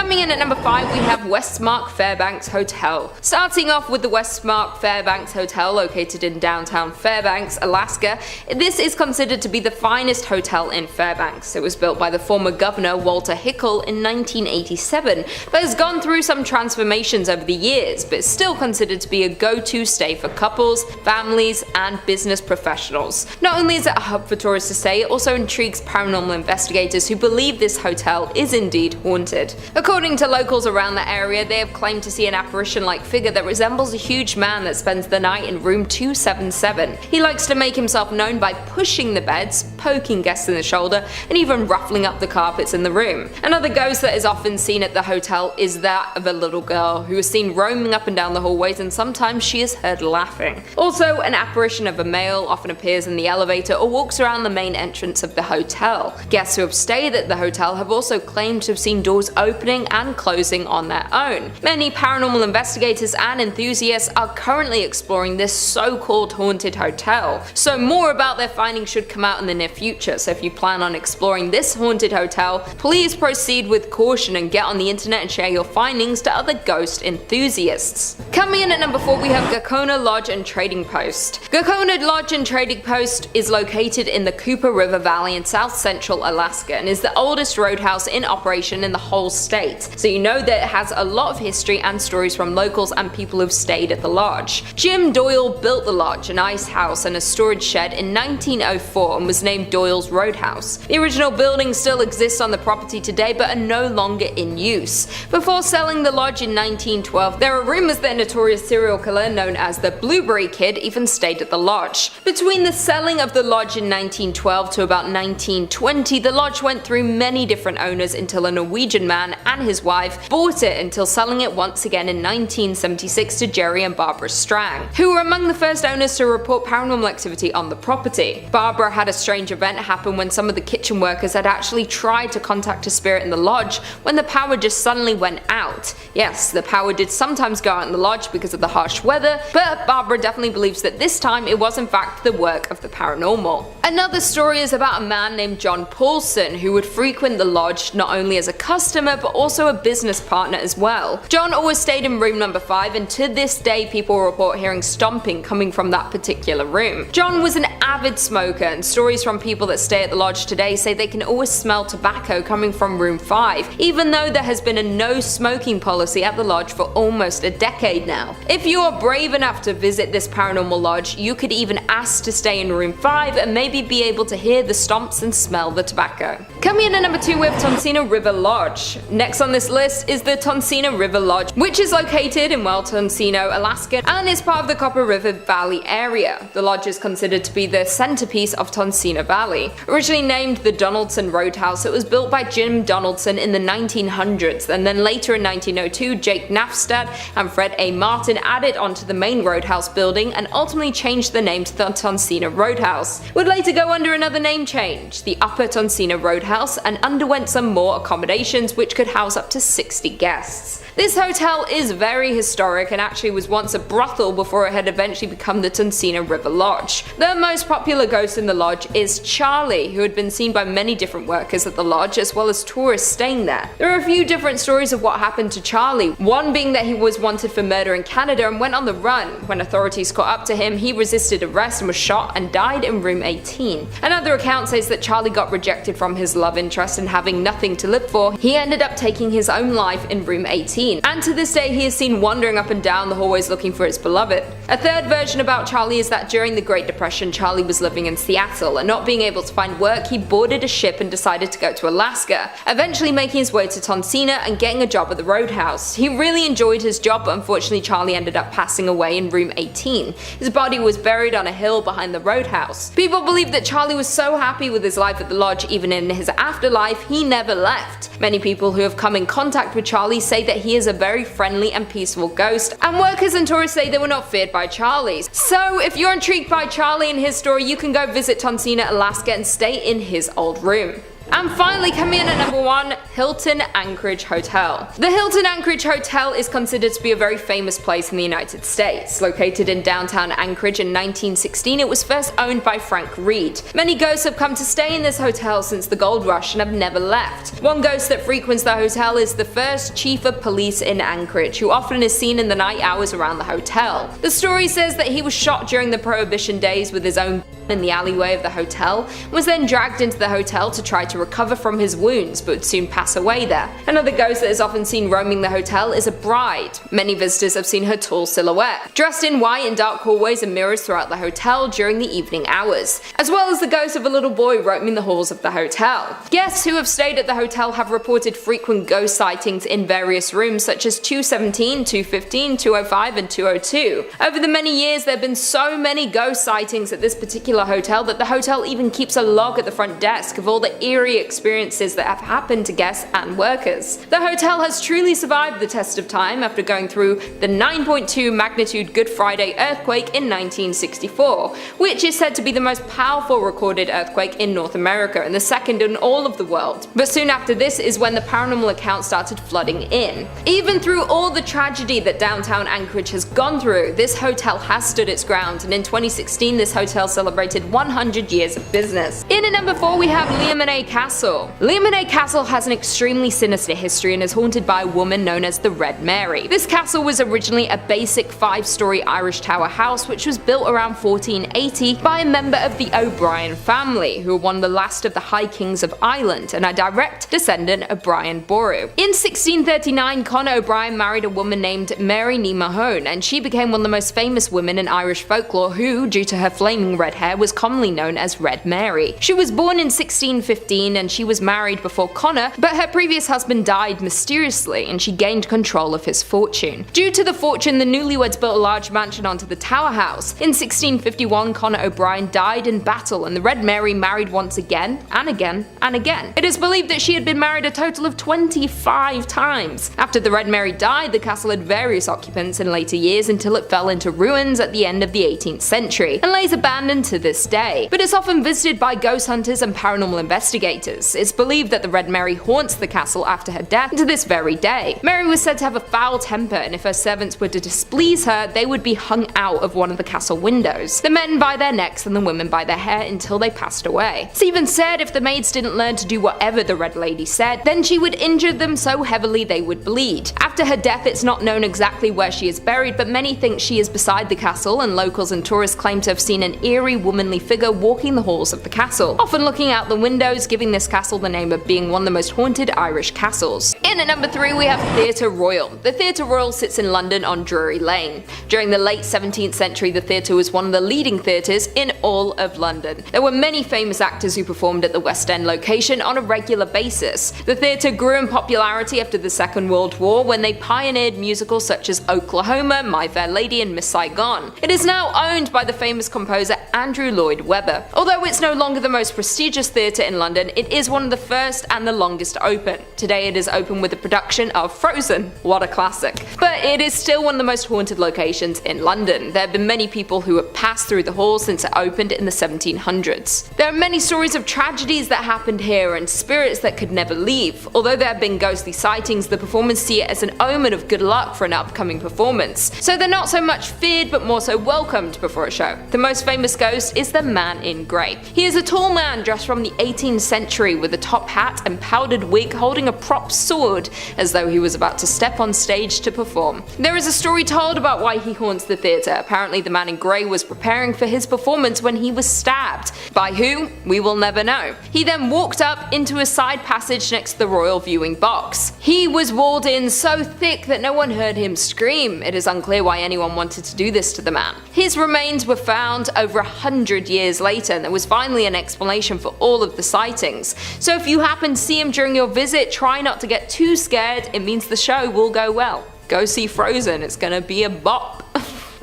Coming in at number 5, we have Westmark Fairbanks Hotel. Starting off with the Westmark Fairbanks Hotel located in downtown Fairbanks, Alaska, this is considered to be the finest hotel in Fairbanks. It was built by the former governor Walter Hickel in 1987, but has gone through some transformations over the years, but is still considered to be a go-to stay for couples, families, and business professionals. Not only is it a hub for tourists to stay, it also intrigues paranormal investigators who believe this hotel is indeed haunted. According to locals around the area, they have claimed to see an apparition-like figure that resembles a huge man that spends the night in room 277. He likes to make himself known by pushing the beds, poking guests in the shoulder, and even ruffling up the carpets in the room. Another ghost that is often seen at the hotel is that of a little girl who is seen roaming up and down the hallways, and sometimes she is heard laughing. Also, an apparition of a male often appears in the elevator or walks around the main entrance of the hotel. Guests who have stayed at the hotel have also claimed to have seen doors opening and closing on their own. Many paranormal investigators and enthusiasts are currently exploring this so-called haunted hotel, so more about their findings should come out in the near future. So if you plan on exploring this haunted hotel, please proceed with caution and get on the internet and share your findings to other ghost enthusiasts. Coming in at number 4, we have Gakona Lodge and Trading Post. Gakona Lodge and Trading Post is located in the Cooper River Valley in south central Alaska and is the oldest roadhouse in operation in the whole state. So you know that it has a lot of history and stories from locals and people who've stayed at the lodge. Jim Doyle built the lodge, an ice house and a storage shed in 1904 and was named Doyle's Roadhouse. The original building still exists on the property today but are no longer in use. Before selling the lodge in 1912, there are rumors that a notorious serial killer known as the Blueberry Kid even stayed at the lodge. Between the selling of the lodge in 1912 to about 1920, the lodge went through many different owners until a Norwegian man and his wife bought it, until selling it once again in 1976 to Jerry and Barbara Strang, who were among the first owners to report paranormal activity on the property. Barbara had a strange event happen when some of the kitchen workers had actually tried to contact a spirit in the lodge when the power just suddenly went out. Yes, the power did sometimes go out in the lodge because of the harsh weather, but Barbara definitely believes that this time it was in fact the work of the paranormal. Another story is about a man named John Paulson who would frequent the lodge not only as a customer but also a business partner as well. John always stayed in room number 5, and to this day people report hearing stomping coming from that particular room. John was an avid smoker, and stories from people that stay at the lodge today say they can always smell tobacco coming from room 5, even though there has been a no smoking policy at the lodge for almost a decade now. If you are brave enough to visit this paranormal lodge, you could even ask to stay in room 5 and maybe be able to hear the stomps and smell the tobacco. Coming in at number 2, we have Tonsina River Lodge. Next on this list is the Tonsina River Lodge, which is located in Tonsino, Alaska, and is part of the Copper River Valley area. The lodge is considered to be the centerpiece of Tonsina Valley. Originally named the Donaldson Roadhouse, it was built by Jim Donaldson in the 1900s, and then later in 1902 Jake Nafstad and Fred A. Martin added onto the main roadhouse building and ultimately changed the name to the Tonsina Roadhouse. Would later go under another name change, the Upper Tonsina Roadhouse, and underwent some more accommodations which could house up to 60 guests. This hotel is very historic and actually was once a brothel before it had eventually become the Tonsina River Lodge. The most popular ghost in the lodge is Charlie, who had been seen by many different workers at the lodge as well as tourists staying there. There are a few different stories of what happened to Charlie, one being that he was wanted for murder in Canada and went on the run. When authorities caught up to him, he resisted arrest and was shot and died in room 18. Another account says that Charlie got rejected from his love interest and having nothing to live for, he ended up taking his own life in room 18. And to this day he is seen wandering up and down the hallways looking for his beloved. A third version about Charlie is that during the Great Depression Charlie was living in Seattle, and not being able to find work he boarded a ship and decided to go to Alaska, eventually making his way to Tonsina and getting a job at the Roadhouse. He really enjoyed his job, but unfortunately Charlie ended up passing away in room 18. His body was buried on a hill behind the Roadhouse. People believe that Charlie was so happy with his life at the lodge, even in his afterlife he never left. Many people who have come in contact with Charlie say that he is a very friendly and peaceful ghost, and workers and tourists say they were not feared by Charlie. So if you're intrigued by Charlie and his story, you can go visit Tonsina, Alaska and stay in his old room. And finally, coming in at number 1, Hilton Anchorage Hotel. The Hilton Anchorage Hotel is considered to be a very famous place in the United States. Located in downtown Anchorage in 1916, it was first owned by Frank Reed. Many ghosts have come to stay in this hotel since the gold rush and have never left. One ghost that frequents the hotel is the first chief of police in Anchorage, who often is seen in the night hours around the hotel. The story says that he was shot during the Prohibition days with his own in the alleyway of the hotel, was then dragged into the hotel to try to recover from his wounds, but would soon pass away there. Another ghost that is often seen roaming the hotel is a bride. Many visitors have seen her tall silhouette, dressed in white in dark hallways and mirrors throughout the hotel during the evening hours, as well as the ghost of a little boy roaming the halls of the hotel. Guests who have stayed at the hotel have reported frequent ghost sightings in various rooms such as 217, 215, 205 and 202. Over the many years, there have been so many ghost sightings at this particular hotel that the hotel even keeps a log at the front desk of all the eerie experiences that have happened to guests and workers. The hotel has truly survived the test of time after going through the 9.2 magnitude Good Friday earthquake in 1964, which is said to be the most powerful recorded earthquake in North America and the second in all of the world. But soon after this is when the paranormal accounts started flooding in. Even through all the tragedy that downtown Anchorage has gone through, this hotel has stood its ground, and in 2016 this hotel celebrated 100 years of business. In at number 4 we have Leamaneh Castle. Leamaneh Castle has an extremely sinister history and is haunted by a woman known as the Red Mary. This castle was originally a basic 5-story Irish tower house which was built around 1480 by a member of the O'Brien family, who were one of the last of the High Kings of Ireland and a direct descendant of Brian Boru. In 1639, Conor O'Brien married a woman named Mary Ní Mahone, and she became one of the most famous women in Irish folklore who, due to her flaming red hair, was commonly known as Red Mary. She was born in 1615 and she was married before Conor, but her previous husband died mysteriously and she gained control of his fortune. Due to the fortune, the newlyweds built a large mansion onto the tower house. In 1651, Conor O'Brien died in battle and the Red Mary married once again and again and again. It is believed that she had been married a total of 25 times. After the Red Mary died, the castle had various occupants in later years until it fell into ruins at the end of the 18th century and lays abandoned to this day, but it's often visited by ghost hunters and paranormal investigators. It's believed that the Red Mary haunts the castle after her death to this very day. Mary was said to have a foul temper, and if her servants were to displease her, they would be hung out of one of the castle windows, the men by their necks and the women by their hair, until they passed away. It's even said if the maids didn't learn to do whatever the Red Lady said, then she would injure them so heavily they would bleed. After her death, it's not known exactly where she is buried, but many think she is beside the castle, and locals and tourists claim to have seen an eerie womanly figure walking the halls of the castle, often looking out the windows, giving this castle the name of being one of the most haunted Irish castles. In at number 3 we have Theatre Royal. The Theatre Royal sits in London on Drury Lane. During the late 17th century, the theatre was one of the leading theatres in all of London. There were many famous actors who performed at the West End location on a regular basis. The theatre grew in popularity after the Second World War when they pioneered musicals such as Oklahoma, My Fair Lady and Miss Saigon. It is now owned by the famous composer Andrew Lloyd Webber. Although it's no longer the most prestigious theatre in London, it is one of the first and the longest open. Today it is open with a production of Frozen. What a classic. But it is still one of the most haunted locations in London. There have been many people who have passed through the hall since it opened in the 1700s. There are many stories of tragedies that happened here and spirits that could never leave. Although there have been ghostly sightings, the performers see it as an omen of good luck for an upcoming performance. So they're not so much feared but more so welcomed before a show. The most famous ghost is the Man in Grey. He is a tall man dressed from the 18th century with a top hat and powdered wig, holding a prop sword as though he was about to step on stage to perform. There is a story told about why he haunts the theatre. Apparently the Man in Grey was preparing for his performance when he was stabbed. By who? We will never know. He then walked up into a side passage next to the royal viewing box. He was walled in so thick that no one heard him scream. It is unclear why anyone wanted to do this to the man. His remains were found over 100 years later, and there was finally an explanation for all of the sightings. So if you happen to see him during your visit, try not to get too scared. It means the show will go well. Go see Frozen, it's gonna be a bop.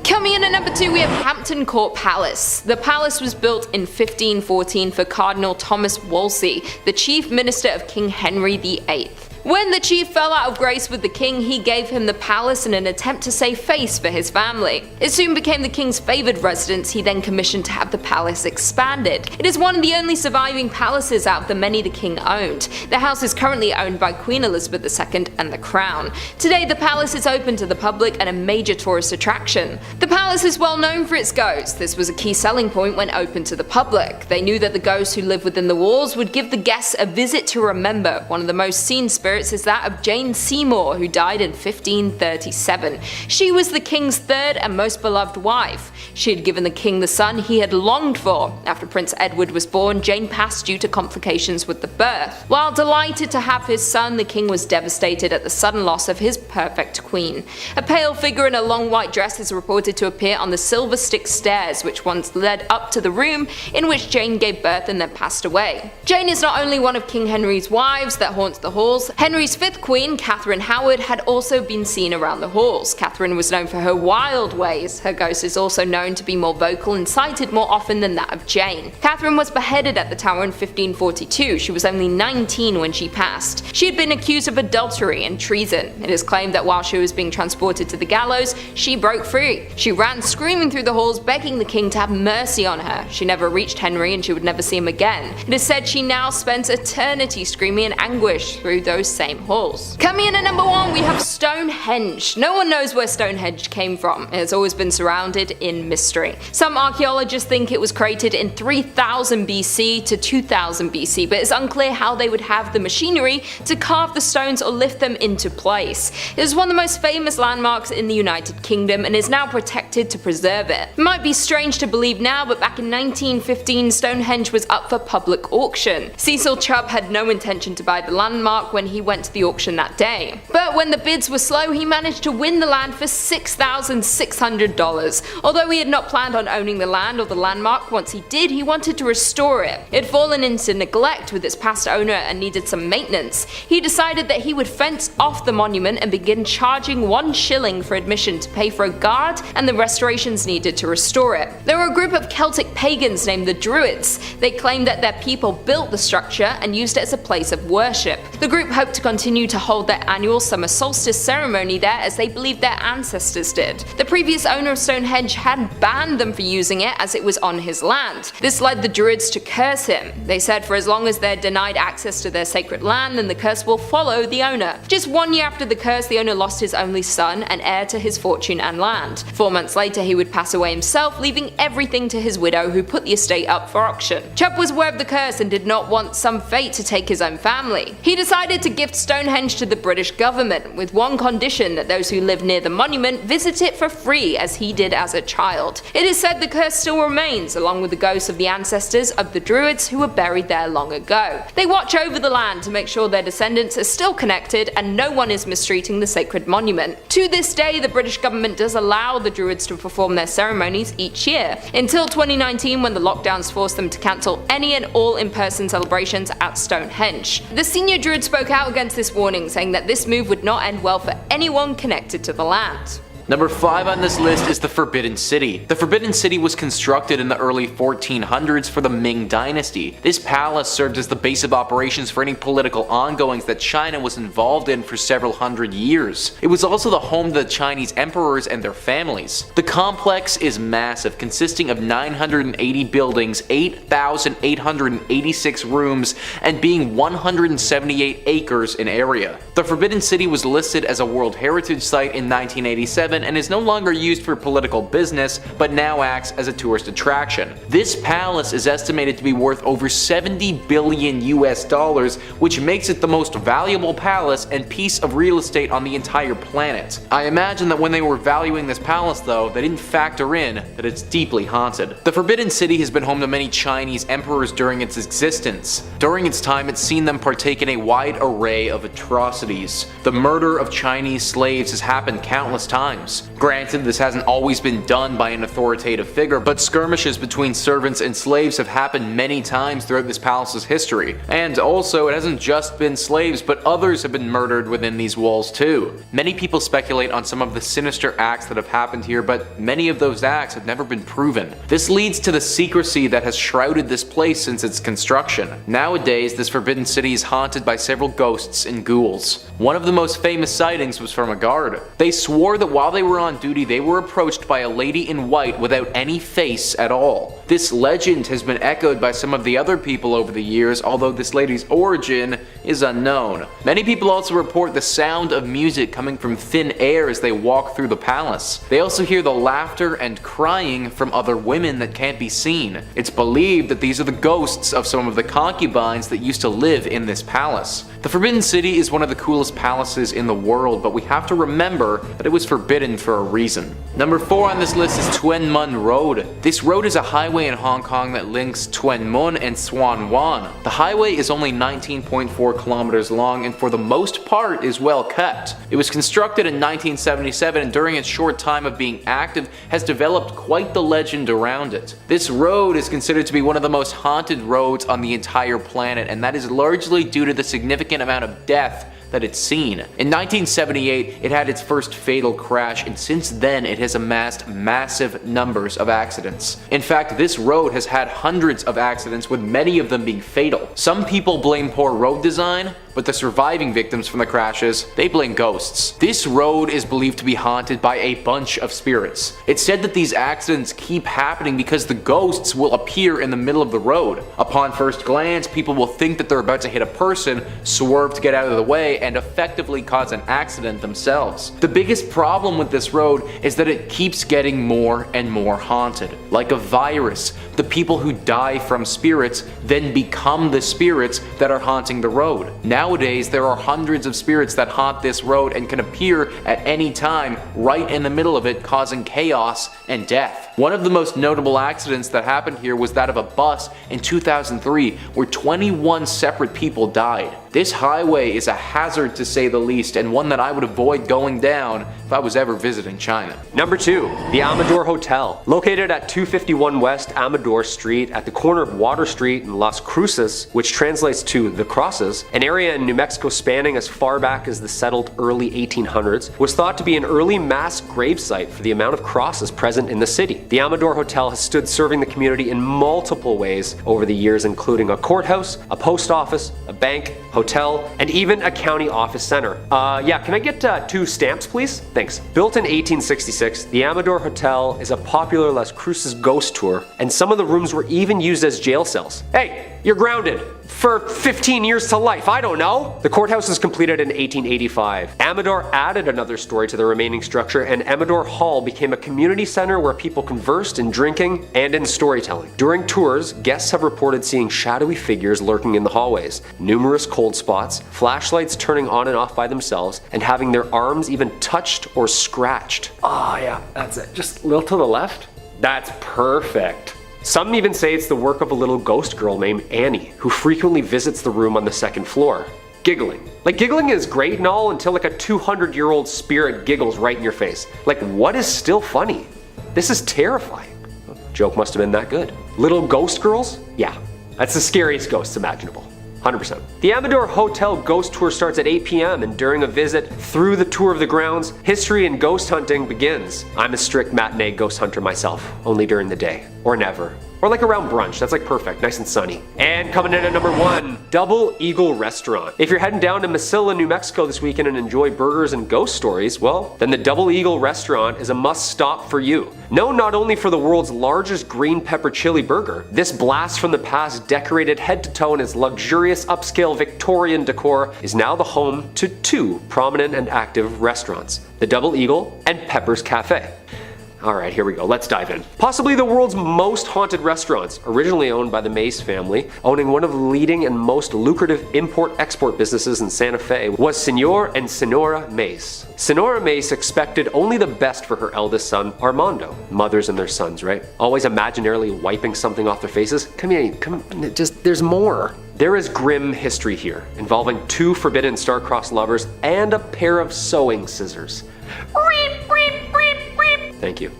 Coming in at number 2 we have Hampton Court Palace. The palace was built in 1514 for Cardinal Thomas Wolsey, the chief minister of King Henry VIII. When the chief fell out of grace with the king, he gave him the palace in an attempt to save face for his family. It soon became the king's favoured residence. He then commissioned to have the palace expanded. It is one of the only surviving palaces out of the many the king owned. The house is currently owned by Queen Elizabeth II and the Crown. Today the palace is open to the public and a major tourist attraction. The palace is well known for its ghosts. This was a key selling point when open to the public. They knew that the ghosts who lived within the walls would give the guests a visit to remember. One of the most seen spirits is that of Jane Seymour, who died in 1537. She was the king's third and most beloved wife. She had given the king the son he had longed for. After Prince Edward was born, Jane passed due to complications with the birth. While delighted to have his son, the king was devastated at the sudden loss of his perfect queen. A pale figure in a long white dress is reported to appear on the Silver Stick stairs, which once led up to the room in which Jane gave birth and then passed away. Jane is not only one of King Henry's wives that haunts the halls. Henry's fifth queen, Catherine Howard, had also been seen around the halls. Catherine was known for her wild ways. Her ghost is also known to be more vocal and sighted more often than that of Jane. Catherine was beheaded at the Tower in 1542. She was only 19 when she passed. She had been accused of adultery and treason. It is claimed that while she was being transported to the gallows, she broke free. She ran screaming through the halls, begging the king to have mercy on her. She never reached Henry and she would never see him again. It is said she now spends eternity screaming in anguish through those same halls. Coming in at number 1, we have Stonehenge. No one knows where Stonehenge came from. It has always been surrounded in mystery. Some archaeologists think it was created in 3000 BC to 2000 BC, but it's unclear how they would have the machinery to carve the stones or lift them into place. It is one of the most famous landmarks in the United Kingdom and is now protected to preserve it. It might be strange to believe now, but back in 1915 Stonehenge was up for public auction. Cecil Chubb had no intention to buy the landmark when he went to the auction that day. But when the bids were slow, he managed to win the land for $6,600. Although he had not planned on owning the land or the landmark, once he did, he wanted to restore it. It had fallen into neglect with its past owner and needed some maintenance. He decided that he would fence off the monument and begin charging 1 shilling for admission to pay for a guard and the restorations needed to restore it. There were a group of Celtic pagans named the Druids. They claimed that their people built the structure and used it as a place of worship. The group hoped to continue to hold their annual summer solstice ceremony there as they believed their ancestors did. The previous owner of Stonehenge had banned them for using it as it was on his land. This led the Druids to curse him. They said for as long as they're denied access to their sacred land, then the curse will follow the owner. Just 1 year after the curse, the owner lost his only son and heir to his fortune and land. 4 months later, he would pass away himself, leaving everything to his widow, who put the estate up for auction. Chubb was aware of the curse and did not want some fate to take his own family. He decided to gift Stonehenge to the British government, with one condition: that those who live near the monument visit it for free, as he did as a child. It is said the curse still remains, along with the ghosts of the ancestors of the Druids who were buried there long ago. They watch over the land to make sure their descendants are still connected and no one is mistreating the sacred monument. To this day, the British government does allow the Druids to perform their ceremonies each year, until 2019 when the lockdowns forced them to cancel any and all in-person celebrations at Stonehenge. The senior Druid spoke out against this warning, saying that this move would not end well for anyone connected to the land. Number 5 on this list is the Forbidden City. The Forbidden City was constructed in the early 1400s for the Ming Dynasty. This palace served as the base of operations for any political ongoings that China was involved in for several hundred years. It was also the home to the Chinese emperors and their families. The complex is massive, consisting of 980 buildings, 8,886 rooms, and being 178 acres in area. The Forbidden City was listed as a World Heritage Site in 1987 and is no longer used for political business, but now acts as a tourist attraction. This palace is estimated to be worth over $70 billion US, which makes it the most valuable palace and piece of real estate on the entire planet. I imagine that when they were valuing this palace though, they didn't factor in that it's deeply haunted. The Forbidden City has been home to many Chinese emperors during its existence. During its time, it's seen them partake in a wide array of atrocities. The murder of Chinese slaves has happened countless times. times. Granted, this hasn't always been done by an authoritative figure, but skirmishes between servants and slaves have happened many times throughout this palace's history. And also, it hasn't just been slaves, but others have been murdered within these walls too. Many people speculate on some of the sinister acts that have happened here, but many of those acts have never been proven. This leads to the secrecy that has shrouded this place since its construction. Nowadays, this forbidden city is haunted by several ghosts and ghouls. One of the most famous sightings was from a guard. They swore that while they were on duty, they were approached by a lady in white without any face at all. This legend has been echoed by some of the other people over the years, although this lady's origin is unknown. Many people also report the sound of music coming from thin air as they walk through the palace. They also hear the laughter and crying from other women that can't be seen. It's believed that these are the ghosts of some of the concubines that used to live in this palace. The Forbidden City is one of the coolest palaces in the world, but we have to remember that it was forbidden for a reason. Number 4 on this list is Tuen Mun Road. This road is a highway in Hong Kong that links Tuen Mun and Tsuen Wan. The highway is only 19.4 kilometers long and for the most part is well kept. It was constructed in 1977 and during its short time of being active has developed quite the legend around it. This road is considered to be one of the most haunted roads on the entire planet, and that is largely due to the significant amount of death that it's seen. In 1978, it had its first fatal crash, and since then it has amassed massive numbers of accidents. In fact, this road has had hundreds of accidents, with many of them being fatal. Some people blame poor road design, but the surviving victims from the crashes, they blame ghosts. This road is believed to be haunted by a bunch of spirits. It's said that these accidents keep happening because the ghosts will appear in the middle of the road. Upon first glance, people will think that they're about to hit a person, swerve to get out of the way, and effectively cause an accident themselves. The biggest problem with this road is that it keeps getting more and more haunted. Like a virus, the people who die from spirits then become the spirits that are haunting the road. Nowadays, there are hundreds of spirits that haunt this road and can appear at any time right in the middle of it, causing chaos and death. One of the most notable accidents that happened here was that of a bus in 2003 where 21 separate people died. This highway is a hazard to say the least, and one that I would avoid going down if I was ever visiting China. Number 2, the Amador Hotel. Located at 251 West Amador Street at the corner of Water Street and Las Cruces, which translates to the Crosses, an area in New Mexico spanning as far back as the settled early 1800s, was thought to be an early mass gravesite for the amount of crosses present in the city. The Amador Hotel has stood serving the community in multiple ways over the years, including a courthouse, a post office, a bank, hotel, and even a county office center. Yeah, can I get 2 stamps, please? Thanks. Built in 1866, the Amador Hotel is a popular Las Cruces ghost tour, and some of the rooms were even used as jail cells. Hey, you're grounded for 15 years to life, I don't know. The courthouse was completed in 1885. Amador added another story to the remaining structure, and Amador Hall became a community center where people conversed in drinking and in storytelling. During tours, guests have reported seeing shadowy figures lurking in the hallways, numerous cold spots, flashlights turning on and off by themselves, and having their arms even touched or scratched. Oh yeah, that's it. Just a little to the left. That's perfect. Some even say it's the work of a little ghost girl named Annie, who frequently visits the room on the second floor, giggling. Like, giggling is great and all until like a 200-year-old spirit giggles right in your face. Like, what is still funny? This is terrifying. Joke must have been that good. Little ghost girls? Yeah, that's the scariest ghosts imaginable. 100%. The Amador Hotel ghost tour starts at 8 p.m. and during a visit through the tour of the grounds, history and ghost hunting begins. I'm a strict matinee ghost hunter myself, only during the day, or never. Or like around brunch, that's like perfect, nice and sunny. And coming in at number 1, Double Eagle Restaurant. If you're heading down to Mesilla, New Mexico this weekend and enjoy burgers and ghost stories, well, then the Double Eagle Restaurant is a must stop for you. Known not only for the world's largest green pepper chili burger, this blast from the past decorated head to toe in its luxurious upscale Victorian decor is now the home to 2 prominent and active restaurants, the Double Eagle and Pepper's Cafe. Alright, here we go, let's dive in. Possibly the world's most haunted restaurants, originally owned by the Mace family, owning one of the leading and most lucrative import-export businesses in Santa Fe, was Senor and Senora Mace. Senora Mace expected only the best for her eldest son, Armando. Mothers and their sons, right? Always imaginarily wiping something off their faces. Come here, there's more. There is grim history here, involving 2 forbidden star-crossed lovers and a pair of sewing scissors. Thank you.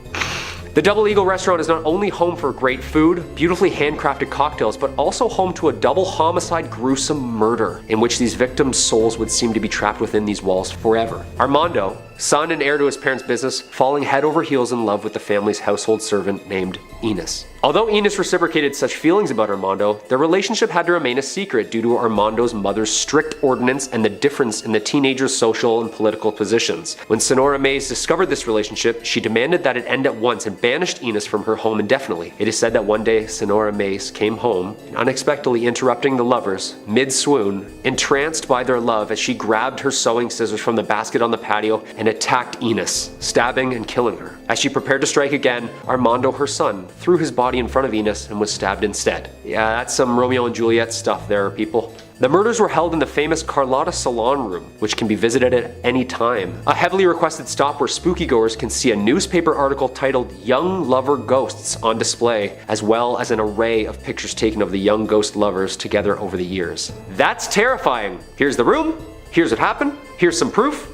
The Double Eagle restaurant is not only home for great food, beautifully handcrafted cocktails, but also home to a double homicide gruesome murder in which these victims' souls would seem to be trapped within these walls forever. Armando, son and heir to his parents' business, falling head over heels in love with the family's household servant named Enos. Although Enos reciprocated such feelings about Armando, their relationship had to remain a secret due to Armando's mother's strict ordinance and the difference in the teenager's social and political positions. When Sonora Mays discovered this relationship, she demanded that it end at once and banished Enos from her home indefinitely. It is said that one day Sonora Mays came home, unexpectedly interrupting the lovers, mid-swoon, entranced by their love as she grabbed her sewing scissors from the basket on the patio and attacked Enos, stabbing and killing her. As she prepared to strike again, Armando, her son, threw his body in front of Enos and was stabbed instead. Yeah, that's some Romeo and Juliet stuff there, people. The murders were held in the famous Carlotta Salon Room, which can be visited at any time. A heavily requested stop where spooky-goers can see a newspaper article titled Young Lover Ghosts on display, as well as an array of pictures taken of the young ghost lovers together over the years. That's terrifying! Here's the room, here's what happened, here's some proof.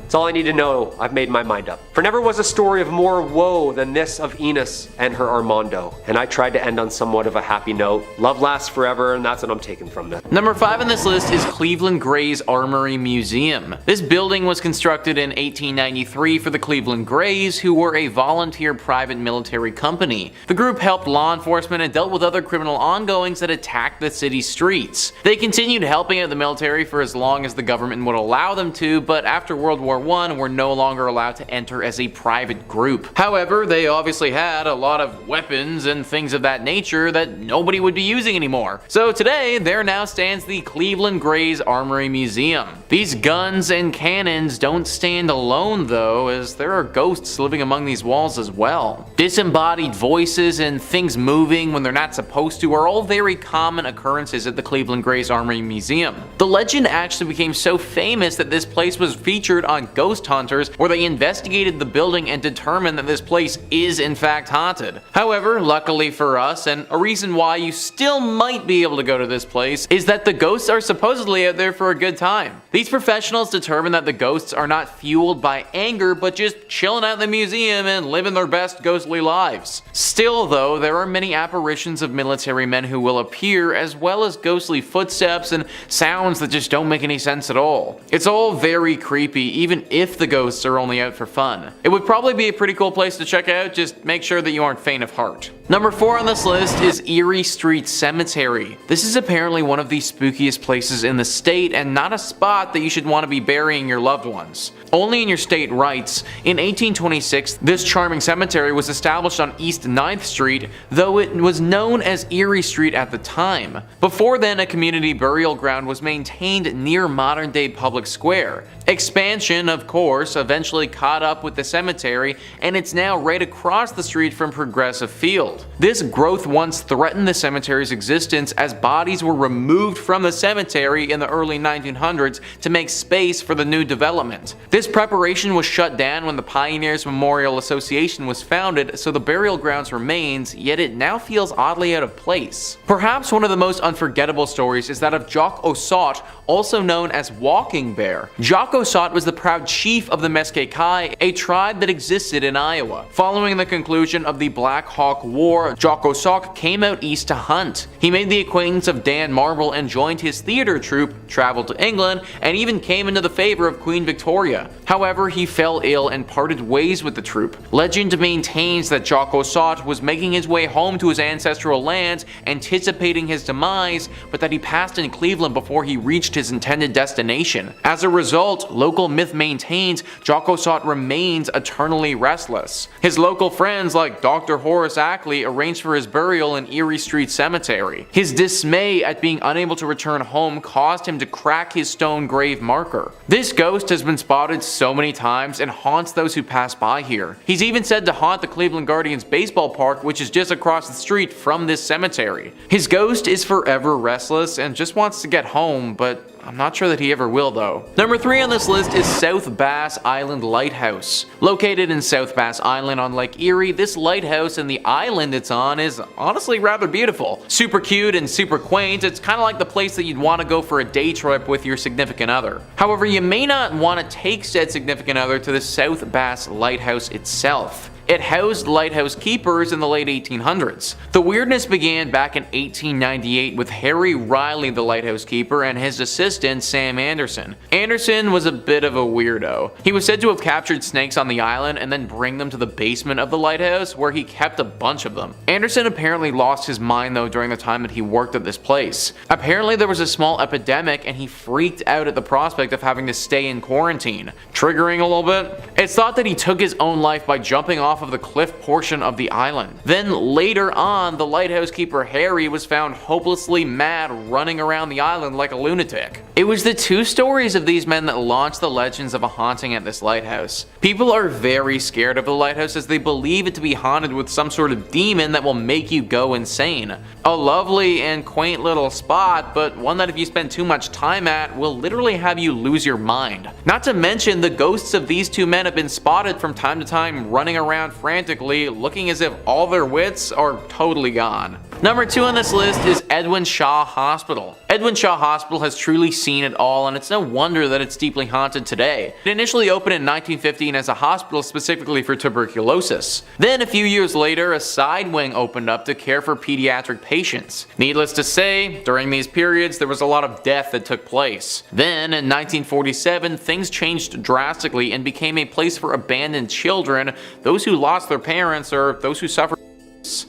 That's all I need to know. I've made my mind up. For never was a story of more woe than this of Enos and her Armando. And I tried to end on somewhat of a happy note. Love lasts forever, and that's what I'm taking from this. Number 5 on this list is Cleveland Gray's Armory Museum. This building was constructed in 1893 for the Cleveland Grays, who were a volunteer private military company. The group helped law enforcement and dealt with other criminal ongoings that attacked the city's streets. They continued helping out the military for as long as the government would allow them to, but after World War I were no longer allowed to enter as a private group. However, they obviously had a lot of weapons and things of that nature that nobody would be using anymore. So today, there now stands the Cleveland Grays Armory Museum. These guns and cannons don't stand alone though, as there are ghosts living among these walls as well. Disembodied voices and things moving when they're not supposed to are all very common occurrences at the Cleveland Grays Armory Museum. The legend actually became so famous that this place was featured on Ghost Hunters, where they investigated the building and determined that this place is in fact haunted. However, luckily for us, and a reason why you still might be able to go to this place, is that the ghosts are supposedly out there for a good time. These professionals determined that the ghosts are not fueled by anger, but just chilling out in the museum and living their best ghostly lives. Still though, there are many apparitions of military men who will appear, as well as ghostly footsteps and sounds that just don't make any sense at all. It's all very creepy, even if the ghosts are only out for fun. It would probably be a pretty cool place to check out, just make sure that you aren't faint of heart. Number 4 on this list is Erie Street Cemetery. This is apparently one of the spookiest places in the state and not a spot that you should want to be burying your loved ones. Only in your state rights. In 1826, this charming cemetery was established on East 9th Street, though it was known as Erie Street at the time. Before then, a community burial ground was maintained near modern-day Public Square. Expansion, of course, eventually caught up with the cemetery, and it's now right across the street from Progressive Field. This growth once threatened the cemetery's existence as bodies were removed from the cemetery in the early 1900s to make space for the new development. This preparation was shut down when the Pioneers Memorial Association was founded, so the burial grounds remains, yet it now feels oddly out of place. Perhaps one of the most unforgettable stories is that of Jock Ossaut, also known as Walking Bear. Jock Ossaut was the proud chief of the Meskwaki, a tribe that existed in Iowa. Following the conclusion of the Black Hawk War, Jock Ossaut came out east to hunt. He made the acquaintance of Dan Marble and joined his theater troupe, traveled to England, and even came into the favor of Queen Victoria. However, he fell ill and parted ways with the troupe. Legend maintains that Jock Ossaut was making his way home to his ancestral lands, anticipating his demise, but that he passed in Cleveland before he reached his intended destination. As a result, local myth maintains Jock Ossaut remains eternally restless. His local friends like Dr. Horace Ackley arranged for his burial in Erie Street Cemetery. His dismay at being unable to return home caused him to crack his stone grave marker. This ghost has been spotted so many times and haunts those who pass by here. He's even said to haunt the Cleveland Guardians baseball park, which is just across the street from this cemetery. His ghost is forever restless and just wants to get home, but I'm not sure that he ever will though. Number 3 on this list is South Bass Island Lighthouse. Located in South Bass Island on Lake Erie, this lighthouse and the island it's on is honestly rather beautiful. Super cute and super quaint. It's kind of like the place that you'd want to go for a day trip with your significant other. However, you may not want to take said significant other to the South Bass Lighthouse itself. It housed lighthouse keepers in the late 1800s. The weirdness began back in 1898 with Harry Riley, the lighthouse keeper, and his assistant Sam Anderson. Anderson was a bit of a weirdo. He was said to have captured snakes on the island and then bring them to the basement of the lighthouse where he kept a bunch of them. Anderson apparently lost his mind though during the time that he worked at this place. Apparently there was a small epidemic and he freaked out at the prospect of having to stay in quarantine. Triggering a little bit? It's thought that he took his own life by jumping off of the cliff portion of the island. Then later on, the lighthouse keeper Harry was found hopelessly mad running around the island like a lunatic. It was the 2 stories of these men that launched the legends of a haunting at this lighthouse. People are very scared of the lighthouse as they believe it to be haunted with some sort of demon that will make you go insane. A lovely and quaint little spot, but one that if you spend too much time at will literally have you lose your mind. Not to mention the ghosts of these 2 men have been spotted from time to time running around frantically, looking as if all their wits are totally gone. Number 2 on this list is Edwin Shaw Hospital. Edwin Shaw Hospital has truly seen it all, and it's no wonder that it's deeply haunted today. It initially opened in 1915 as a hospital specifically for tuberculosis. Then a few years later, a side wing opened up to care for pediatric patients. Needless to say, during these periods there was a lot of death that took place. Then in 1947, things changed drastically and became a place for abandoned children, those who lost their parents, or those who suffered.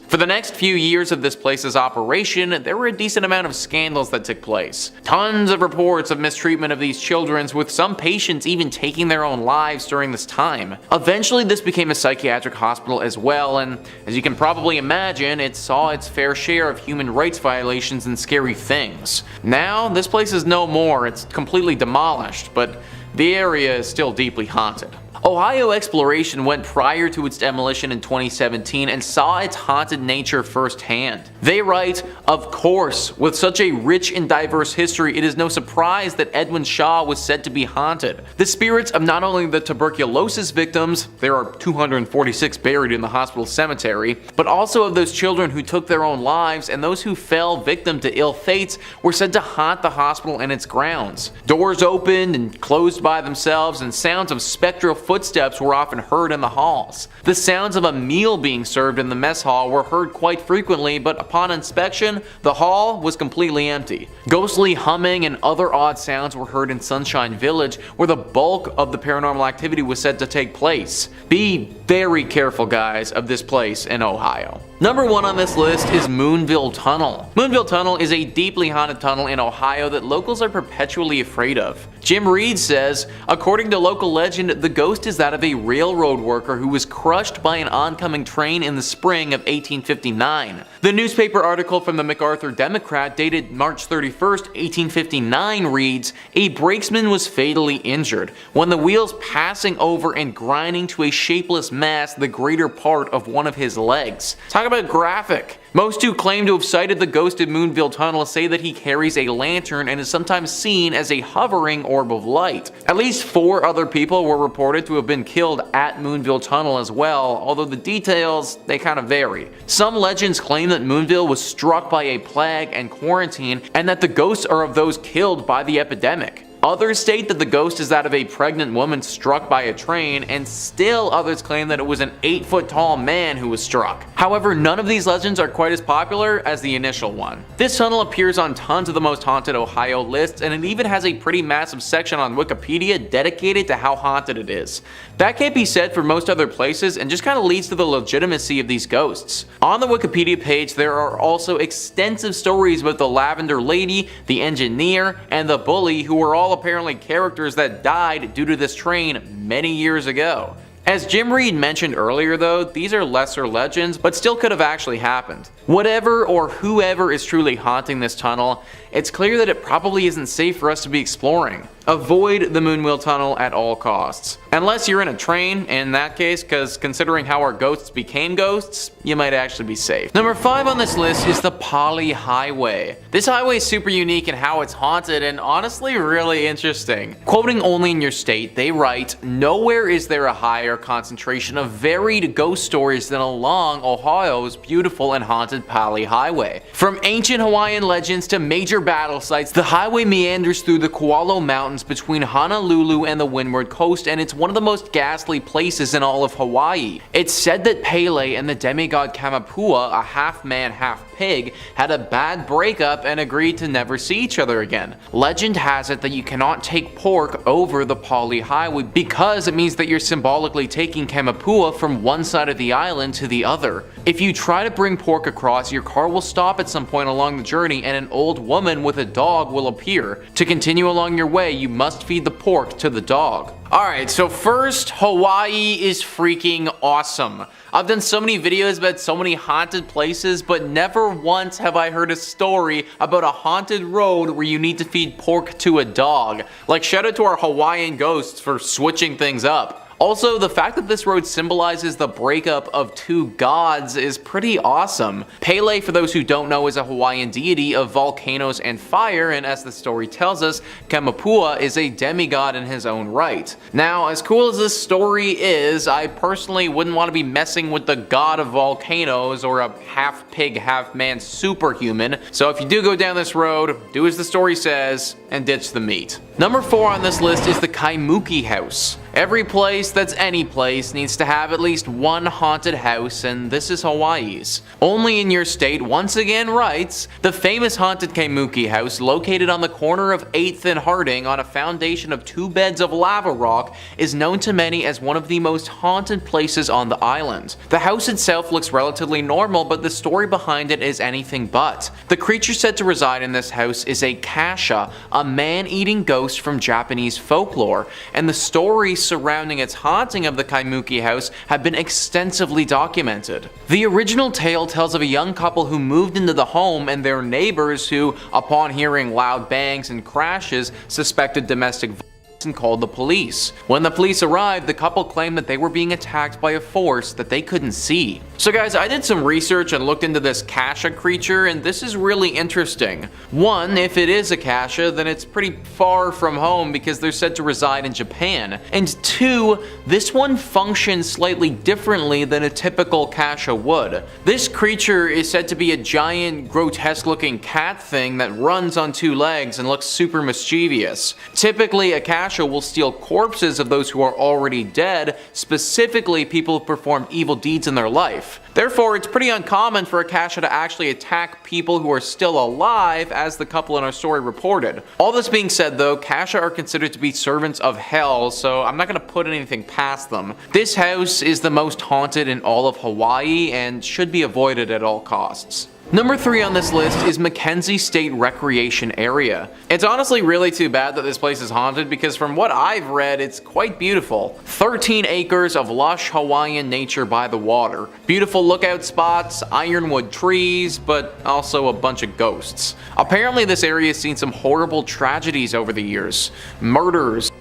For the next few years of this place's operation, there were a decent amount of scandals that took place. Tons of reports of mistreatment of these children, with some patients even taking their own lives during this time. Eventually this became a psychiatric hospital as well, and as you can probably imagine, it saw its fair share of human rights violations and scary things. Now, this place is no more, it's completely demolished, but the area is still deeply haunted. Ohio Exploration went prior to its demolition in 2017 and saw its haunted nature firsthand. They write, "Of course, with such a rich and diverse history, it is no surprise that Edwin Shaw was said to be haunted. The spirits of not only the tuberculosis victims, there are 246 buried in the hospital cemetery, but also of those children who took their own lives and those who fell victim to ill fates were said to haunt the hospital and its grounds. Doors opened and closed by themselves, and sounds of spectral footsteps were often heard in the halls. The sounds of a meal being served in the mess hall were heard quite frequently, but upon inspection, the hall was completely empty. Ghostly humming and other odd sounds were heard in Sunshine Village, where the bulk of the paranormal activity was said to take place. Be very careful, guys, of this place in Ohio." Number 1 on this list is Moonville Tunnel. Moonville Tunnel is a deeply haunted tunnel in Ohio that locals are perpetually afraid of. Jim Reed says, according to local legend, the ghost is that of a railroad worker who was crushed by an oncoming train in the spring of 1859. The newspaper article from the MacArthur Democrat dated March 31st, 1859 reads, "A brakesman was fatally injured when the wheels passing over and grinding to a shapeless mass the greater part of one of his legs." Talk about graphic. Most who claim to have sighted the ghost in Moonville Tunnel say that he carries a lantern and is sometimes seen as a hovering orb of light. At least 4 other people were reported to have been killed at Moonville Tunnel as well, although the details, they kind of vary. Some legends claim that Moonville was struck by a plague and quarantine, and that the ghosts are of those killed by the epidemic. Others state that the ghost is that of a pregnant woman struck by a train, and still others claim that it was an 8-foot tall man who was struck. However, none of these legends are quite as popular as the initial one. This tunnel appears on tons of the most haunted Ohio lists, and it even has a pretty massive section on Wikipedia dedicated to how haunted it is. That can't be said for most other places, and just kind of leads to the legitimacy of these ghosts. On the Wikipedia page, there are also extensive stories about the Lavender Lady, the Engineer, and the Bully, who were all apparently characters that died due to this train many years ago. As Jim Reed mentioned earlier though, these are lesser legends, but still could have actually happened. Whatever or whoever is truly haunting this tunnel, it's clear that it probably isn't safe for us to be exploring. Avoid the Moonville Tunnel at all costs. Unless you're in a train, in that case, because considering how our ghosts became ghosts, you might actually be safe. Number 5 on this list is the Pali Highway. This highway is super unique in how it's haunted and honestly really interesting. Quoting only in your state, they write, "Nowhere is there a higher concentration of varied ghost stories than along Ohio's beautiful and haunted Pali Highway. From ancient Hawaiian legends to major battle sites, the highway meanders through the Koalo Mountains between Honolulu and the Windward Coast, and it's one of the most ghastly places in all of Hawaii. It's said that Pele and the demigod Kamapua, a half-man, half-pig, had a bad breakup and agreed to never see each other again. Legend has it that you cannot take pork over the Pali Highway because it means that you're symbolically taking Kamapua from one side of the island to the other. If you try to bring pork across, your car will stop at some point along the journey and an old woman with a dog will appear. To continue along your way, you must feed the pork to the dog." Alright, so first, Hawaii is freaking awesome. I've done so many videos about so many haunted places, but never once have I heard a story about a haunted road where you need to feed pork to a dog. Like, shout out to our Hawaiian ghosts for switching things up. Also, the fact that this road symbolizes the breakup of two gods is pretty awesome. Pele, for those who don't know, is a Hawaiian deity of volcanoes and fire, and as the story tells us, Kamapua is a demigod in his own right. Now, as cool as this story is, I personally wouldn't want to be messing with the god of volcanoes or a half-pig, half-man superhuman, so if you do go down this road, do as the story says, and ditch the meat. Number 4 on this list is the Kaimuki House. Every place that's any place needs to have at least one haunted house, and this is Hawaii's. Only in Your State once again writes, "The famous haunted Kaimuki House, located on the corner of 8th and Harding on a foundation of 2 beds of lava rock, is known to many as one of the most haunted places on the island. The house itself looks relatively normal, but the story behind it is anything but. The creature said to reside in this house is a kasha, a man-eating ghost from Japanese folklore, and the stories surrounding its haunting of the Kaimuki House have been extensively documented. The original tale tells of a young couple who moved into the home and their neighbors who, upon hearing loud bangs and crashes, suspected domestic violence and called the police. When the police arrived, the couple claimed that they were being attacked by a force that they couldn't see." So guys, I did some research and looked into this kasha creature, and this is really interesting. One, if it is a kasha, then it's pretty far from home because they're said to reside in Japan. And 2, this one functions slightly differently than a typical kasha would. This creature is said to be a giant, grotesque looking cat thing that runs on 2 legs and looks super mischievous. Typically, a kasha will steal corpses of those who are already dead, specifically people who performed evil deeds in their life. Therefore, it's pretty uncommon for a kasha to actually attack people who are still alive, as the couple in our story reported. All this being said though, kasha are considered to be servants of hell, so I'm not going to put anything past them. This house is the most haunted in all of Hawaii and should be avoided at all costs. Number 3 on this list is Mackenzie State Recreation Area. It's honestly really too bad that this place is haunted because from what I've read, it's quite beautiful. 13 acres of lush Hawaiian nature by the water. Beautiful lookout spots, ironwood trees, but also a bunch of ghosts. Apparently this area has seen some horrible tragedies over the years. Murders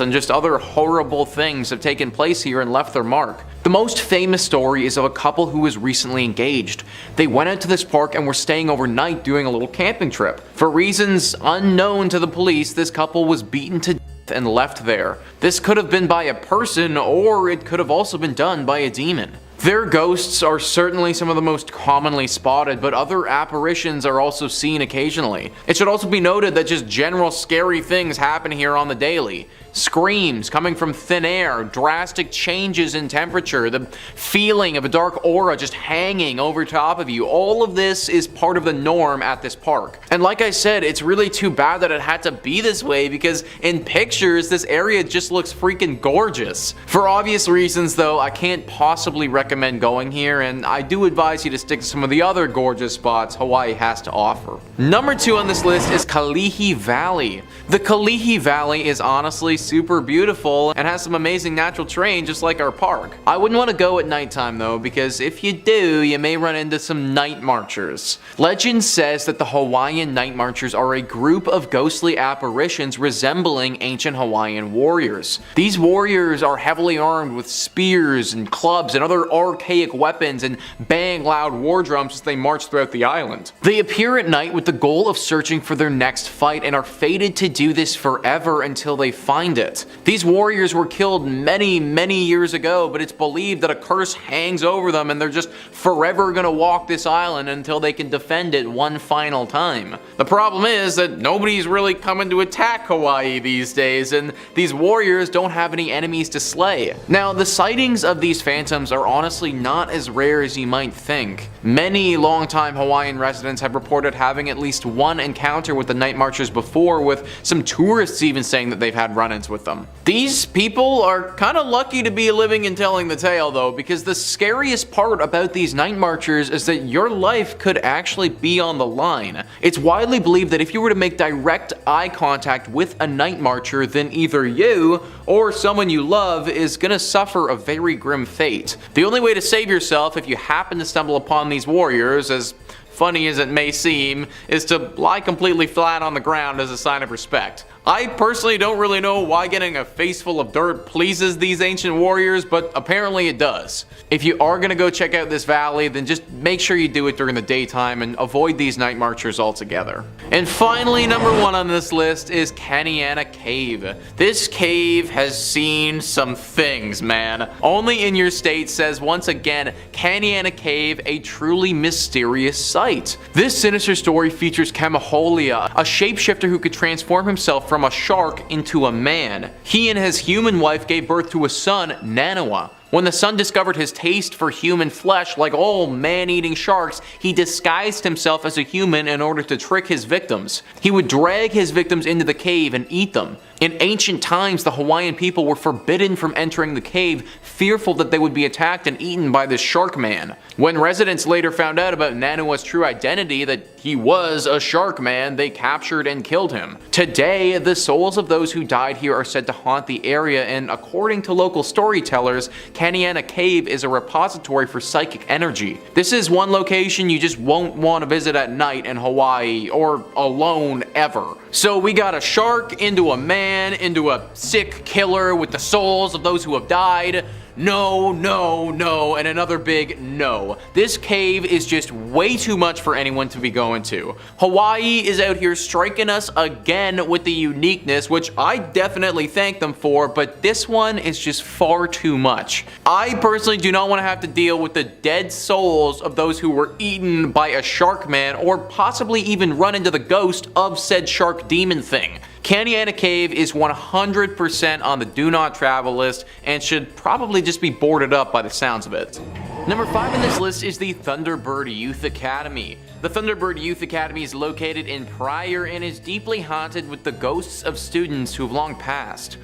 and just other horrible things have taken place here and left their mark. The most famous story is of a couple who was recently engaged. They went out to this park and were staying overnight doing a little camping trip. For reasons unknown to the police, this couple was beaten to death and left there. This could have been by a person, or it could have also been done by a demon. Their ghosts are certainly some of the most commonly spotted, but other apparitions are also seen occasionally. It should also be noted that just general scary things happen here on the daily. Screams coming from thin air, drastic changes in temperature, the feeling of a dark aura just hanging over top of you. All of this is part of the norm at this park. And like I said, it's really too bad that it had to be this way because in pictures, this area just looks freaking gorgeous. For obvious reasons though, I can't possibly recommend going here, and I do advise you to stick to some of the other gorgeous spots Hawaii has to offer. Number 2 on this list is Kalihi Valley. The Kalihi Valley is honestly super beautiful and has some amazing natural terrain just like our park. I wouldn't want to go at nighttime though, because if you do, you may run into some night marchers. Legend says that the Hawaiian night marchers are a group of ghostly apparitions resembling ancient Hawaiian warriors. These warriors are heavily armed with spears and clubs and other archaic weapons and bang loud war drums as they march throughout the island. They appear at night with the goal of searching for their next fight and are fated to do this forever until they find it. These warriors were killed many years ago, but it's believed that a curse hangs over them and they're just forever gonna walk this island until they can defend it one final time. The problem is that nobody's really coming to attack Hawaii these days, and these warriors don't have any enemies to slay. Now, the sightings of these phantoms are honestly not as rare as you might think. Many longtime Hawaiian residents have reported having at least one encounter with the night marchers before, with some tourists even saying that they've had run-ins with them. These people are kind of lucky to be living and telling the tale though, because the scariest part about these night marchers is that your life could actually be on the line. It's widely believed that if you were to make direct eye contact with a night marcher, then either you or someone you love is gonna suffer a very grim fate. The only way to save yourself if you happen to stumble upon these warriors, as funny as it may seem, is to lie completely flat on the ground as a sign of respect. I personally don't really know why getting a face full of dirt pleases these ancient warriors, but apparently it does. If you are gonna go check out this valley, then just make sure you do it during the daytime and avoid these night marchers altogether. And finally, number 1 on this list is Kaneana Cave. This cave has seen some things, man. Only in Your State says once again, Kaneana Cave, a truly mysterious sight. This sinister story features Kamaholia, a shapeshifter who could transform himself from a shark into a man. He and his human wife gave birth to a son, Nanawa. When the son discovered his taste for human flesh, like all man-eating sharks, he disguised himself as a human in order to trick his victims. He would drag his victims into the cave and eat them. In ancient times, the Hawaiian people were forbidden from entering the cave, fearful that they would be attacked and eaten by this shark man. When residents later found out about Nanawa's true identity, that he was a shark man, they captured and killed him. Today, the souls of those who died here are said to haunt the area, and according to local storytellers, Kaneana Cave is a repository for psychic energy. This is one location you just won't want to visit at night in Hawaii, or alone ever. So we got a shark into a man, into a sick killer with the souls of those who have died. No, no, no, and another big no. This cave is just way too much for anyone to be going to. Hawaii is out here striking us again with the uniqueness, which I definitely thank them for, but this one is just far too much. I personally do not want to have to deal with the dead souls of those who were eaten by a shark man, or possibly even run into the ghost of said shark demon thing. Kaneana Cave is 100% on the do not travel list and should probably just be boarded up by the sounds of it. Number 5 on this list is the Thunderbird Youth Academy. The Thunderbird Youth Academy is located in Pryor and is deeply haunted with the ghosts of students who have long passed.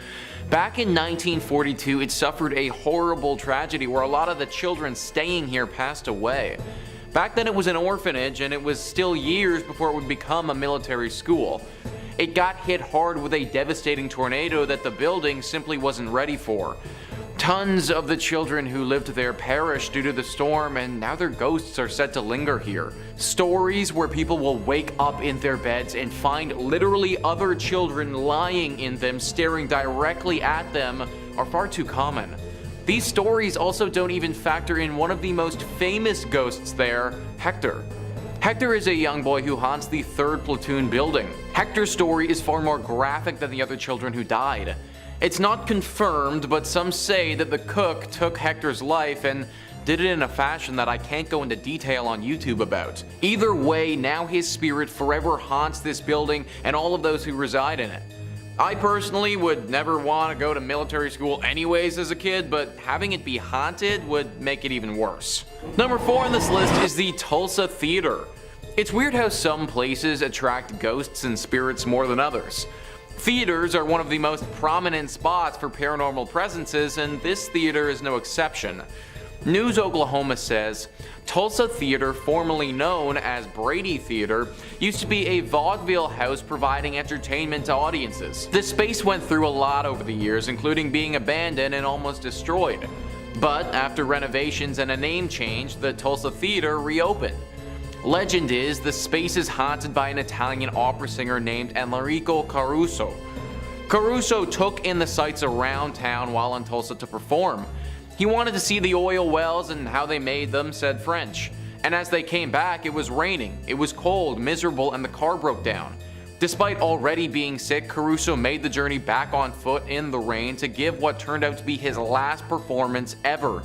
Back in 1942, it suffered a horrible tragedy where a lot of the children staying here passed away. Back then it was an orphanage, and it was still years before it would become a military school. It got hit hard with a devastating tornado that the building simply wasn't ready for. Tons of the children who lived there perished due to the storm, and now their ghosts are set to linger here. Stories where people will wake up in their beds and find literally other children lying in them, staring directly at them, are far too common. These stories also don't even factor in one of the most famous ghosts there, Hector. Hector is a young boy who haunts the 3rd Platoon building. Hector's story is far more graphic than the other children who died. It's not confirmed, but some say that the cook took Hector's life and did it in a fashion that I can't go into detail on YouTube about. Either way, now his spirit forever haunts this building and all of those who reside in it. I personally would never want to go to military school anyways as a kid, but having it be haunted would make it even worse. Number 4 on this list is the Tulsa Theater. It's weird how some places attract ghosts and spirits more than others. Theaters are one of the most prominent spots for paranormal presences, and this theater is no exception. News Oklahoma says, Tulsa Theater, formerly known as Brady Theater, used to be a vaudeville house providing entertainment to audiences. The space went through a lot over the years, including being abandoned and almost destroyed. But after renovations and a name change, the Tulsa Theater reopened. Legend is the space is haunted by an Italian opera singer named Enrico Caruso. Caruso took in the sights around town while in Tulsa to perform. He wanted to see the oil wells and how they made them, said French. And as they came back, it was raining, it was cold, miserable, and the car broke down. Despite already being sick, Caruso made the journey back on foot in the rain to give what turned out to be his last performance ever.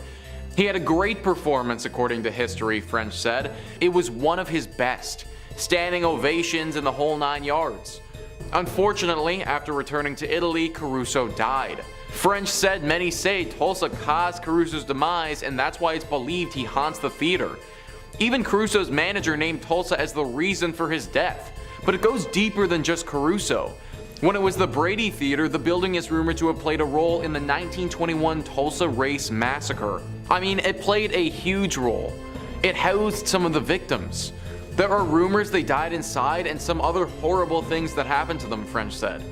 He had a great performance according to history, French said. It was one of his best. Standing ovations in the whole 9 yards. Unfortunately, after returning to Italy, Caruso died. French said many say Tulsa caused Caruso's demise, and that's why it's believed he haunts the theater. Even Caruso's manager named Tulsa as the reason for his death. But it goes deeper than just Caruso. When it was the Brady Theater, the building is rumored to have played a role in the 1921 Tulsa Race Massacre. I mean, it played a huge role. It housed some of the victims. There are rumors they died inside and some other horrible things that happened to them, French said.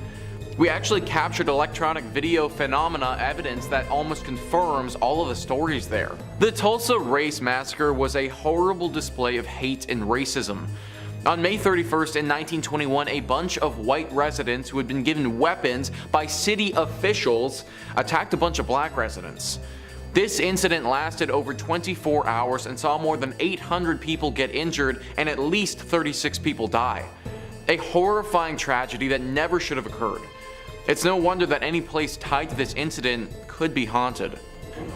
We actually captured electronic video phenomena evidence that almost confirms all of the stories there. The Tulsa Race Massacre was a horrible display of hate and racism. On May 31st in 1921, a bunch of white residents who had been given weapons by city officials attacked a bunch of black residents. This incident lasted over 24 hours and saw more than 800 people get injured and at least 36 people die. A horrifying tragedy that never should have occurred. It's no wonder that any place tied to this incident could be haunted.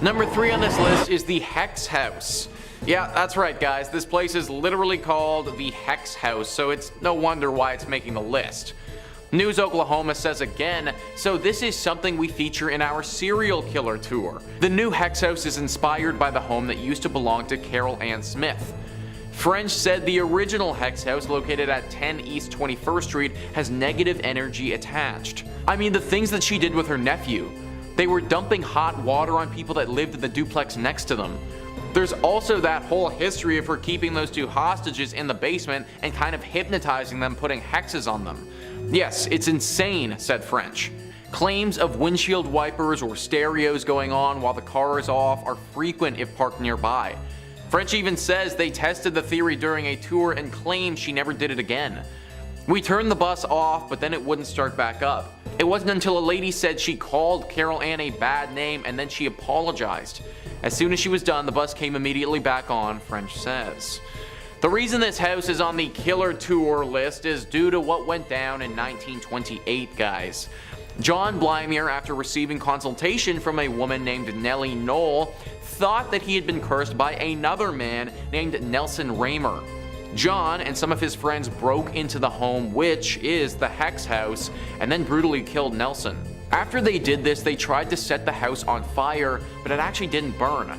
Number 3 on this list is the Hex House. Yeah, that's right guys, this place is literally called the Hex House, so it's no wonder why it's making the list. News Oklahoma says again, so this is something we feature in our serial killer tour. The new Hex House is inspired by the home that used to belong to Carol Ann Smith. French said the original Hex House, located at 10 East 21st Street, has negative energy attached. I mean, the things that she did with her nephew. They were dumping hot water on people that lived in the duplex next to them. There's also that whole history of her keeping those 2 hostages in the basement and kind of hypnotizing them, putting hexes on them. Yes, it's insane, said French. Claims of windshield wipers or stereos going on while the car is off are frequent if parked nearby. French even says they tested the theory during a tour and claimed she never did it again. We turned the bus off, but then it wouldn't start back up. It wasn't until a lady said she called Carol Ann a bad name and then she apologized. As soon as she was done, the bus came immediately back on, French says. The reason this house is on the killer tour list is due to what went down in 1928, guys. John Blymier, after receiving consultation from a woman named Nellie Knoll, thought that he had been cursed by another man named Nelson Raymer. John and some of his friends broke into the home, which is the Hex House, and then brutally killed Nelson. After they did this, they tried to set the house on fire, but it actually didn't burn.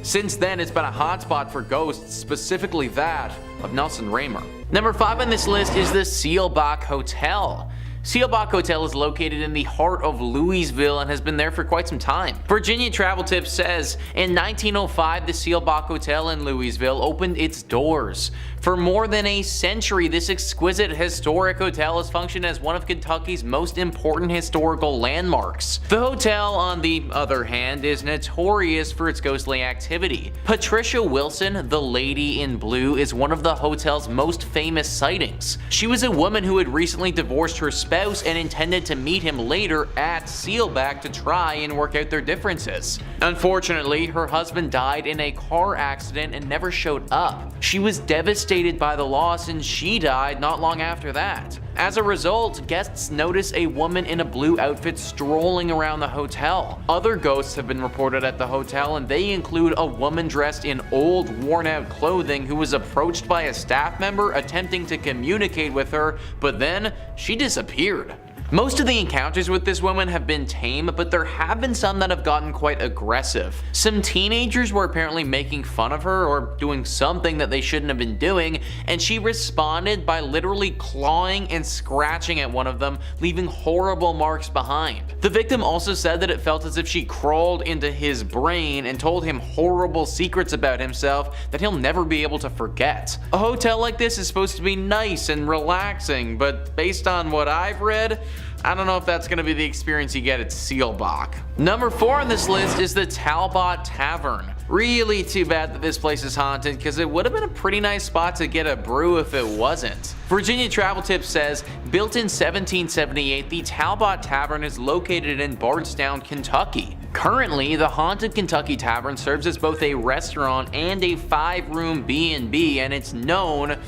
Since then, it's been a hotspot for ghosts, specifically that of Nelson Raymer. Number 5 on this list is the Seelbach Hotel. Seelbach Hotel is located in the heart of Louisville and has been there for quite some time. Virginia Travel Tips says, in 1905, the Seelbach Hotel in Louisville opened its doors. For more than a century, this exquisite historic hotel has functioned as one of Kentucky's most important historical landmarks. The hotel, on the other hand, is notorious for its ghostly activity. Patricia Wilson, the Lady in Blue, is one of the hotel's most famous sightings. She was a woman who had recently divorced her spouse and intended to meet him later at Seelbach to try and work out their differences. Unfortunately, her husband died in a car accident and never showed up. She was devastated by the loss and she died not long after that. As a result, guests notice a woman in a blue outfit strolling around the hotel. Other ghosts have been reported at the hotel, and they include a woman dressed in old, worn-out clothing who was approached by a staff member attempting to communicate with her, but then she disappeared. Most of the encounters with this woman have been tame, but there have been some that have gotten quite aggressive. Some teenagers were apparently making fun of her or doing something that they shouldn't have been doing, and she responded by literally clawing and scratching at one of them, leaving horrible marks behind. The victim also said that it felt as if she crawled into his brain and told him horrible secrets about himself that he'll never be able to forget. A hotel like this is supposed to be nice and relaxing, but based on what I've read, I don't know if that's going to be the experience you get at Seelbach. Number 4 on this list is the Talbott Tavern. Really too bad that this place is haunted, because it would have been a pretty nice spot to get a brew if it wasn't. Virginia Travel Tips says, built in 1778, the Talbott Tavern is located in Bardstown, Kentucky. Currently, the Haunted Kentucky Tavern serves as both a restaurant and a 5-room B&B, and it's known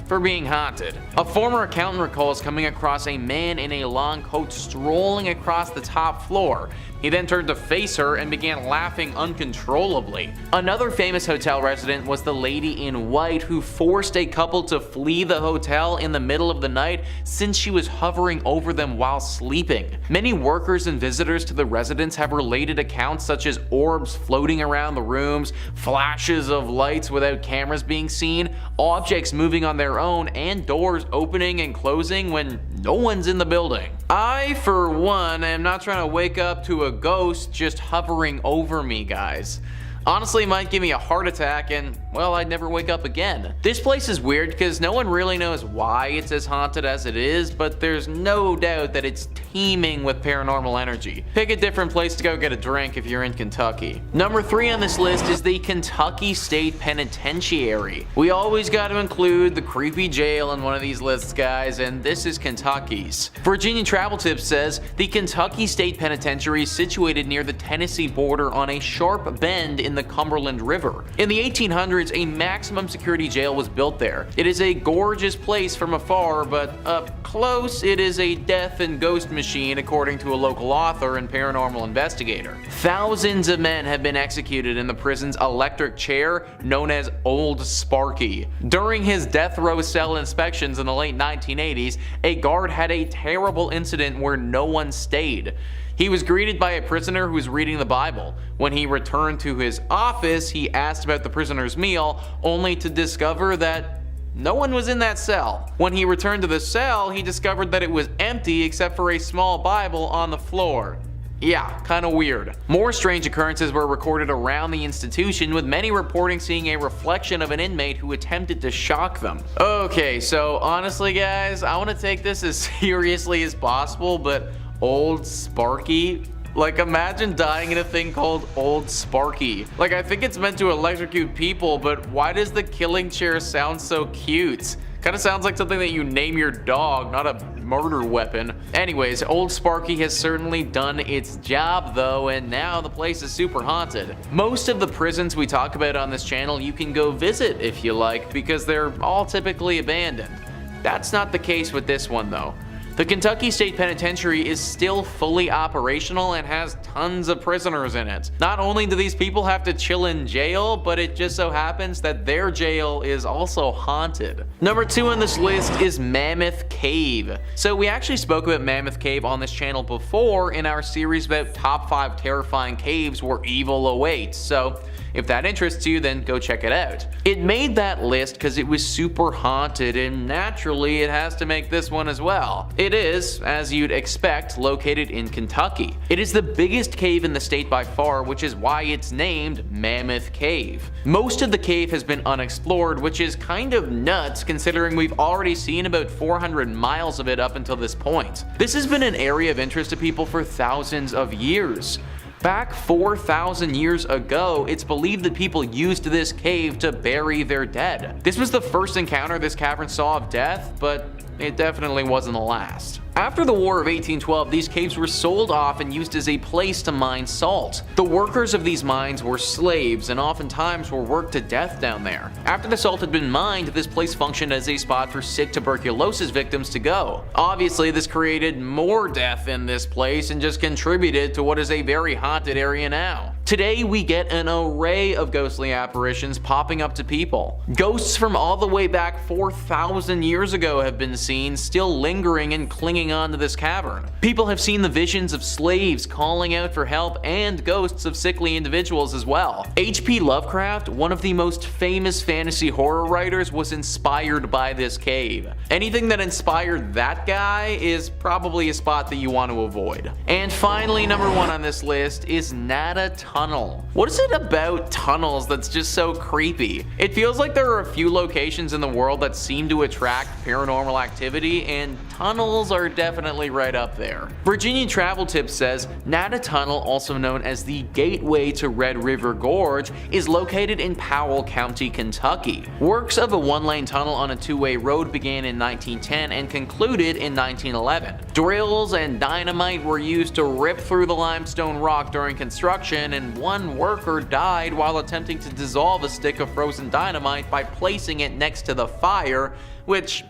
for being haunted. A former accountant recalls coming across a man in a long coat strolling across the top floor. He then turned to face her and began laughing uncontrollably. Another famous hotel resident was the lady in white, who forced a couple to flee the hotel in the middle of the night since she was hovering over them while sleeping. Many workers and visitors to the residence have related accounts such as orbs floating around the rooms, flashes of lights without cameras being seen, objects moving on their own, and doors opening and closing when no one's in the building. I, for one, am not trying to wake up to a ghost just hovering over me, guys. Honestly, it might give me a heart attack and, well, I'd never wake up again. This place is weird because no one really knows why it's as haunted as it is, but there's no doubt that it's teeming with paranormal energy. Pick a different place to go get a drink if you're in Kentucky. Number 3 on this list is the Kentucky State Penitentiary. We always got to include the creepy jail in one of these lists, guys, and this is Kentucky's. Virginia Travel Tips says, the Kentucky State Penitentiary is situated near the Tennessee border on a sharp bend in the Cumberland River. In the 1800s, a maximum security jail was built there. It is a gorgeous place from afar, but up close, it is a death and ghost machine, according to a local author and paranormal investigator. Thousands of men have been executed in the prison's electric chair, known as Old Sparky. During his death row cell inspections in the late 1980s, a guard had a terrible incident where no one stayed. He was greeted by a prisoner who was reading the Bible. When he returned to his office, he asked about the prisoner's meal, only to discover that no one was in that cell. When he returned to the cell, he discovered that it was empty except for a small Bible on the floor. Yeah, kinda weird. More strange occurrences were recorded around the institution, with many reporting seeing a reflection of an inmate who attempted to shock them. Okay, so honestly guys, I want to take this as seriously as possible, but Old Sparky? Like, imagine dying in a thing called Old Sparky. Like, I think it's meant to electrocute people, but why does the killing chair sound so cute? Kinda sounds like something that you name your dog, not a murder weapon. Anyways, Old Sparky has certainly done its job though, and now the place is super haunted. Most of the prisons we talk about on this channel you can go visit if you like, because they're all typically abandoned. That's not the case with this one though. The Kentucky State Penitentiary is still fully operational and has tons of prisoners in it. Not only do these people have to chill in jail, but it just so happens that their jail is also haunted. Number 2 on this list is Mammoth Cave. So we actually spoke about Mammoth Cave on this channel before in our series about top 5 terrifying caves where evil awaits, so if that interests you, then go check it out. It made that list because it was super haunted, and naturally it has to make this one as well. It is, as you'd expect, located in Kentucky. It is the biggest cave in the state by far, which is why it's named Mammoth Cave. Most of the cave has been unexplored, which is kind of nuts considering we've already seen about 400 miles of it up until this point. This has been an area of interest to people for thousands of years. Back 4,000 years ago, it's believed that people used this cave to bury their dead. This was the first encounter this cavern saw of death, but it definitely wasn't the last. After the War of 1812, these caves were sold off and used as a place to mine salt. The workers of these mines were slaves and oftentimes were worked to death down there. After the salt had been mined, this place functioned as a spot for sick tuberculosis victims to go. Obviously, this created more death in this place and just contributed to what is a very haunted area now. Today we get an array of ghostly apparitions popping up to people. Ghosts from all the way back 4,000 years ago have been seen, still lingering and clinging on to this cavern. People have seen the visions of slaves calling out for help and ghosts of sickly individuals as well. H.P. Lovecraft, one of the most famous fantasy horror writers, was inspired by this cave. Anything that inspired that guy is probably a spot that you want to avoid. And finally, number 1 on this list is Nada Tunnel. What is it about tunnels that's just so creepy? It feels like there are a few locations in the world that seem to attract paranormal activity, and tunnels are definitely right up there. Virginia Travel Tips says Nada Tunnel, also known as the Gateway to Red River Gorge, is located in Powell County, Kentucky. Works of a one-lane tunnel on a two-way road began in 1910 and concluded in 1911. Drills and dynamite were used to rip through the limestone rock during construction, and one worker died while attempting to dissolve a stick of frozen dynamite by placing it next to the fire, which,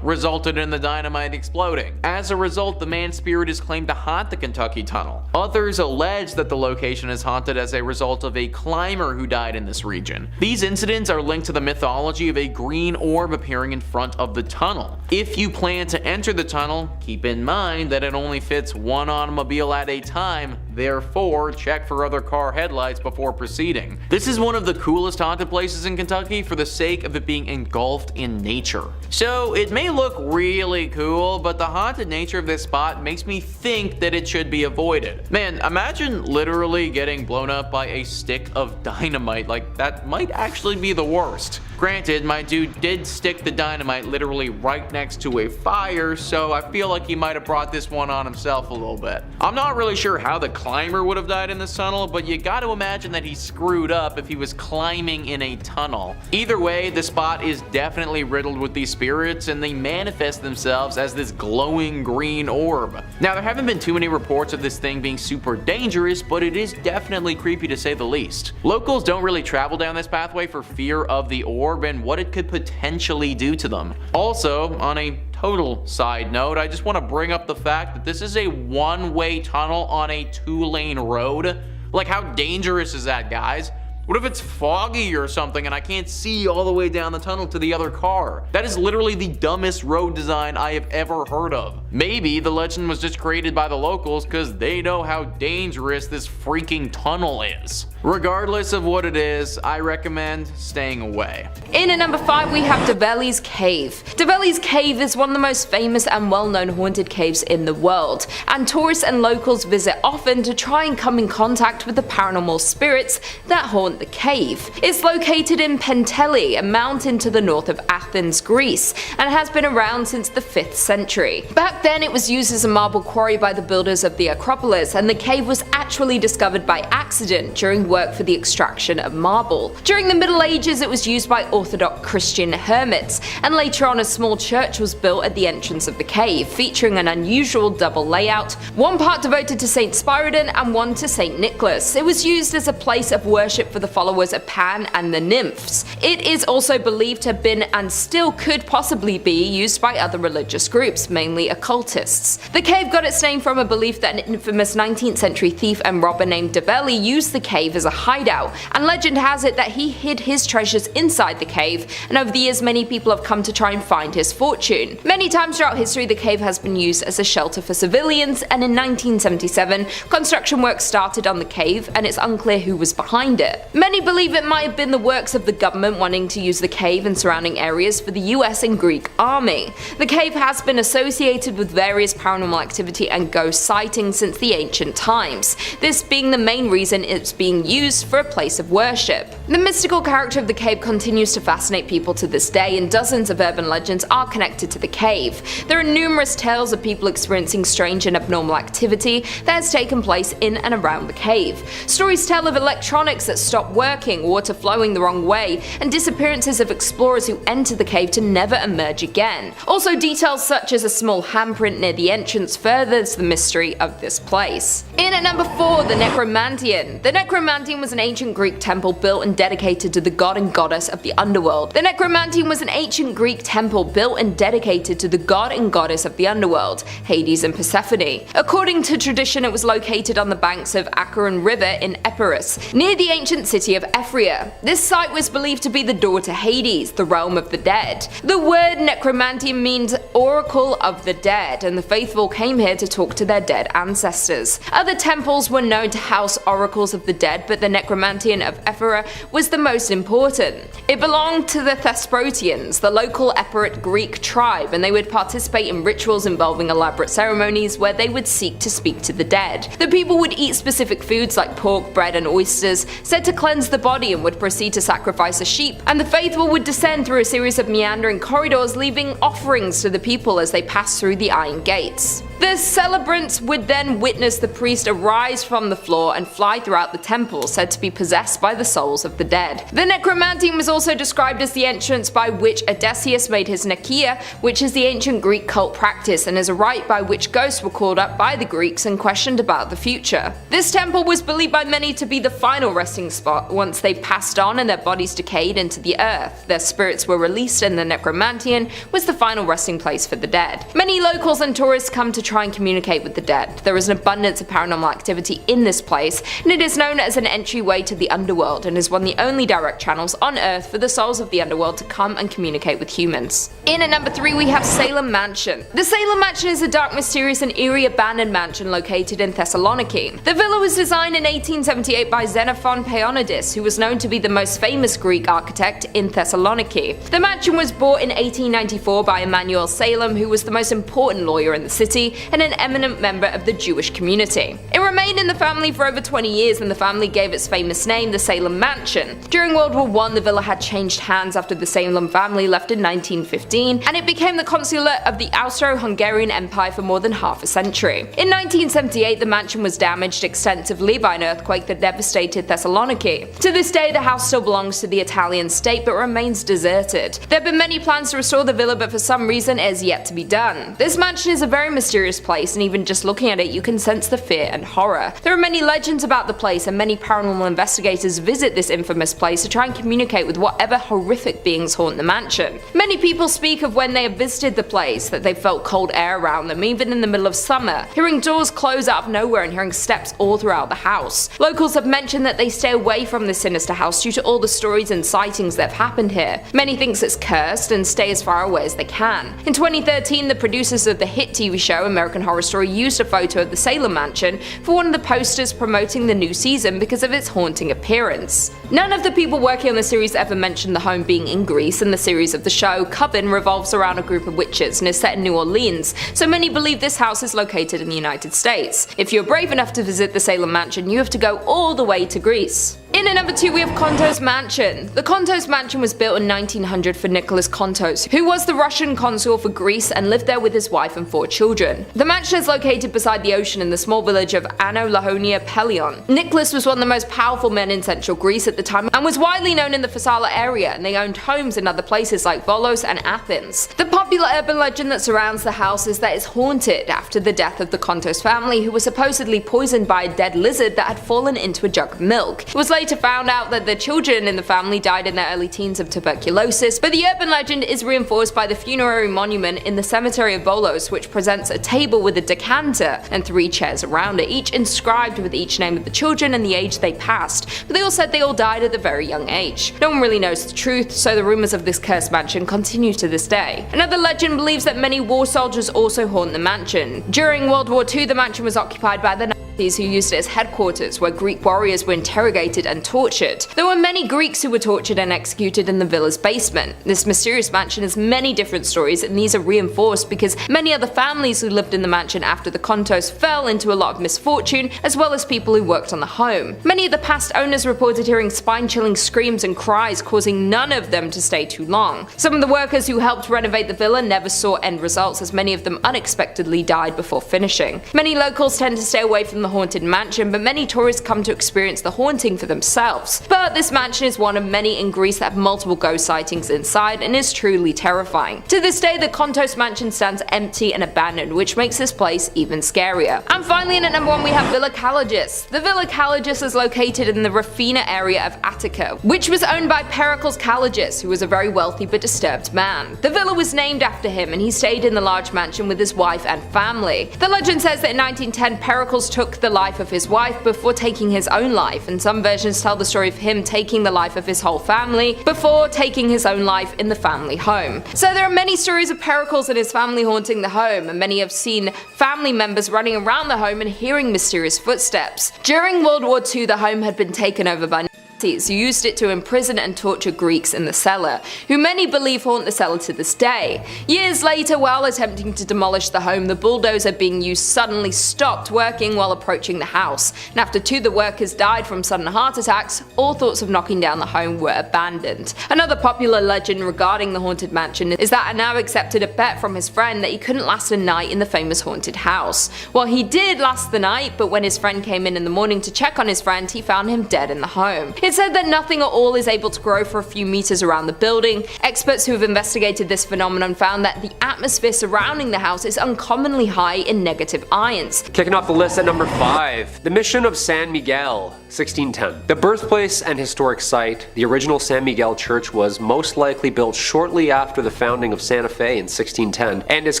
resulted in the dynamite exploding. As a result, the man's spirit is claimed to haunt the Kentucky Tunnel. Others allege that the location is haunted as a result of a climber who died in this region. These incidents are linked to the mythology of a green orb appearing in front of the tunnel. If you plan to enter the tunnel, keep in mind that it only fits one automobile at a time, therefore check for other car headlights before proceeding. This is one of the coolest haunted places in Kentucky for the sake of it being engulfed in nature. So it may look really cool, but the haunted nature of this spot makes me think that it should be avoided. Man, imagine literally getting blown up by a stick of dynamite. Like, that might actually be the worst. Granted, my dude did stick the dynamite literally right next to a fire, so I feel like he might have brought this one on himself a little bit. I'm not really sure how the climber would have died in this tunnel, but you gotta imagine that he screwed up if he was climbing in a tunnel. Either way, the spot is definitely riddled with these spirits, and they manifest themselves as this glowing green orb. Now, there haven't been too many reports of this thing being super dangerous, but it is definitely creepy to say the least. Locals don't really travel down this pathway for fear of the orb and what it could potentially do to them. Also, on a total side note, I just want to bring up the fact that this is a one-way tunnel on a two-lane road. Like, how dangerous is that, guys? What if it's foggy or something and I can't see all the way down the tunnel to the other car? That is literally the dumbest road design I have ever heard of. Maybe the legend was just created by the locals because they know how dangerous this freaking tunnel is. Regardless of what it is, I recommend staying away. In at number 5 we have Develi's Cave. Develi's Cave is one of the most famous and well-known haunted caves in the world, and tourists and locals visit often to try and come in contact with the paranormal spirits that haunt the cave. It's located in Penteli, a mountain to the north of Athens, Greece, and has been around since the 5th century. Back then it was used as a marble quarry by the builders of the Acropolis, and the cave was actually discovered by accident during work for the extraction of marble. During the Middle Ages it was used by Orthodox Christian hermits, and later on a small church was built at the entrance of the cave, featuring an unusual double layout, one part devoted to Saint Spyridon and one to Saint Nicholas. It was used as a place of worship for the followers of Pan and the nymphs. It is also believed to have been, and still could possibly be, used by other religious groups, mainly occultists. The cave got its name from a belief that an infamous 19th century thief and robber named Develi used the cave as a hideout, and legend has it that he hid his treasures inside the cave, and over the years many people have come to try and find his fortune. Many times throughout history the cave has been used as a shelter for civilians, and in 1977 construction work started on the cave, and it's unclear who was behind it. Many believe it might have been the works of the government wanting to use the cave and surrounding areas for the US and Greek army. The cave has been associated with various paranormal activity and ghost sightings since the ancient times, this being the main reason it's being used for a place of worship. The mystical character of the cave continues to fascinate people to this day, and dozens of urban legends are connected to the cave. There are numerous tales of people experiencing strange and abnormal activity that has taken place in and around the cave. Stories tell of electronics that stop working, water flowing the wrong way, and disappearances of explorers who enter the cave to never emerge again. Also, details such as a small handprint near the entrance furthers the mystery of this place. In at number 4, the Necromantian. The Necromantian was an ancient Greek temple built and dedicated to the god and goddess of the underworld. The Necromantium was an ancient Greek temple built and dedicated to the god and goddess of the underworld, Hades and Persephone. According to tradition, it was located on the banks of Acheron River in Epirus, near the ancient city of Ephria. This site was believed to be the door to Hades, the realm of the dead. The word Necromantium means oracle of the dead, and the faithful came here to talk to their dead ancestors. Other temples were known to house oracles of the dead, but the Necromantium of Ephira was the most important. It belonged to the Thesprotians, the local Epirot Greek tribe, and they would participate in rituals involving elaborate ceremonies where they would seek to speak to the dead. The people would eat specific foods like pork, bread, and oysters, said to cleanse the body, and would proceed to sacrifice a sheep, and the faithful would descend through a series of meandering corridors, leaving offerings to the people as they passed through the iron gates. The celebrants would then witness the priest arise from the floor and fly throughout the temple, said to be possessed by the souls of the dead. The Necromantium was also described as the entrance by which Odysseus made his Nekia, which is the ancient Greek cult practice and is a rite by which ghosts were called up by the Greeks and questioned about the future. This temple was believed by many to be the final resting spot. Once they passed on and their bodies decayed into the earth, their spirits were released, and the Necromantium was the final resting place for the dead. Many locals and tourists come to try and communicate with the dead. There is an abundance of paranormal activity in this place, and it is known as an entryway to the underworld and is one of the only direct channels on Earth for the souls of the underworld to come and communicate with humans. In at number 3 we have Salem Mansion. The Salem Mansion is a dark, mysterious and eerie abandoned mansion located in Thessaloniki. The villa was designed in 1878 by Xenophon Paeonides, who was known to be the most famous Greek architect in Thessaloniki. The mansion was bought in 1894 by Emanuel Salem, who was the most important lawyer in the city and an eminent member of the Jewish community. It remained in the family for over 20 years, and the family gave its famous name the Salem Mansion. During World War I, the villa had changed hands after the Salem family left in 1915, and it became the consulate of the Austro-Hungarian Empire for more than half a century. In 1978, the mansion was damaged extensively by an earthquake that devastated Thessaloniki. To this day, the house still belongs to the Italian state but remains deserted. There have been many plans to restore the villa, but for some reason it is yet to be done. This mansion is a very mysterious place, and even just looking at it you can sense the fear and horror. There are many legends about the place, and many paranormal investigators visit this infamous place to try and communicate with whatever horrific beings haunt the mansion. Many people speak of when they have visited the place that they felt cold air around them, even in the middle of summer, hearing doors close out of nowhere and hearing steps all throughout the house. Locals have mentioned that they stay away from this sinister house due to all the stories and sightings that have happened here. Many thinks it's cursed and stay as far away as they can. In 2013, the producers of the hit TV show American Horror Story used a photo of the Salem Mansion for one of the posters promoting the new season because of its haunting appearance. None of the people working on the series ever mentioned the home being in Greece, and the series of the show, Coven, revolves around a group of witches and is set in New Orleans, so many believe this house is located in the United States. If you're brave enough to visit the Salem Mansion, you have to go all the way to Greece. In at number 2 we have Kontos Mansion. The Kontos Mansion was built in 1900 for Nicholas Kontos, who was the Russian consul for Greece and lived there with his wife and 4 children. The mansion is located beside the ocean in the small village of Ano Lahonia Pelion. Nicholas was one of the most powerful men in central Greece at the time and was widely known in the Pharsala area, and they owned homes in other places like Volos and Athens. The popular urban legend that surrounds the house is that it's haunted after the death of the Kontos family, who was supposedly poisoned by a dead lizard that had fallen into a jug of milk. It was later found out that the children in the family died in their early teens of tuberculosis, but the urban legend is reinforced by the funerary monument in the cemetery of Volos, which presents a table with a decanter and 3 chairs around it, each inscribed with each name of the children and the age they passed, but they all said they all died at a very young age. No one really knows the truth, so the rumors of this cursed mansion continue to this day. Another legend believes that many war soldiers also haunt the mansion. During World War II, the mansion was occupied by the Nazis, who used it as headquarters where Greek warriors were interrogated and tortured. There were many Greeks who were tortured and executed in the villa's basement. This mysterious mansion has many different stories, and these are reinforced because many other families who lived in the mansion after the Kontos fell into a lot of misfortune, as well as people who worked on the home. Many of the past owners reported hearing spine-chilling screams and cries, causing none of them to stay too long. Some of the workers who helped renovate the villa never saw end results, as many of them unexpectedly died before finishing. Many locals tend to stay away from the the haunted mansion, but many tourists come to experience the haunting for themselves. But this mansion is one of many in Greece that have multiple ghost sightings inside and is truly terrifying. To this day, the Kontos Mansion stands empty and abandoned, which makes this place even scarier. And finally, in at number 1 we have Villa Kalogis. The Villa Kalogis is located in the Rafina area of Attica, which was owned by Pericles Kalogis, who was a very wealthy but disturbed man. The villa was named after him, and he stayed in the large mansion with his wife and family. The legend says that in 1910 Pericles took the life of his wife before taking his own life, and some versions tell the story of him taking the life of his whole family before taking his own life in the family home. So there are many stories of Pericles and his family haunting the home, and many have seen family members running around the home and hearing mysterious footsteps. During World War II, the home had been taken over by Nazis, who used it to imprison and torture Greeks in the cellar, who many believe haunt the cellar to this day. Years later, while attempting to demolish the home, the bulldozer being used suddenly stopped working while approaching the house, and after 2 of the workers died from sudden heart attacks, all thoughts of knocking down the home were abandoned. Another popular legend regarding the haunted mansion is that Anau accepted a bet from his friend that he couldn't last a night in the famous haunted house. Well, he did last the night, but when his friend came in the morning to check on his friend, he found him dead in the home. It's said that nothing at all is able to grow for a few meters around the building. Experts who have investigated this phenomenon found that the atmosphere surrounding the house is uncommonly high in negative ions. Kicking off the list at number 5, the Mission of San Miguel, 1610. The birthplace and historic site, the original San Miguel Church was most likely built shortly after the founding of Santa Fe in 1610 and is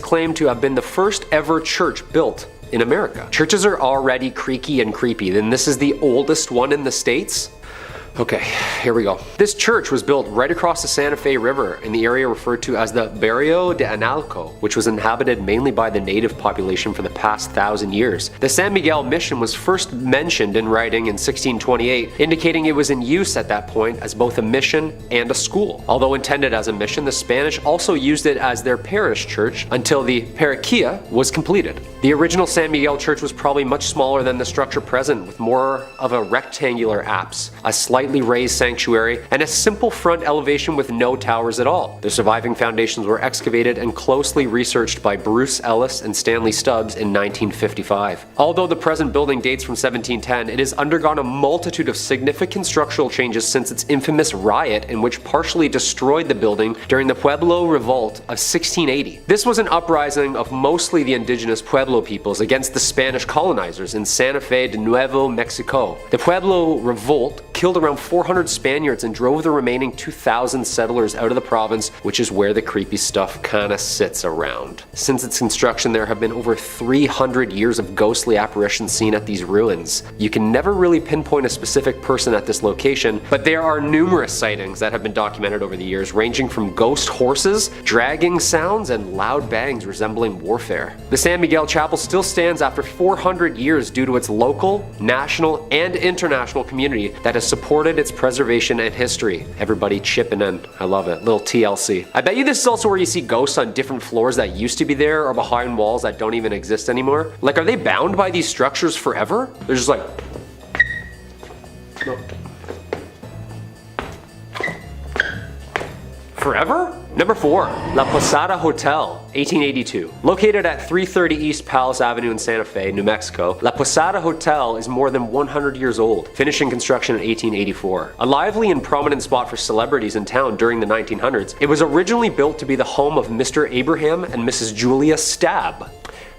claimed to have been the first ever church built in America. Churches are already creaky and creepy, then this is the oldest one in the States? Okay, here we go. This church was built right across the Santa Fe River in the area referred to as the Barrio de Analco, which was inhabited mainly by the native population for the past 1,000 years. The San Miguel mission was first mentioned in writing in 1628, indicating it was in use at that point as both a mission and a school. Although intended as a mission, the Spanish also used it as their parish church until the parroquia was completed. The original San Miguel church was probably much smaller than the structure present, with more of a rectangular apse, a slightly raised sanctuary, and a simple front elevation with no towers at all. The surviving foundations were excavated and closely researched by Bruce Ellis and Stanley Stubbs in 1955. Although the present building dates from 1710, it has undergone a multitude of significant structural changes since its infamous riot in which partially destroyed the building during the Pueblo Revolt of 1680. This was an uprising of mostly the indigenous Pueblo peoples against the Spanish colonizers in Santa Fe de Nuevo Mexico. The Pueblo Revolt killed around 400 Spaniards and drove the remaining 2,000 settlers out of the province, which is where the creepy stuff kinda sits around. Since its construction, there have been over 300 years of ghostly apparitions seen at these ruins. You can never really pinpoint a specific person at this location, but there are numerous sightings that have been documented over the years, ranging from ghost horses, dragging sounds, and loud bangs resembling warfare. The San Miguel Chapel still stands after 400 years due to its local, national, and international community that has supported its preservation and history. Everybody chipping in. I love it. Little TLC. I bet you this is also where you see ghosts on different floors that used to be there or behind walls that don't even exist anymore. Like, are they bound by these structures forever? They're just like... No. Forever? Number 4, La Posada Hotel, 1882. Located at 330 East Palace Avenue in Santa Fe, New Mexico, La Posada Hotel is more than 100 years old, finishing construction in 1884. A lively and prominent spot for celebrities in town during the 1900s, it was originally built to be the home of Mr. Abraham and Mrs. Julia Stabb.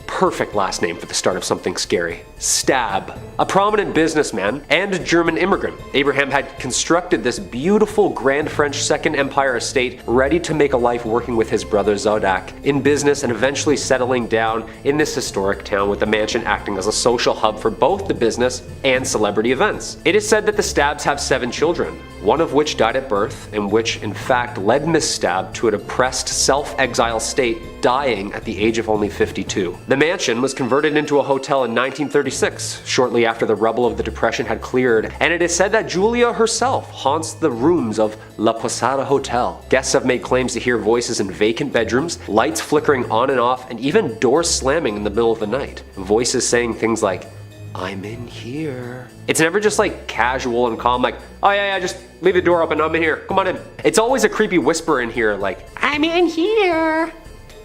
Perfect last name for the start of something scary. Stabb. A prominent businessman and a German immigrant, Abraham had constructed this beautiful Grand French Second Empire estate ready to make a life working with his brother Zodak in business and eventually settling down in this historic town, with the mansion acting as a social hub for both the business and celebrity events. It is said that the Stabbs have 7 children, one of which died at birth, and which in fact led Miss Stabb to a depressed self-exile state, dying at the age of only 52. The mansion was converted into a hotel in 1936, shortly after the rubble of the Depression had cleared, and it is said that Julia herself haunts the rooms of La Posada Hotel. Guests have made claims to hear voices in vacant bedrooms, lights flickering on and off, and even doors slamming in the middle of the night. Voices saying things like, "I'm in here." It's never just like casual and calm, like, "Oh yeah, just leave the door open, I'm in here, come on in." It's always a creepy whisper in here like, "I'm in here."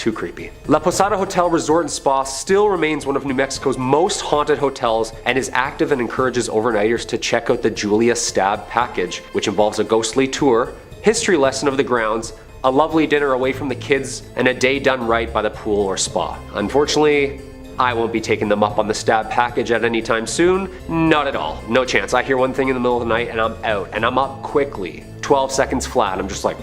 too creepy. La Posada Hotel Resort and Spa still remains one of New Mexico's most haunted hotels and is active and encourages overnighters to check out the Julia Stab package, which involves a ghostly tour, history lesson of the grounds, a lovely dinner away from the kids, and a day done right by the pool or spa. Unfortunately, I won't be taking them up on the Stab package at any time soon. Not at all. No chance. I hear one thing in the middle of the night and I'm out, and I'm up quickly. 12 seconds flat. I'm just like...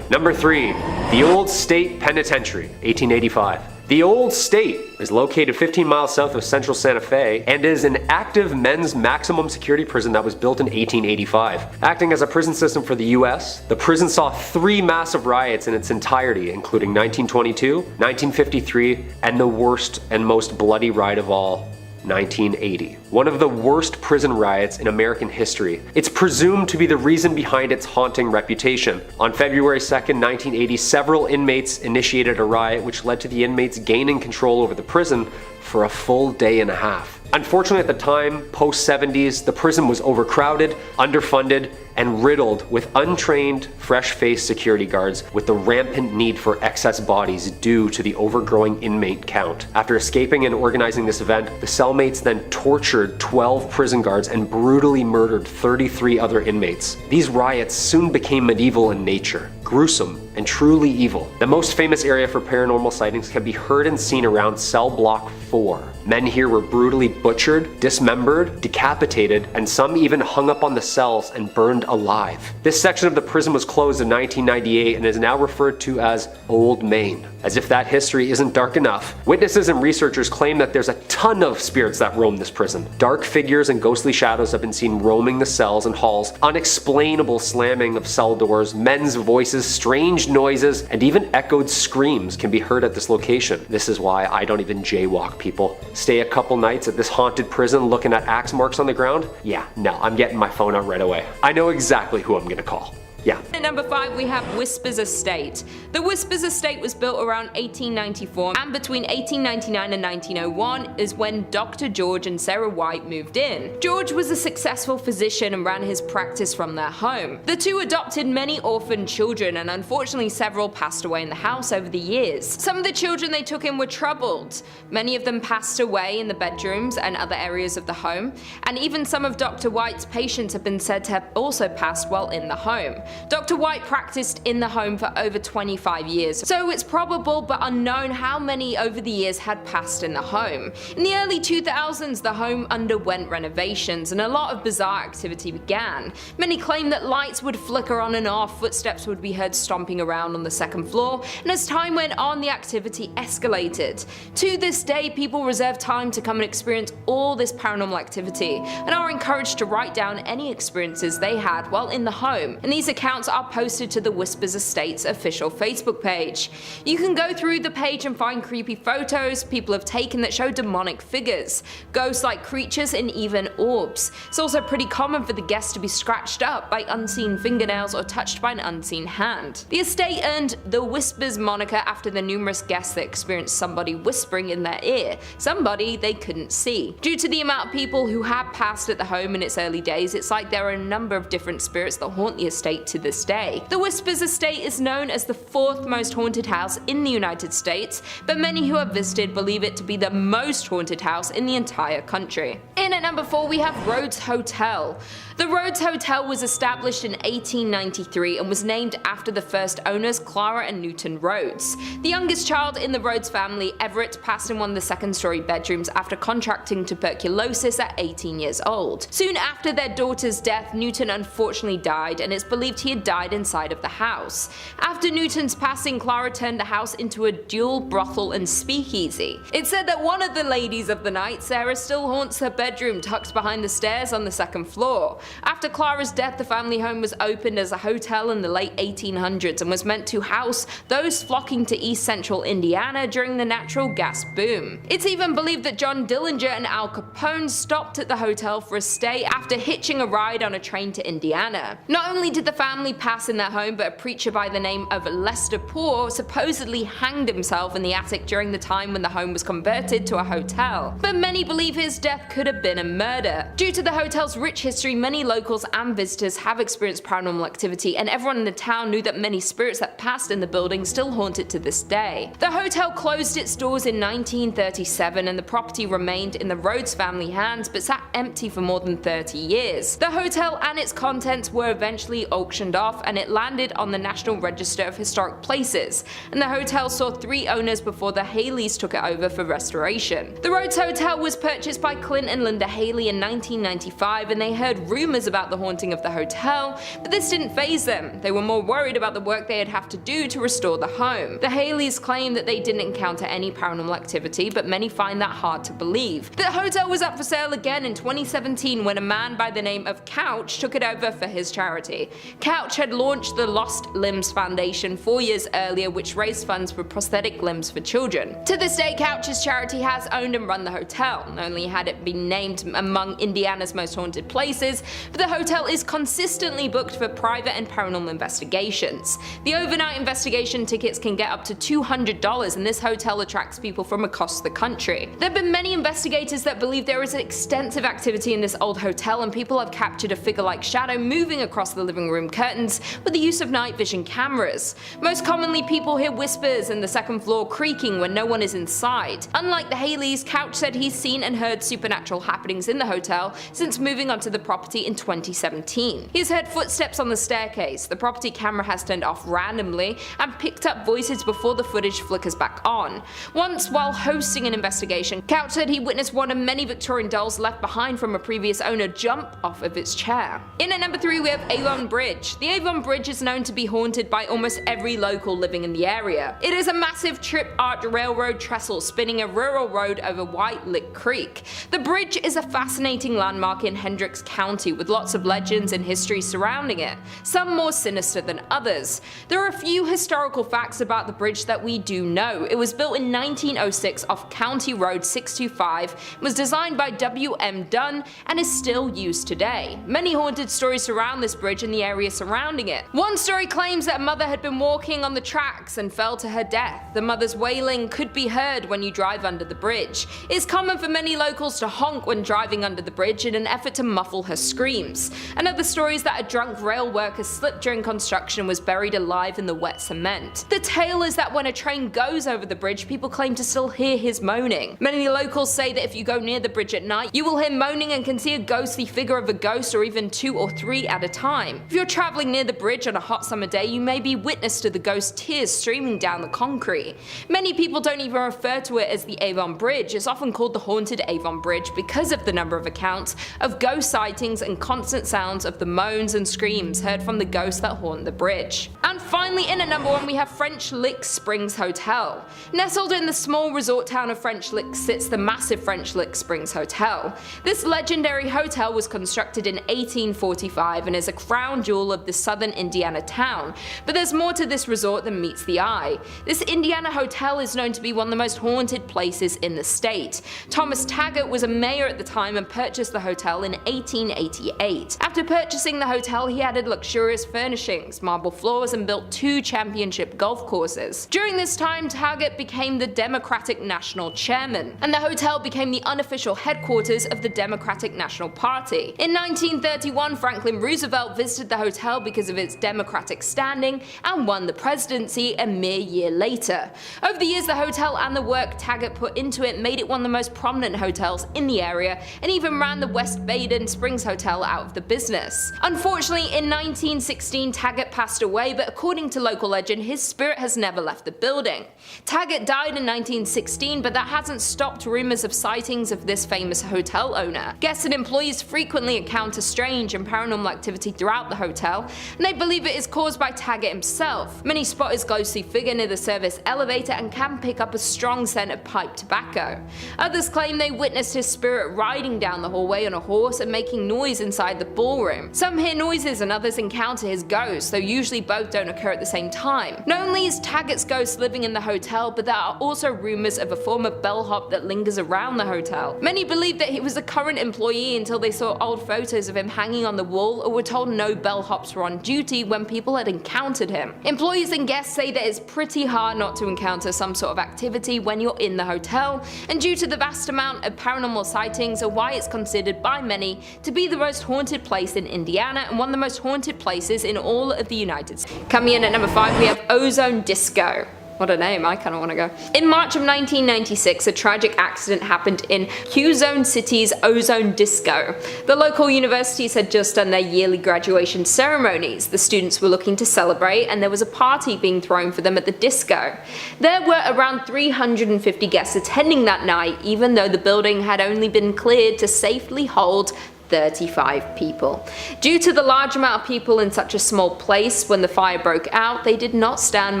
Number 3. The Old State Penitentiary, 1885. The Old State is located 15 miles south of central Santa Fe and is an active men's maximum security prison that was built in 1885. Acting as a prison system for the US, the prison saw 3 massive riots in its entirety, including 1922, 1953, and the worst and most bloody riot of all, 1980. One of the worst prison riots in American history. It's presumed to be the reason behind its haunting reputation. On February 2nd, 1980, several inmates initiated a riot which led to the inmates gaining control over the prison for a full day and a half. Unfortunately, at the time, post-70s, the prison was overcrowded, underfunded, and riddled with untrained, fresh-faced security guards with the rampant need for excess bodies due to the overgrowing inmate count. After escaping and organizing this event, the cellmates then tortured 12 prison guards and brutally murdered 33 other inmates. These riots soon became medieval in nature, gruesome, and truly evil. The most famous area for paranormal sightings can be heard and seen around cell block 4. Men here were brutally butchered, dismembered, decapitated, and some even hung up on the cells and burned alive. This section of the prison was closed in 1998 and is now referred to as Old Main. As if that history isn't dark enough, witnesses and researchers claim that there's a ton of spirits that roam this prison. Dark figures and ghostly shadows have been seen roaming the cells and halls, unexplainable slamming of cell doors, men's voices, strange noises, and even echoed screams can be heard at this location. This is why I don't even jaywalk, people. Stay a couple nights at this haunted prison looking at axe marks on the ground? Yeah, no, I'm getting my phone out right away. I know exactly who I'm gonna call. Yeah. At number 5 we have Whispers Estate. The Whispers Estate was built around 1894, and between 1899 and 1901 is when Dr. George and Sarah White moved in. George was a successful physician and ran his practice from their home. The two adopted many orphaned children, and unfortunately several passed away in the house over the years. Some of the children they took in were troubled. Many of them passed away in the bedrooms and other areas of the home, and even some of Dr. White's patients have been said to have also passed while in the home. Dr. White practiced in the home for over 25 years, so it's probable but unknown how many over the years had passed in the home. In the early 2000s, the home underwent renovations and a lot of bizarre activity began. Many claim that lights would flicker on and off, footsteps would be heard stomping around on the second floor, and as time went on, the activity escalated. To this day, people reserve time to come and experience all this paranormal activity, and are encouraged to write down any experiences they had while in the home, and these accounts are posted to the Whispers Estate's official Facebook page. You can go through the page and find creepy photos people have taken that show demonic figures, ghost-like creatures, and even orbs. It's also pretty common for the guests to be scratched up by unseen fingernails or touched by an unseen hand. The estate earned the Whispers moniker after the numerous guests that experienced somebody whispering in their ear, somebody they couldn't see. Due to the amount of people who have passed at the home in its early days, it's like there are a number of different spirits that haunt the estate to this day. The Whispers Estate is known as the 4th most haunted house in the United States, but many who have visited believe it to be the most haunted house in the entire country. In at number 4 we have Rhodes Hotel. The Rhodes Hotel was established in 1893 and was named after the first owners, Clara and Newton Rhodes. The youngest child in the Rhodes family, Everett, passed in one of the second-story bedrooms after contracting tuberculosis at 18 years old. Soon after their daughter's death, Newton unfortunately died, and it's believed he had died inside of the house. After Newton's passing, Clara turned the house into a dual brothel and speakeasy. It's said that one of the ladies of the night, Sarah, still haunts her bedroom tucked behind the stairs on the second floor. After Clara's death, the family home was opened as a hotel in the late 1800s and was meant to house those flocking to East Central Indiana during the natural gas boom. It's even believed that John Dillinger and Al Capone stopped at the hotel for a stay after hitching a ride on a train to Indiana. Not only did the family pass in their home, but a preacher by the name of Lester Poor supposedly hanged himself in the attic during the time when the home was converted to a hotel. But many believe his death could have been a murder. Due to the hotel's rich history, many locals and visitors have experienced paranormal activity, and everyone in the town knew that many spirits that passed in the building still haunt it to this day. The hotel closed its doors in 1937 and the property remained in the Rhodes family hands but sat empty for more than 30 years. The hotel and its contents were eventually auctioned off and it landed on the National Register of Historic Places, and the hotel saw 3 owners before the Haleys took it over for restoration. The Rhodes Hotel was purchased by Clint and Linda Haley in 1995 and they heard rumors about the haunting of the hotel, but this didn't faze them. They were more worried about the work they'd have to do to restore the home. The Haleys claim that they didn't encounter any paranormal activity, but many find that hard to believe. The hotel was up for sale again in 2017 when a man by the name of Couch took it over for his charity. Couch had launched the Lost Limbs Foundation 4 years earlier, which raised funds for prosthetic limbs for children. To this day, Couch's charity has owned and run the hotel. Not only had it been named among Indiana's most haunted places, but the hotel is consistently booked for private and paranormal investigations. The overnight investigation tickets can get up to $200, and this hotel attracts people from across the country. There have been many investigators that believe there is extensive activity in this old hotel, and people have captured a figure-like shadow moving across the living room curtains with the use of night vision cameras. Most commonly, people hear whispers and the second floor creaking when no one is inside. Unlike the Haleys, Couch said he's seen and heard supernatural happenings in the hotel since moving onto the property in 2017. He's heard footsteps on the staircase, the property camera has turned off randomly, and picked up voices before the footage flickers back on. Once, while hosting an investigation, Couch said he witnessed one of many Victorian dolls left behind from a previous owner jump off of its chair. In at number 3 we have Avon Bridge. The Avon Bridge is known to be haunted by almost every local living in the area. It is a massive trip-arch railroad trestle spinning a rural road over White Lick Creek. The bridge is a fascinating landmark in Hendricks County with lots of legends and history surrounding it, some more sinister than others. There are a few historical facts about the bridge that we do know. It was built in 1906 off County Road 625, was designed by W.M. Dunn, and is still used today. Many haunted stories surround this bridge and the area surrounding it. One story claims that a mother had been walking on the tracks and fell to her death. The mother's wailing could be heard when you drive under the bridge. It's common for many locals to honk when driving under the bridge in an effort to muffle her screams. Another story is that a drunk rail worker slipped during construction and was buried alive in the wet cement. The tale is that when a train goes over the bridge, people claim to still hear his moaning. Many locals say that if you go near the bridge at night, you will hear moaning and can see a ghostly figure of a ghost, or even 2 or 3 at a time. If you're traveling near the bridge on a hot summer day, you may be witness to the ghost tears streaming down the concrete. Many people don't even refer to it as the Avon Bridge. It's often called the Haunted Avon Bridge because of the number of accounts of ghost sightings and constant sounds of the moans and screams heard from the ghosts that haunt the bridge. And finally, in at number 1 we have French Lick Springs Hotel. Nestled in the small resort town of French Lick sits the massive French Lick Springs Hotel. This legendary hotel was constructed in 1845 and is a crown jewel of the southern Indiana town, but there's more to this resort than meets the eye. This Indiana hotel is known to be one of the most haunted places in the state. Thomas Taggart was a mayor at the time and purchased the hotel in 1888. After purchasing the hotel, he added luxurious furnishings, marble floors, and built 2 championship golf courses. During this time, Taggart became the Democratic National Chairman, and the hotel became the unofficial headquarters of the Democratic National Party. In 1931, Franklin Roosevelt visited the hotel because of its Democratic standing and won the presidency a mere year later. Over the years, the hotel and the work Taggart put into it made it one of the most prominent hotels in the area, and even ran the West Baden Springs Hotel out of the business. Unfortunately, in 1916, Taggart passed away, but according to local legend, his spirit has never left the building. Taggart died in 1916, but that hasn't stopped rumors of sightings of this famous hotel owner. Guests and employees frequently encounter strange and paranormal activity throughout the hotel, and they believe it is caused by Taggart himself. Many spot his ghostly figure near the service elevator and can pick up a strong scent of pipe tobacco. Others claim they witnessed his spirit riding down the hallway on a horse and making noise inside the ballroom. Some hear noises and others encounter his ghost, though usually both don't occur at the same time. Not only is Taggart's ghost living in the hotel, but there are also rumors of a former bellhop that lingers around the hotel. Many believe that he was a current employee until they saw old photos of him hanging on the wall, or were told no bellhops were on duty when people had encountered him. Employees and guests say that it's pretty hard not to encounter some sort of activity when you're in the hotel, and due to the vast amount of paranormal sightings are why it's considered by many to be the most haunted place in Indiana and one of the most haunted places in all of the United States. Coming in at number 5 we have Ozone Disco. What a name, I kinda wanna go. In March of 1996, a tragic accident happened in Quezon City's Ozone Disco. The local universities had just done their yearly graduation ceremonies. The students were looking to celebrate, and there was a party being thrown for them at the disco. There were around 350 guests attending that night, even though the building had only been cleared to safely hold 35 people. Due to the large amount of people in such a small place, when the fire broke out, they did not stand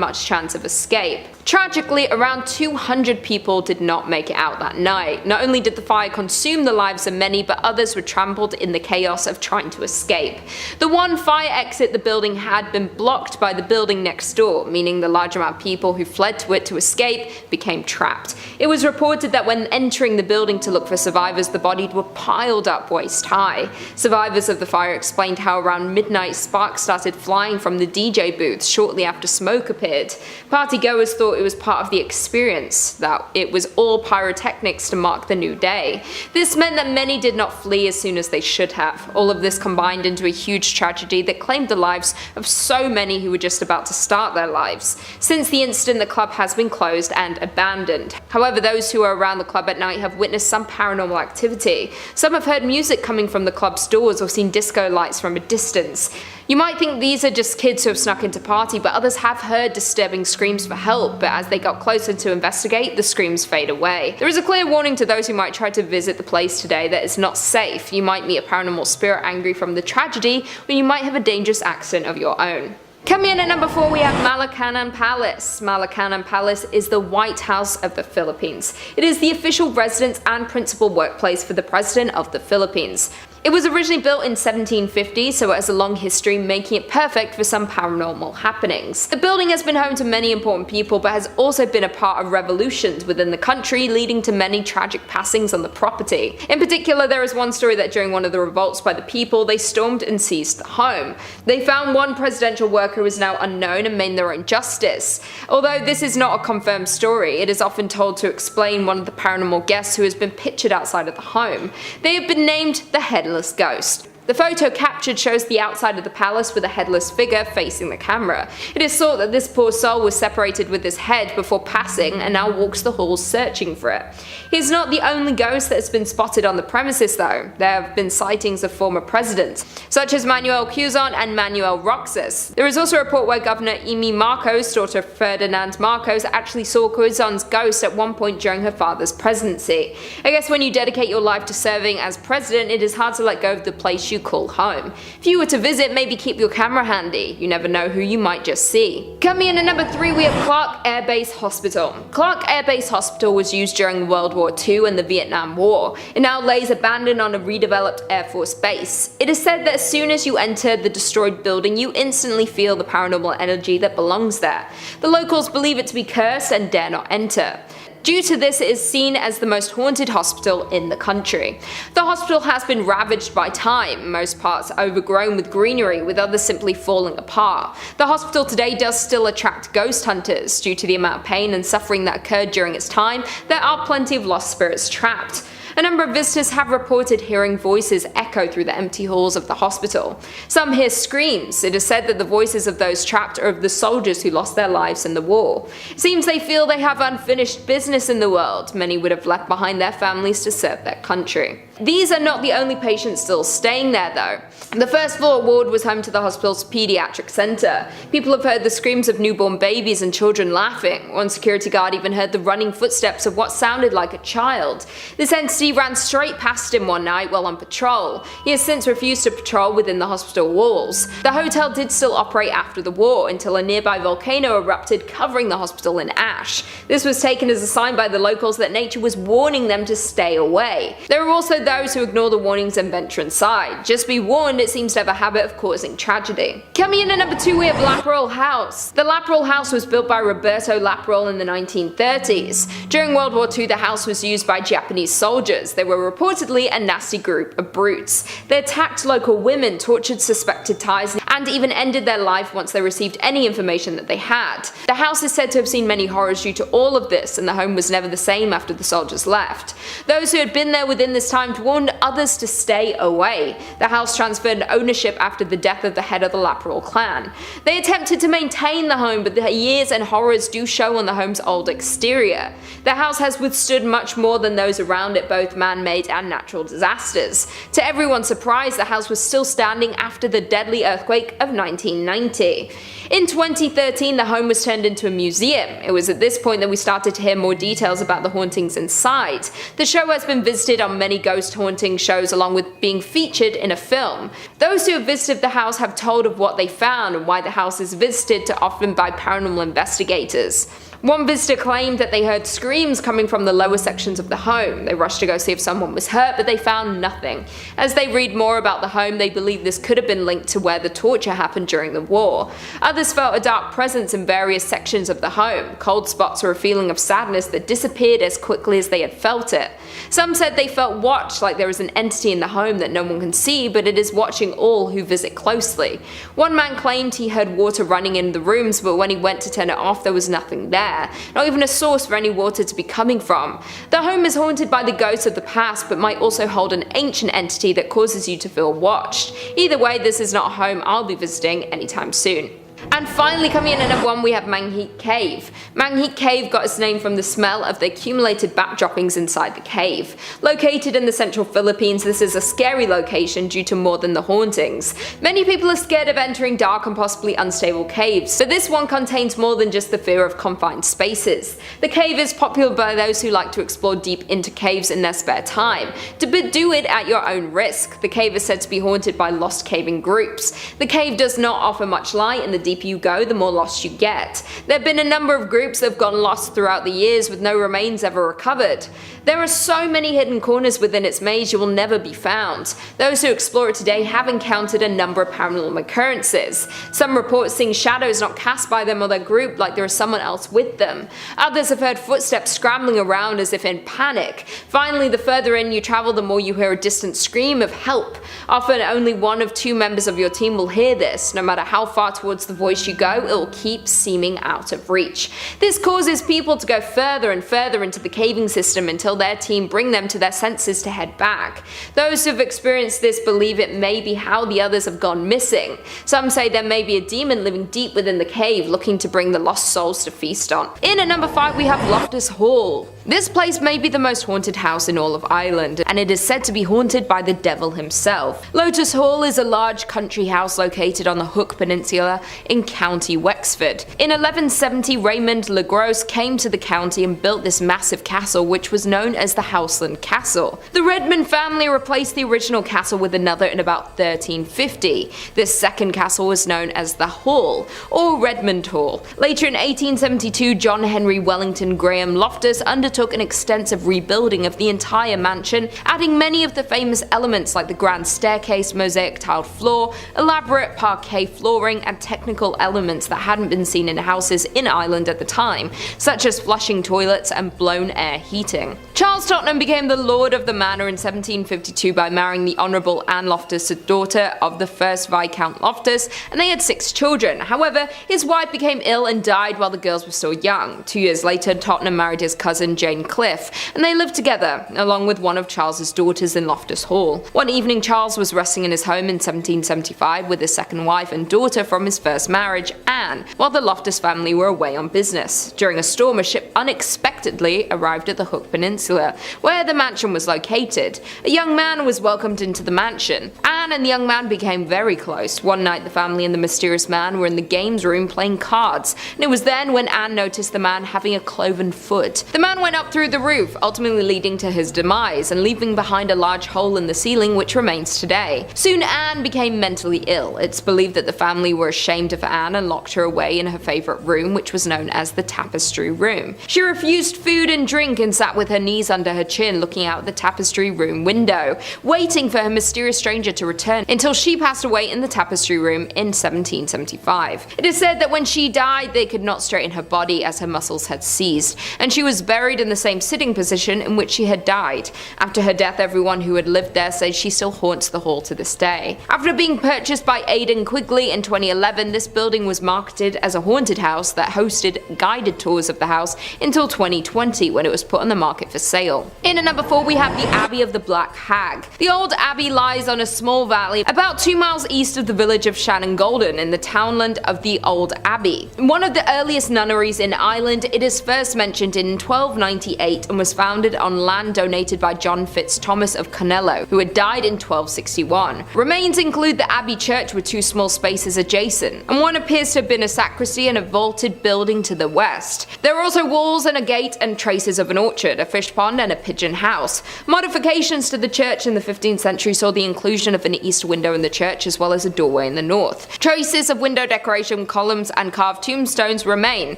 much chance of escape. Tragically, around 200 people did not make it out that night. Not only did the fire consume the lives of many, but others were trampled in the chaos of trying to escape. The one fire exit the building had been blocked by the building next door, meaning the large amount of people who fled to it to escape became trapped. It was reported that when entering the building to look for survivors, the bodies were piled up waist high. Survivors of the fire explained how around midnight sparks started flying from the DJ booths shortly after smoke appeared. Partygoers thought it was part of the experience, that it was all pyrotechnics to mark the new day. This meant that many did not flee as soon as they should have. All of this combined into a huge tragedy that claimed the lives of so many who were just about to start their lives. Since the incident, the club has been closed and abandoned. However, those who are around the club at night have witnessed some paranormal activity. Some have heard music coming from the club's doors or seen disco lights from a distance. You might think these are just kids who have snuck into party, but others have heard disturbing screams for help, but as they got closer to investigate, the screams fade away. There is a clear warning to those who might try to visit the place today that it's not safe. You might meet a paranormal spirit angry from the tragedy, or you might have a dangerous accident of your own. Coming in at number 4 we have Malacanang Palace. Malacanang Palace is the White House of the Philippines. It is the official residence and principal workplace for the President of the Philippines. It was originally built in 1750, so it has a long history, making it perfect for some paranormal happenings. The building has been home to many important people, but has also been a part of revolutions within the country, leading to many tragic passings on the property. In particular, there is one story that during one of the revolts by the people, they stormed and seized the home. They found one presidential worker who is now unknown and made their own justice. Although this is not a confirmed story, it is often told to explain one of the paranormal guests who has been pictured outside of the home. They have been named the Headless Ghost. The photo captured shows the outside of the palace with a headless figure facing the camera. It is thought that this poor soul was separated with his head before passing and now walks the halls searching for it. He is not the only ghost that has been spotted on the premises though. There have been sightings of former presidents, such as Manuel Quezon and Manuel Roxas. There is also a report where Governor Amy Marcos, daughter of Ferdinand Marcos, actually saw Quezon's ghost at one point during her father's presidency. I guess when you dedicate your life to serving as president, it is hard to let go of the place you call home. If you were to visit, maybe keep your camera handy. You never know who you might just see. Coming in at number 3 we have Clark Air Base Hospital. Clark Air Base Hospital was used during World War II and the Vietnam War. It now lays abandoned on a redeveloped Air Force base. It is said that as soon as you enter the destroyed building, you instantly feel the paranormal energy that belongs there. The locals believe it to be cursed and dare not enter. Due to this, it is seen as the most haunted hospital in the country. The hospital has been ravaged by time, most parts overgrown with greenery, with others simply falling apart. The hospital today does still attract ghost hunters. Due to the amount of pain and suffering that occurred during its time, there are plenty of lost spirits trapped. A number of visitors have reported hearing voices echo through the empty halls of the hospital. Some hear screams. It is said that the voices of those trapped are of the soldiers who lost their lives in the war. It seems they feel they have unfinished business in the world. Many would have left behind their families to serve their country. These are not the only patients still staying there though. The first floor ward was home to the hospital's pediatric center. People have heard the screams of newborn babies and children laughing. One security guard even heard the running footsteps of what sounded like a child. This entity ran straight past him one night while on patrol. He has since refused to patrol within the hospital walls. The hotel did still operate after the war until a nearby volcano erupted, covering the hospital in ash. This was taken as a sign by the locals that nature was warning them to stay away. There are also those who ignore the warnings and venture inside. Just be warned, it seems to have a habit of causing tragedy. Coming in at number 2 we have Laproll House. The Laproll House was built by Roberto Laproll in the 1930s. During World War II, the house was used by Japanese soldiers. They were reportedly a nasty group of brutes. They attacked local women, tortured suspected ties, and even ended their life once they received any information that they had. The house is said to have seen many horrors due to all of this, and the home was never the same after the soldiers left. Those who had been there within this time warned others to stay away. The house transferred ownership after the death of the head of the Laproll clan. They attempted to maintain the home, but the years and horrors do show on the home's old exterior. The house has withstood much more than those around it, both man-made and natural disasters. To everyone's surprise, the house was still standing after the deadly earthquake of 1990. In 2013, the home was turned into a museum. It was at this point that we started to hear more details about the hauntings inside. The show has been visited on many ghost haunting shows, along with being featured in a film. Those who have visited the house have told of what they found and why the house is visited often by paranormal investigators. One visitor claimed that they heard screams coming from the lower sections of the home. They rushed to go see if someone was hurt, but they found nothing. As they read more about the home, they believe this could have been linked to where the torture happened during the war. Others felt a dark presence in various sections of the home, cold spots or a feeling of sadness that disappeared as quickly as they had felt it. Some said they felt watched, like there is an entity in the home that no one can see, but it is watching all who visit closely. One man claimed he heard water running in the rooms, but when he went to turn it off, there was nothing there. Not even a source for any water to be coming from. The home is haunted by the ghosts of the past, but might also hold an ancient entity that causes you to feel watched. Either way, this is not a home I'll be visiting anytime soon. And finally, coming in at number 1, we have Mangit Cave. Mangit Cave got its name from the smell of the accumulated bat droppings inside the cave. Located in the central Philippines, this is a scary location due to more than the hauntings. Many people are scared of entering dark and possibly unstable caves, so this one contains more than just the fear of confined spaces. The cave is popular by those who like to explore deep into caves in their spare time, but do it at your own risk. The cave is said to be haunted by lost caving groups. The cave does not offer much light, and the deeper you go, the more lost you get. There have been a number of groups that have gone lost throughout the years with no remains ever recovered. There are so many hidden corners within its maze you will never be found. Those who explore it today have encountered a number of paranormal occurrences. Some report seeing shadows not cast by them or their group, like there is someone else with them. Others have heard footsteps scrambling around as if in panic. Finally, the further in you travel, the more you hear a distant scream of help. Often only one of 2 members of your team will hear this. No matter how far towards the voice you go, it will keep seeming out of reach. This causes people to go further and further into the caving system until their team bring them to their senses to head back. Those who have experienced this believe it may be how the others have gone missing. Some say there may be a demon living deep within the cave looking to bring the lost souls to feast on. In at number 5 we have Loftus Hall. This place may be the most haunted house in all of Ireland, and it is said to be haunted by the devil himself. Loftus Hall is a large country house located on the Hook Peninsula in County Wexford. In 1170, Raymond le Gros came to the county and built this massive castle, which was known as the Houseland Castle. The Redmond family replaced the original castle with another in about 1350. This second castle was known as the Hall, or Redmond Hall. Later in 1872, John Henry Wellington Graham Loftus undertook an extensive rebuilding of the entire mansion, adding many of the famous elements like the grand staircase, mosaic tiled floor, elaborate parquet flooring, and technical elements that hadn't been seen in houses in Ireland at the time, such as flushing toilets and blown air heating. Charles Tottenham became the lord of the manor in 1752 by marrying the Honourable Anne Loftus, a daughter of the first Viscount Loftus, and they had 6 children. However, his wife became ill and died while the girls were still young. 2 years later, Tottenham married his cousin Jane Cliff, and they lived together, along with one of Charles's daughters in Loftus Hall. One evening, Charles was resting in his home in 1775 with his second wife and daughter from his first marriage, Anne, while the Loftus family were away on business. During a storm, a ship unexpectedly arrived at the Hook Peninsula, where the mansion was located. A young man was welcomed into the mansion. Anne and the young man became very close. One night, the family and the mysterious man were in the games room playing cards, and it was then when Anne noticed the man having a cloven foot. The man went up through the roof, ultimately leading to his demise and leaving behind a large hole in the ceiling which remains today. Soon Anne became mentally ill. It's believed that the family were ashamed for Anne and locked her away in her favourite room, which was known as the Tapestry Room. She refused food and drink and sat with her knees under her chin looking out the Tapestry Room window, waiting for her mysterious stranger to return until she passed away in the Tapestry Room in 1775. It is said that when she died, they could not straighten her body as her muscles had seized, and she was buried in the same sitting position in which she had died. After her death, everyone who had lived there says she still haunts the hall to this day. After being purchased by Aidan Quigley in 2011, this building was marketed as a haunted house that hosted guided tours of the house until 2020, when it was put on the market for sale. In at number 4, we have the Abbey of the Black Hag. The old abbey lies on a small valley about 2 miles east of the village of Shannon Golden in the townland of the Old Abbey. One of the earliest nunneries in Ireland, it is first mentioned in 1298 and was founded on land donated by John Fitzthomas of Canello, who had died in 1261. Remains include the abbey church with 2 small spaces adjacent, and one appears to have been a sacristy and a vaulted building to the west. There are also walls and a gate and traces of an orchard, a fish pond and a pigeon house. Modifications to the church in the 15th century saw the inclusion of an east window in the church as well as a doorway in the north. Traces of window decoration, columns and carved tombstones remain.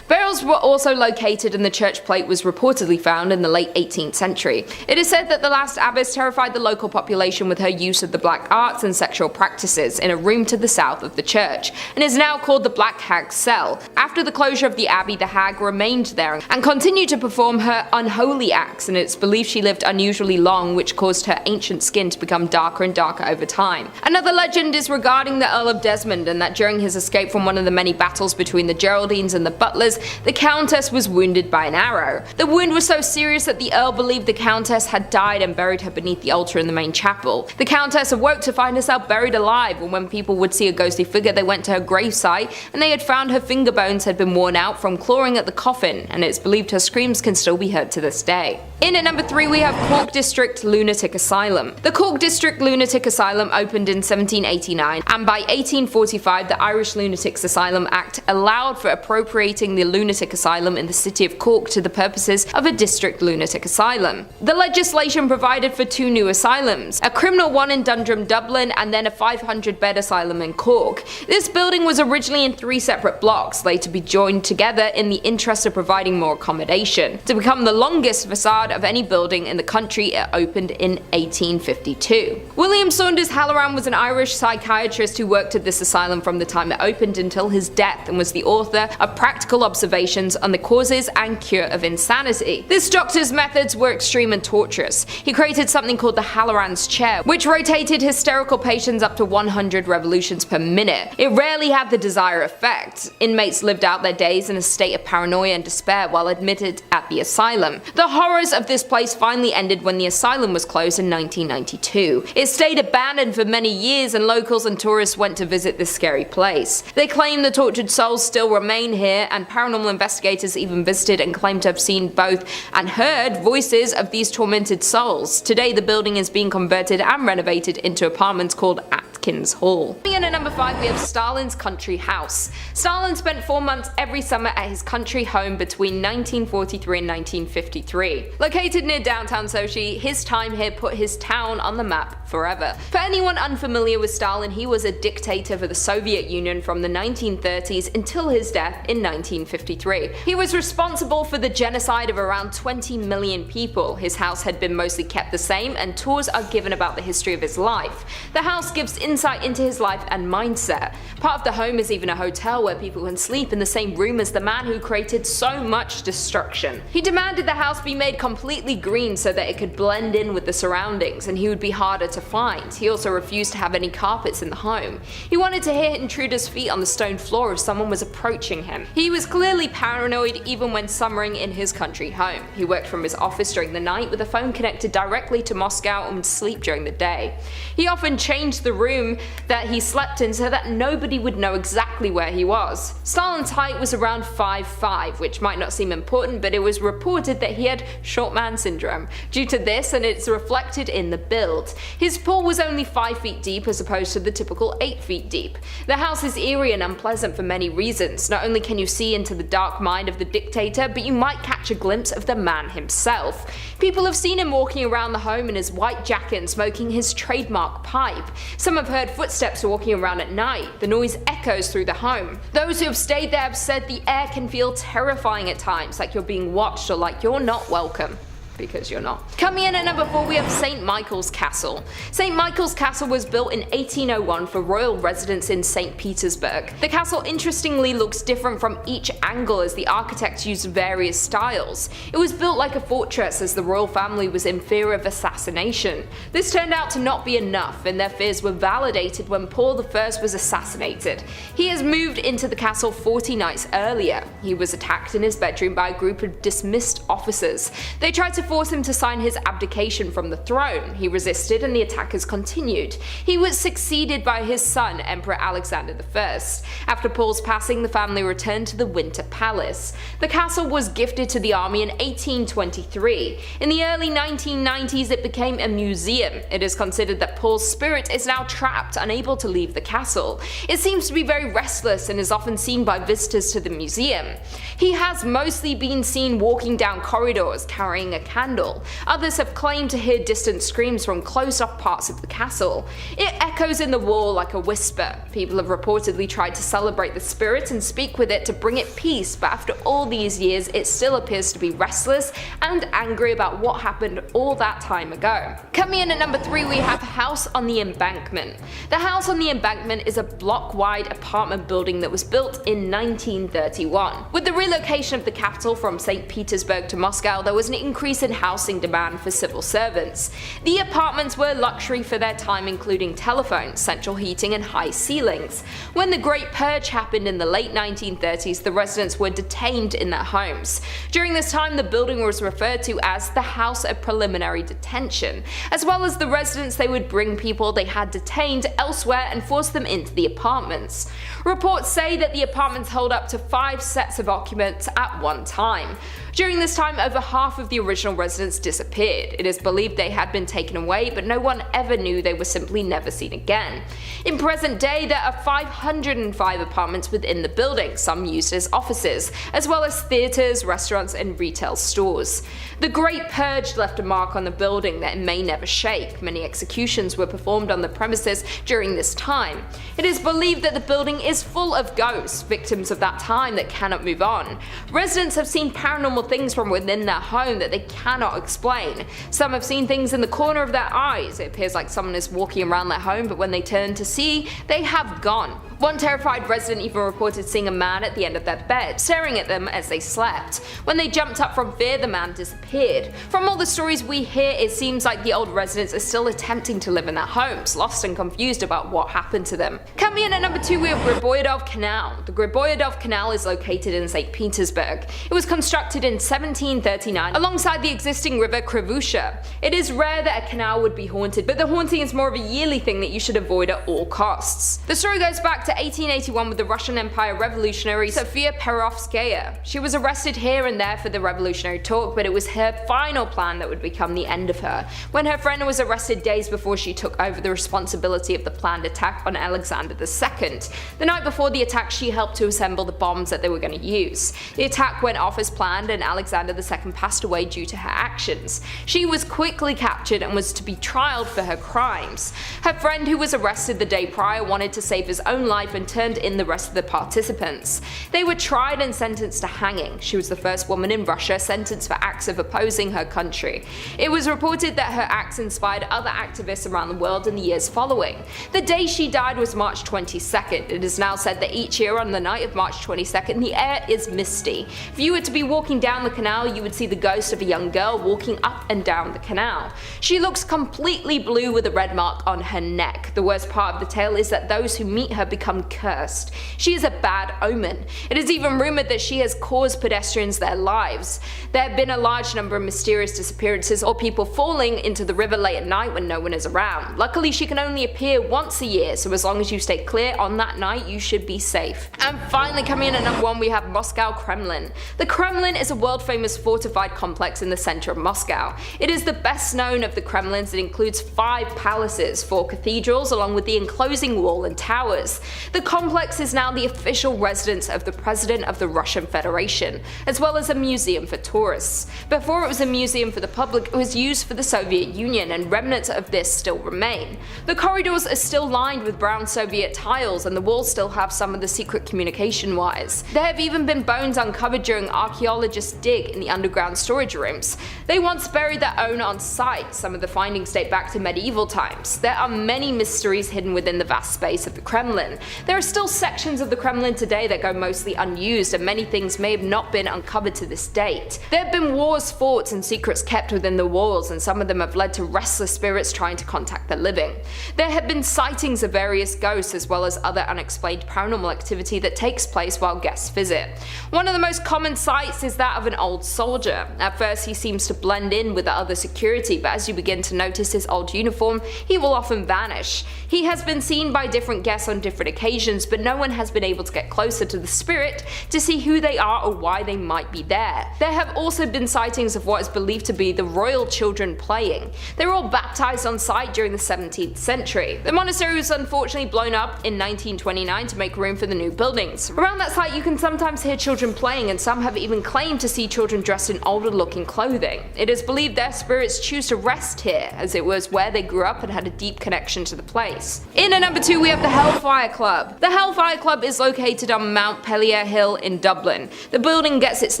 Burials were also located and the church plate was reportedly found in the late 18th century. It is said that the last abbess terrified the local population with her use of the black arts and sexual practices in a room to the south of the church, and is now called the Black Hag Cell. After the closure of the abbey, the hag remained there and continued to perform her unholy acts, and it's believed she lived unusually long, which caused her ancient skin to become darker and darker over time. Another legend is regarding the Earl of Desmond, and that during his escape from one of the many battles between the Geraldines and the Butlers, the Countess was wounded by an arrow. The wound was so serious that the Earl believed the Countess had died and buried her beneath the altar in the main chapel. The Countess awoke to find herself buried alive, and when people would see a ghostly figure, they went to her gravesite and they had found her finger bones had been worn out from clawing at the coffin, and it's believed her screams can still be heard to this day. In at number 3, we have Cork District Lunatic Asylum. The Cork District Lunatic Asylum opened in 1789, and by 1845 the Irish Lunatics Asylum Act allowed for appropriating the lunatic asylum in the city of Cork to the purposes of a district lunatic asylum. The legislation provided for 2 new asylums, a criminal one in Dundrum, Dublin, and then a 500-bed asylum in Cork. This building was originally in 3 separate blocks, later to be joined together in the interest of providing more accommodation. To become the longest facade of any building in the country, it opened in 1852. William Saunders Halloran was an Irish psychiatrist who worked at this asylum from the time it opened until his death, and was the author of practical observations on the causes and cure of insanity. This doctor's methods were extreme and torturous. He created something called the Halloran's chair, which rotated hysterical patients up to 100 revolutions per minute. It rarely had the desired effect. Inmates lived out their days in a state of paranoia and despair while admitted at the asylum. The horrors of this place finally ended when the asylum was closed in 1992. It stayed abandoned for many years, and locals and tourists went to visit this scary place. They claim the tortured souls still remain here, and paranormal investigators even visited and claimed to have seen both and heard voices of these tormented souls. Today the building is being converted and renovated into apartments called Atkins Hall. In at number 5, we have Stalin's country house. Stalin spent 4 months every summer at his country home between 1943 and 1953. Located near downtown Sochi, his time here put his town on the map forever. For anyone unfamiliar with Stalin, he was a dictator for the Soviet Union from the 1930s until his death in 1953. He was responsible for the genocide of around 20 million people. His house had been mostly kept the same, and tours are given about the history of his life. The house gives insight into his life and mindset. Part of the home is even a hotel where people can sleep in the same room as the man who created so much destruction. He demanded the house be made completely green so that it could blend in with the surroundings, and he would be harder to find. He also refused to have any carpets in the home. He wanted to hear intruders' feet on the stone floor if someone was approaching him. He was clearly paranoid even when summering in his country home. He worked from his office during the night with a phone connected directly to Moscow and would sleep during the day. He often changed the room that he slept in so that nobody would know exactly where he was. Stalin's height was around 5'5", which might not seem important, but it was reported that he had short man syndrome. Due to this, and it's reflected in the build. His pool was only 5 feet deep as opposed to the typical 8 feet deep. The house is eerie and unpleasant for many reasons. Not only can you see into the dark mind of the dictator, but you might catch a glimpse of the man himself. People have seen him walking around the home in his white jacket and smoking his trademark pipe. Some have have heard footsteps walking around at night. The noise echoes through the home. Those who have stayed there have said the air can feel terrifying at times, like you're being watched or like you're not welcome. Because you're not. Coming in at number 4, we have St. Michael's Castle. St. Michael's Castle was built in 1801 for royal residence in St. Petersburg. The castle interestingly looks different from each angle as the architects used various styles. It was built like a fortress as the royal family was in fear of assassination. This turned out to not be enough, and their fears were validated when Paul I was assassinated. He has moved into the castle 40 nights earlier. He was attacked in his bedroom by a group of dismissed officers. They tried to force him to sign his abdication from the throne. He resisted and the attackers continued. He was succeeded by his son, Emperor Alexander I. After Paul's passing, the family returned to the Winter Palace. The castle was gifted to the army in 1823. In the early 1990s, it became a museum. It is considered that Paul's spirit is now trapped, unable to leave the castle. It seems to be very restless and is often seen by visitors to the museum. He has mostly been seen walking down corridors carrying a candle. Others have claimed to hear distant screams from closed-off parts of the castle. It echoes in the wall like a whisper. People have reportedly tried to celebrate the spirit and speak with it to bring it peace, but after all these years, it still appears to be restless and angry about what happened all that time ago. Coming in at number 3, we have House on the Embankment. The House on the Embankment is a block-wide apartment building that was built in 1931. With the relocation of the capital from St. Petersburg to Moscow, there was an increase in housing demand for civil servants. The apartments were luxury for their time, including telephones, central heating, and high ceilings. When the Great Purge happened in the late 1930s, the residents were detained in their homes. During this time, the building was referred to as the House of Preliminary Detention. As well as the residents, they would bring people they had detained elsewhere and force them into the apartments. Reports say that the apartments hold up to 5 sets of occupants at one time. During this time, over half of the original residents disappeared. It is believed they had been taken away, but no one ever knew. They were simply never seen again. In present day, there are 505 apartments within the building, some used as offices, as well as theatres, restaurants, and retail stores. The Great Purge left a mark on the building that it may never shake. Many executions were performed on the premises during this time. It is believed that the building is full of ghosts, victims of that time that cannot move on. Residents have seen paranormal things from within their home that they cannot explain. Some have seen things in the corner of their eyes. It appears like someone is walking around their home, but when they turn to see, they have gone. One terrified resident even reported seeing a man at the end of their bed, staring at them as they slept. When they jumped up from fear, the man disappeared. From all the stories we hear, it seems like the old residents are still attempting to live in their homes, lost and confused about what happened to them. Coming in at number 2, we have Griboyedov Canal. The Griboyedov Canal is located in St. Petersburg. It was constructed in 1739 alongside the existing river Krivusha. It is rare that a canal would be haunted, but the haunting is more of a yearly thing that you should avoid at all costs. The story goes back to 1881 with the Russian Empire revolutionary Sofia Perovskaya. She was arrested here and there for the revolutionary talk, but it was her final plan that would become the end of her. When her friend was arrested days before she took over the responsibility of the planned attack on Alexander II. The night before the attack, she helped to assemble the bombs that they were going to use. The attack went off as planned and Alexander II passed away due to her actions. She was quickly captured and was to be trialed for her crimes. Her friend, who was arrested the day prior, wanted to save his own life and turned in the rest of the participants. They were tried and sentenced to hanging. She was the first woman in Russia sentenced for acts of opposing her country. It was reported that her acts inspired other activists around the world in the years following. The day she died was March 22nd. It is now said that each year on the night of March 22nd, the air is misty. If you were to be walking down the canal, you would see the ghost of a young girl walking up and down the canal. She looks completely blue with a red mark on her neck. The worst part of the tale is that those who meet her become cursed. She is a bad omen. It is even rumored that she has caused pedestrians their lives. There have been a large number of mysterious disappearances or people falling into the river late at night when no one is around. Luckily, she can only appear once a year, so as long as you stay clear on that night, you should be safe. And finally, coming in at number 1, we have Moscow Kremlin. The Kremlin is a world-famous fortified complex in the center of Moscow. It is the best known of the Kremlins. It includes 5 palaces, 4 cathedrals, along with the enclosing wall and towers. The complex is now the official residence of the President of the Russian Federation, as well as a museum for tourists. Before it was a museum for the public, it was used for the Soviet Union, and remnants of this still remain. The corridors are still lined with brown Soviet tiles, and the walls still have some of the secret communication wires. There have even been bones uncovered during archaeologists' dig in the underground storage rooms. They once buried their own on site. Some of the findings date back to medieval times. There are many mysteries hidden within the vast space of the Kremlin. There are still sections of the Kremlin today that go mostly unused, and many things may have not been uncovered to this date. There have been wars fought and secrets kept within the walls, and some of them have led to restless spirits trying to contact the living. There have been sightings of various ghosts, as well as other unexplained paranormal activity that takes place while guests visit. One of the most common sights is that of an old soldier. At first he seems to blend in with the other security, but as you begin to notice his old uniform, he will often vanish. He has been seen by different guests on different occasions, but no one has been able to get closer to the spirit to see who they are or why they might be there. There have also been sightings of what is believed to be the royal children playing. They were all baptized on site during the 17th century. The monastery was unfortunately blown up in 1929 to make room for the new buildings. Around that site you can sometimes hear children playing, and some have even claimed to see children dressed in older looking clothing. It is believed their spirits choose to rest here, as it was where they grew up and had a deep connection to the place. In at number 2 we have the Hellfire Club. The Hellfire Club is located on Mount Pellier Hill in Dublin. The building gets its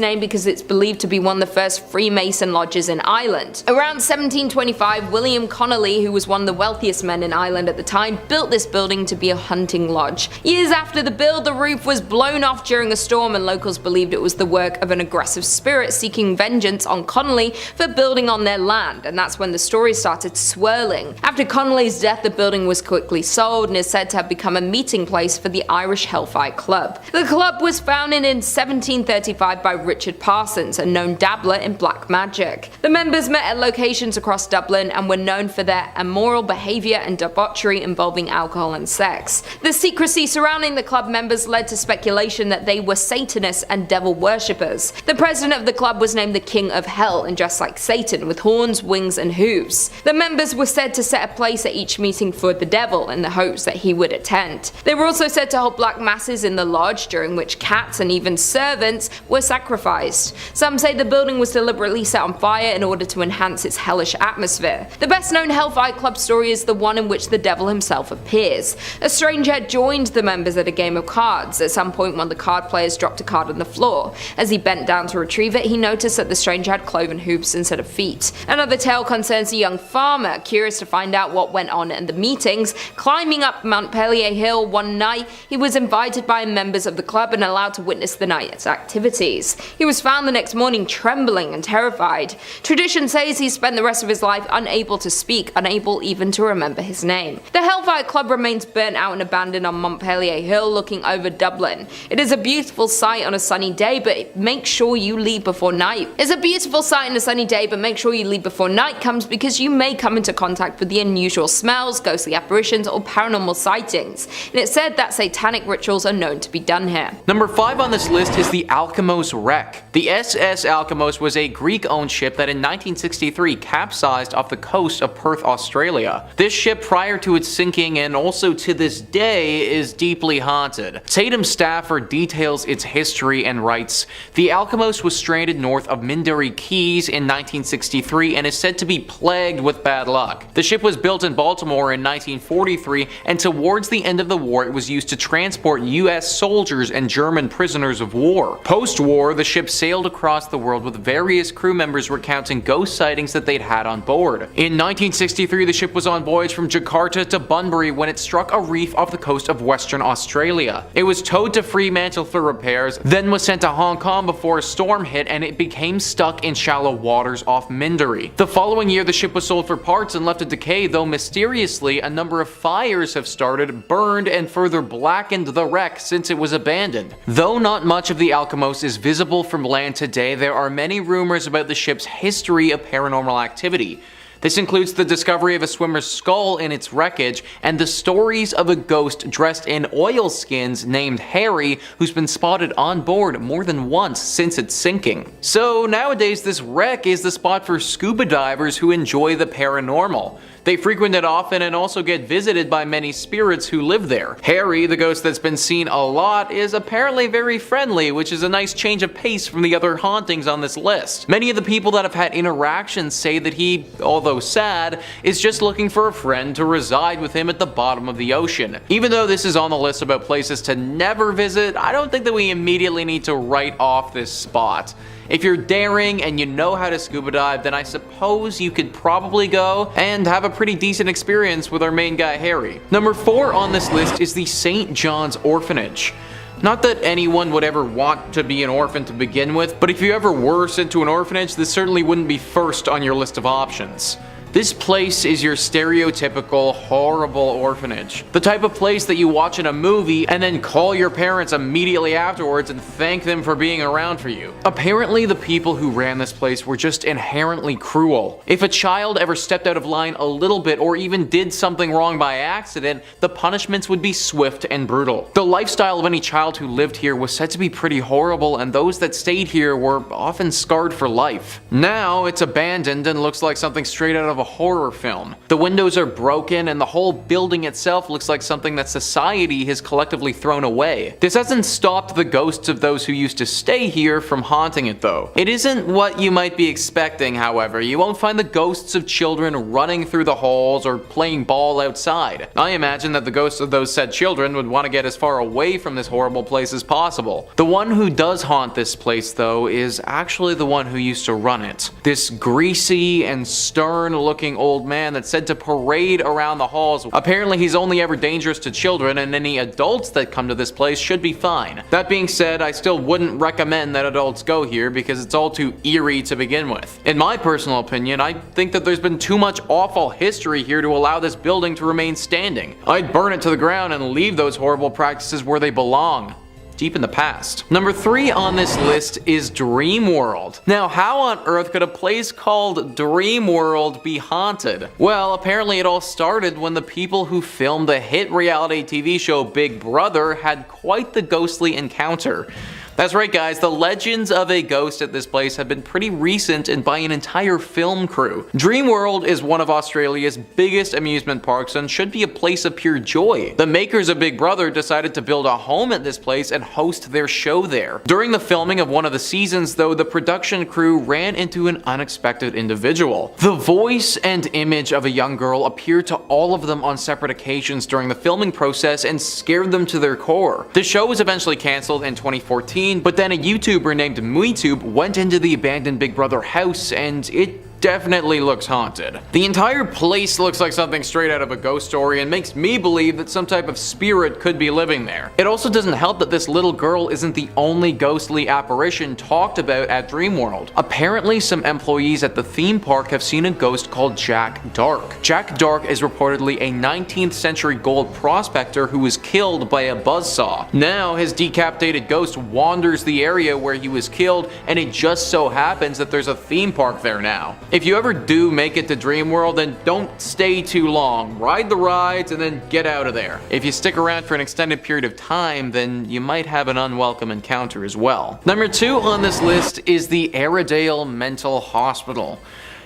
name because it's believed to be one of the first Freemason lodges in Ireland. Around 1725, William Connolly, who was one of the wealthiest men in Ireland at the time, built this building to be a hunting lodge. Years after the build, the roof was blown off during a storm, and locals believed it was the work of an aggressive spirit seeking vengeance on Connolly for building on their land, and that's when the story started swirling. After Connolly's death, the building was quickly sold and is said to have become a meeting place for the Irish Hellfire Club. The club was founded in 1735 by Richard Parsons, a known dabbler in black magic. The members met at locations across Dublin and were known for their immoral behaviour and debauchery involving alcohol and sex. The secrecy surrounding the club members led to speculation that they were Satanists and devil worshippers. The president of the club was named the King of Hell and dressed like Satan with horns, wings and hooves. The members were said to set a place at each meeting for the devil in the hopes that he would attend. They were also said to hold black masses in the lodge, during which cats and even servants were sacrificed. Some say the building was deliberately set on fire in order to enhance its hellish atmosphere. The best known Hellfire Club story is the one in which the devil himself appears. A stranger joined the members at a game of cards. At some point, one of the card players dropped a card on the floor. As he bent down to retrieve it, he noticed that the stranger had cloven hooves instead of feet. Another tale concerns a young farmer, curious to find out what went on in the meetings. Climbing up Mount Pellier Hill one night, he was invited by members of the club and allowed to witness the night's activities. He was found the next morning trembling and terrified. Tradition says he spent the rest of his life unable to speak, unable even to remember his name. The Hellfire Club remains burnt out and abandoned on Montpellier Hill looking over Dublin. It is a beautiful sight on a sunny day, but make sure you leave before night. It's a beautiful sight on a sunny day, but make sure you leave before night comes, because you may come into contact with the unusual smells, ghostly apparitions or paranormal sightings. And it's said that satanic rituals are known to be done here. Number 5 on this list is the Alchemos Wreck. The SS Alchemos was a Greek-owned ship that in 1963 capsized off the coast of Perth, Australia. This ship, prior to its sinking and also to this day, is deeply haunted. Tatum Stafford details its history and writes, "The Alchemos was stranded north of Mindarie Keys in 1963 and is said to be plagued with bad luck. The ship was built in Baltimore in 1943, and towards the end of the war it was used to transport US soldiers and German prisoners of war. Post-war, the ship sailed across the world with various crew members recounting ghost sightings that they'd had on board. In 1963, the ship was on voyage from Jakarta to Bunbury when it struck a reef off the coast of Western Australia. It was towed to Fremantle for repairs, then was sent to Hong Kong before a storm hit and it became stuck in shallow waters off Mindarie. The following year, the ship was sold for parts and left to decay, though mysteriously a number of fires have started, burned, and further blackened the wreck since it was abandoned. Though not much of the Alchemos is visible from land today, there are many rumors about the ship's history of paranormal activity. This includes the discovery of a swimmer's skull in its wreckage, and the stories of a ghost dressed in oilskins named Harry, who's been spotted on board more than once since its sinking. So nowadays this wreck is the spot for scuba divers who enjoy the paranormal. They frequent it often and also get visited by many spirits who live there. Harry, the ghost that's been seen a lot, is apparently very friendly, which is a nice change of pace from the other hauntings on this list. Many of the people that have had interactions say that he, although sad, is just looking for a friend to reside with him at the bottom of the ocean. Even though this is on the list about places to never visit, I don't think that we immediately need to write off this spot. If you're daring and you know how to scuba dive, then I suppose you could probably go and have a pretty decent experience with our main guy Harry. Number 4 on this list is the St. John's Orphanage. Not that anyone would ever want to be an orphan to begin with, but if you ever were sent to an orphanage, this certainly wouldn't be first on your list of options. This place is your stereotypical horrible orphanage. The type of place that you watch in a movie and then call your parents immediately afterwards and thank them for being around for you. Apparently the people who ran this place were just inherently cruel. If a child ever stepped out of line a little bit or even did something wrong by accident, the punishments would be swift and brutal. The lifestyle of any child who lived here was said to be pretty horrible, and those that stayed here were often scarred for life. Now it's abandoned and looks like something straight out of a horror film. The windows are broken and the whole building itself looks like something that society has collectively thrown away. This hasn't stopped the ghosts of those who used to stay here from haunting it though. It isn't what you might be expecting, however. You won't find the ghosts of children running through the halls or playing ball outside. I imagine that the ghosts of those said children would want to get as far away from this horrible place as possible. The one who does haunt this place though is actually the one who used to run it. This greasy and stern looking old man that's said to parade around the halls. Apparently he's only ever dangerous to children, and any adults that come to this place should be fine. That being said, I still wouldn't recommend that adults go here because it's all too eerie to begin with. In my personal opinion, I think that there's been too much awful history here to allow this building to remain standing. I'd burn it to the ground and leave those horrible practices where they belong. Deep in the past. Number 3 on this list is Dreamworld. Now, how on earth could a place called Dreamworld be haunted? Well, apparently it all started when the people who filmed the hit reality TV show Big Brother had quite the ghostly encounter. That's right guys, the legends of a ghost at this place have been pretty recent and by an entire film crew. Dreamworld is one of Australia's biggest amusement parks and should be a place of pure joy. The makers of Big Brother decided to build a home at this place and host their show there. During the filming of one of the seasons though, the production crew ran into an unexpected individual. The voice and image of a young girl appeared to all of them on separate occasions during the filming process and scared them to their core. The show was eventually cancelled in 2014, but then a YouTuber named MuiTube went into the abandoned Big Brother house and it definitely looks haunted. The entire place looks like something straight out of a ghost story and makes me believe that some type of spirit could be living there. It also doesn't help that this little girl isn't the only ghostly apparition talked about at Dreamworld. Apparently some employees at the theme park have seen a ghost called Jack Dark. Jack Dark is reportedly a 19th century gold prospector who was killed by a buzzsaw. Now his decapitated ghost wanders the area where he was killed, and it just so happens that there's a theme park there now. If you ever do make it to Dreamworld, then don't stay too long. Ride the rides and then get out of there. If you stick around for an extended period of time, then you might have an unwelcome encounter as well. Number 2 on this list is the Airedale Mental Hospital.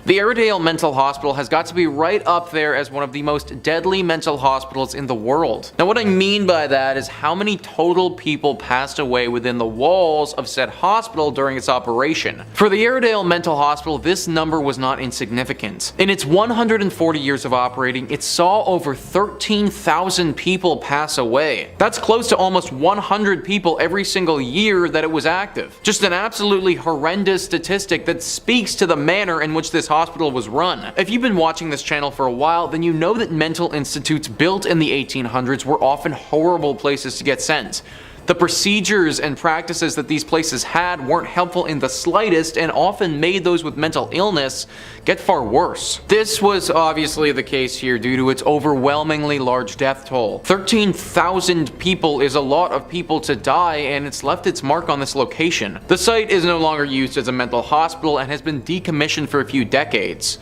The Airedale Mental Hospital has got to be right up there as one of the most deadly mental hospitals in the world. Now what I mean by that is how many total people passed away within the walls of said hospital during its operation. For the Airedale Mental Hospital, this number was not insignificant. In its 140 years of operating, it saw over 13,000 people pass away. That's close to almost 100 people every single year that it was active. Just an absolutely horrendous statistic that speaks to the manner in which this hospital was run. If you've been watching this channel for a while, then you know that mental institutes built in the 1800s were often horrible places to get sent. The procedures and practices that these places had weren't helpful in the slightest and often made those with mental illness get far worse. This was obviously the case here due to its overwhelmingly large death toll. 13,000 people is a lot of people to die, and it's left its mark on this location. The site is no longer used as a mental hospital and has been decommissioned for a few decades.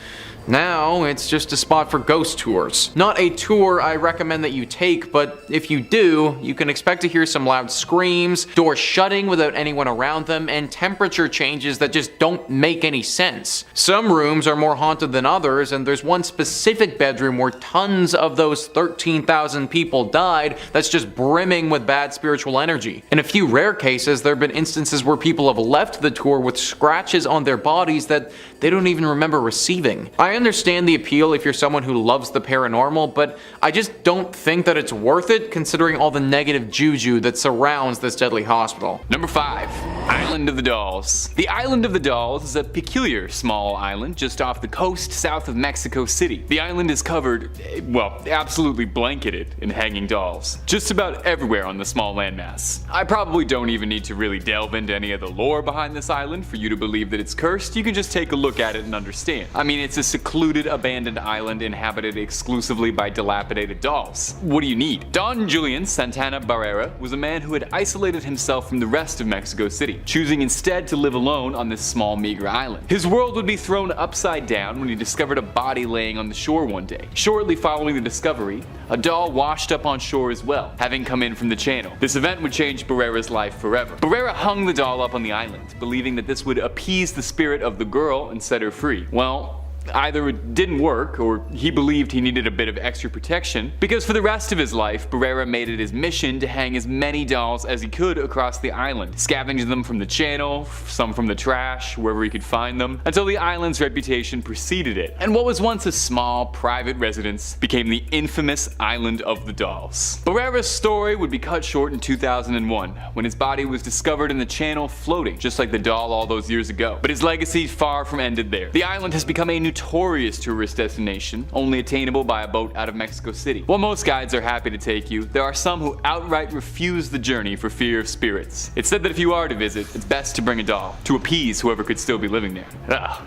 Now it's just a spot for ghost tours. Not a tour I recommend that you take, but if you do, you can expect to hear some loud screams, doors shutting without anyone around them, and temperature changes that just don't make any sense. Some rooms are more haunted than others, and there's one specific bedroom where tons of those 13,000 people died that's just brimming with bad spiritual energy. In a few rare cases, there have been instances where people have left the tour with scratches on their bodies that they don't even remember receiving. I understand the appeal if you're someone who loves the paranormal, but I just don't think that it's worth it considering all the negative juju that surrounds this deadly hospital. Number 5. Island of the Dolls. The Island of the Dolls is a peculiar small island just off the coast south of Mexico City. The island is covered, well, absolutely blanketed in hanging dolls. Just about everywhere on the small landmass. I probably don't even need to really delve into any of the lore behind this island for you to believe that it's cursed. You can just take a look at it and understand. I mean, it's a secluded, abandoned island inhabited exclusively by dilapidated dolls. What do you need? Don Julian Santana Barrera was a man who had isolated himself from the rest of Mexico City, choosing instead to live alone on this small, meager island. His world would be thrown upside down when he discovered a body laying on the shore one day. Shortly following the discovery, a doll washed up on shore as well, having come in from the channel. This event would change Barrera's life forever. Barrera hung the doll up on the island, believing that this would appease the spirit of the girl and set her free. Well, either it didn't work, or he believed he needed a bit of extra protection, because for the rest of his life, Barrera made it his mission to hang as many dolls as he could across the island, scavenging them from the channel, some from the trash, wherever he could find them, until the island's reputation preceded it, and what was once a small, private residence became the infamous Island of the Dolls. Barrera's story would be cut short in 2001, when his body was discovered in the channel floating, just like the doll all those years ago. But his legacy far from ended there. The island has become a notorious tourist destination, only attainable by a boat out of Mexico City. While most guides are happy to take you, there are some who outright refuse the journey for fear of spirits. It's said that if you are to visit, it's best to bring a doll, to appease whoever could still be living there. Ugh.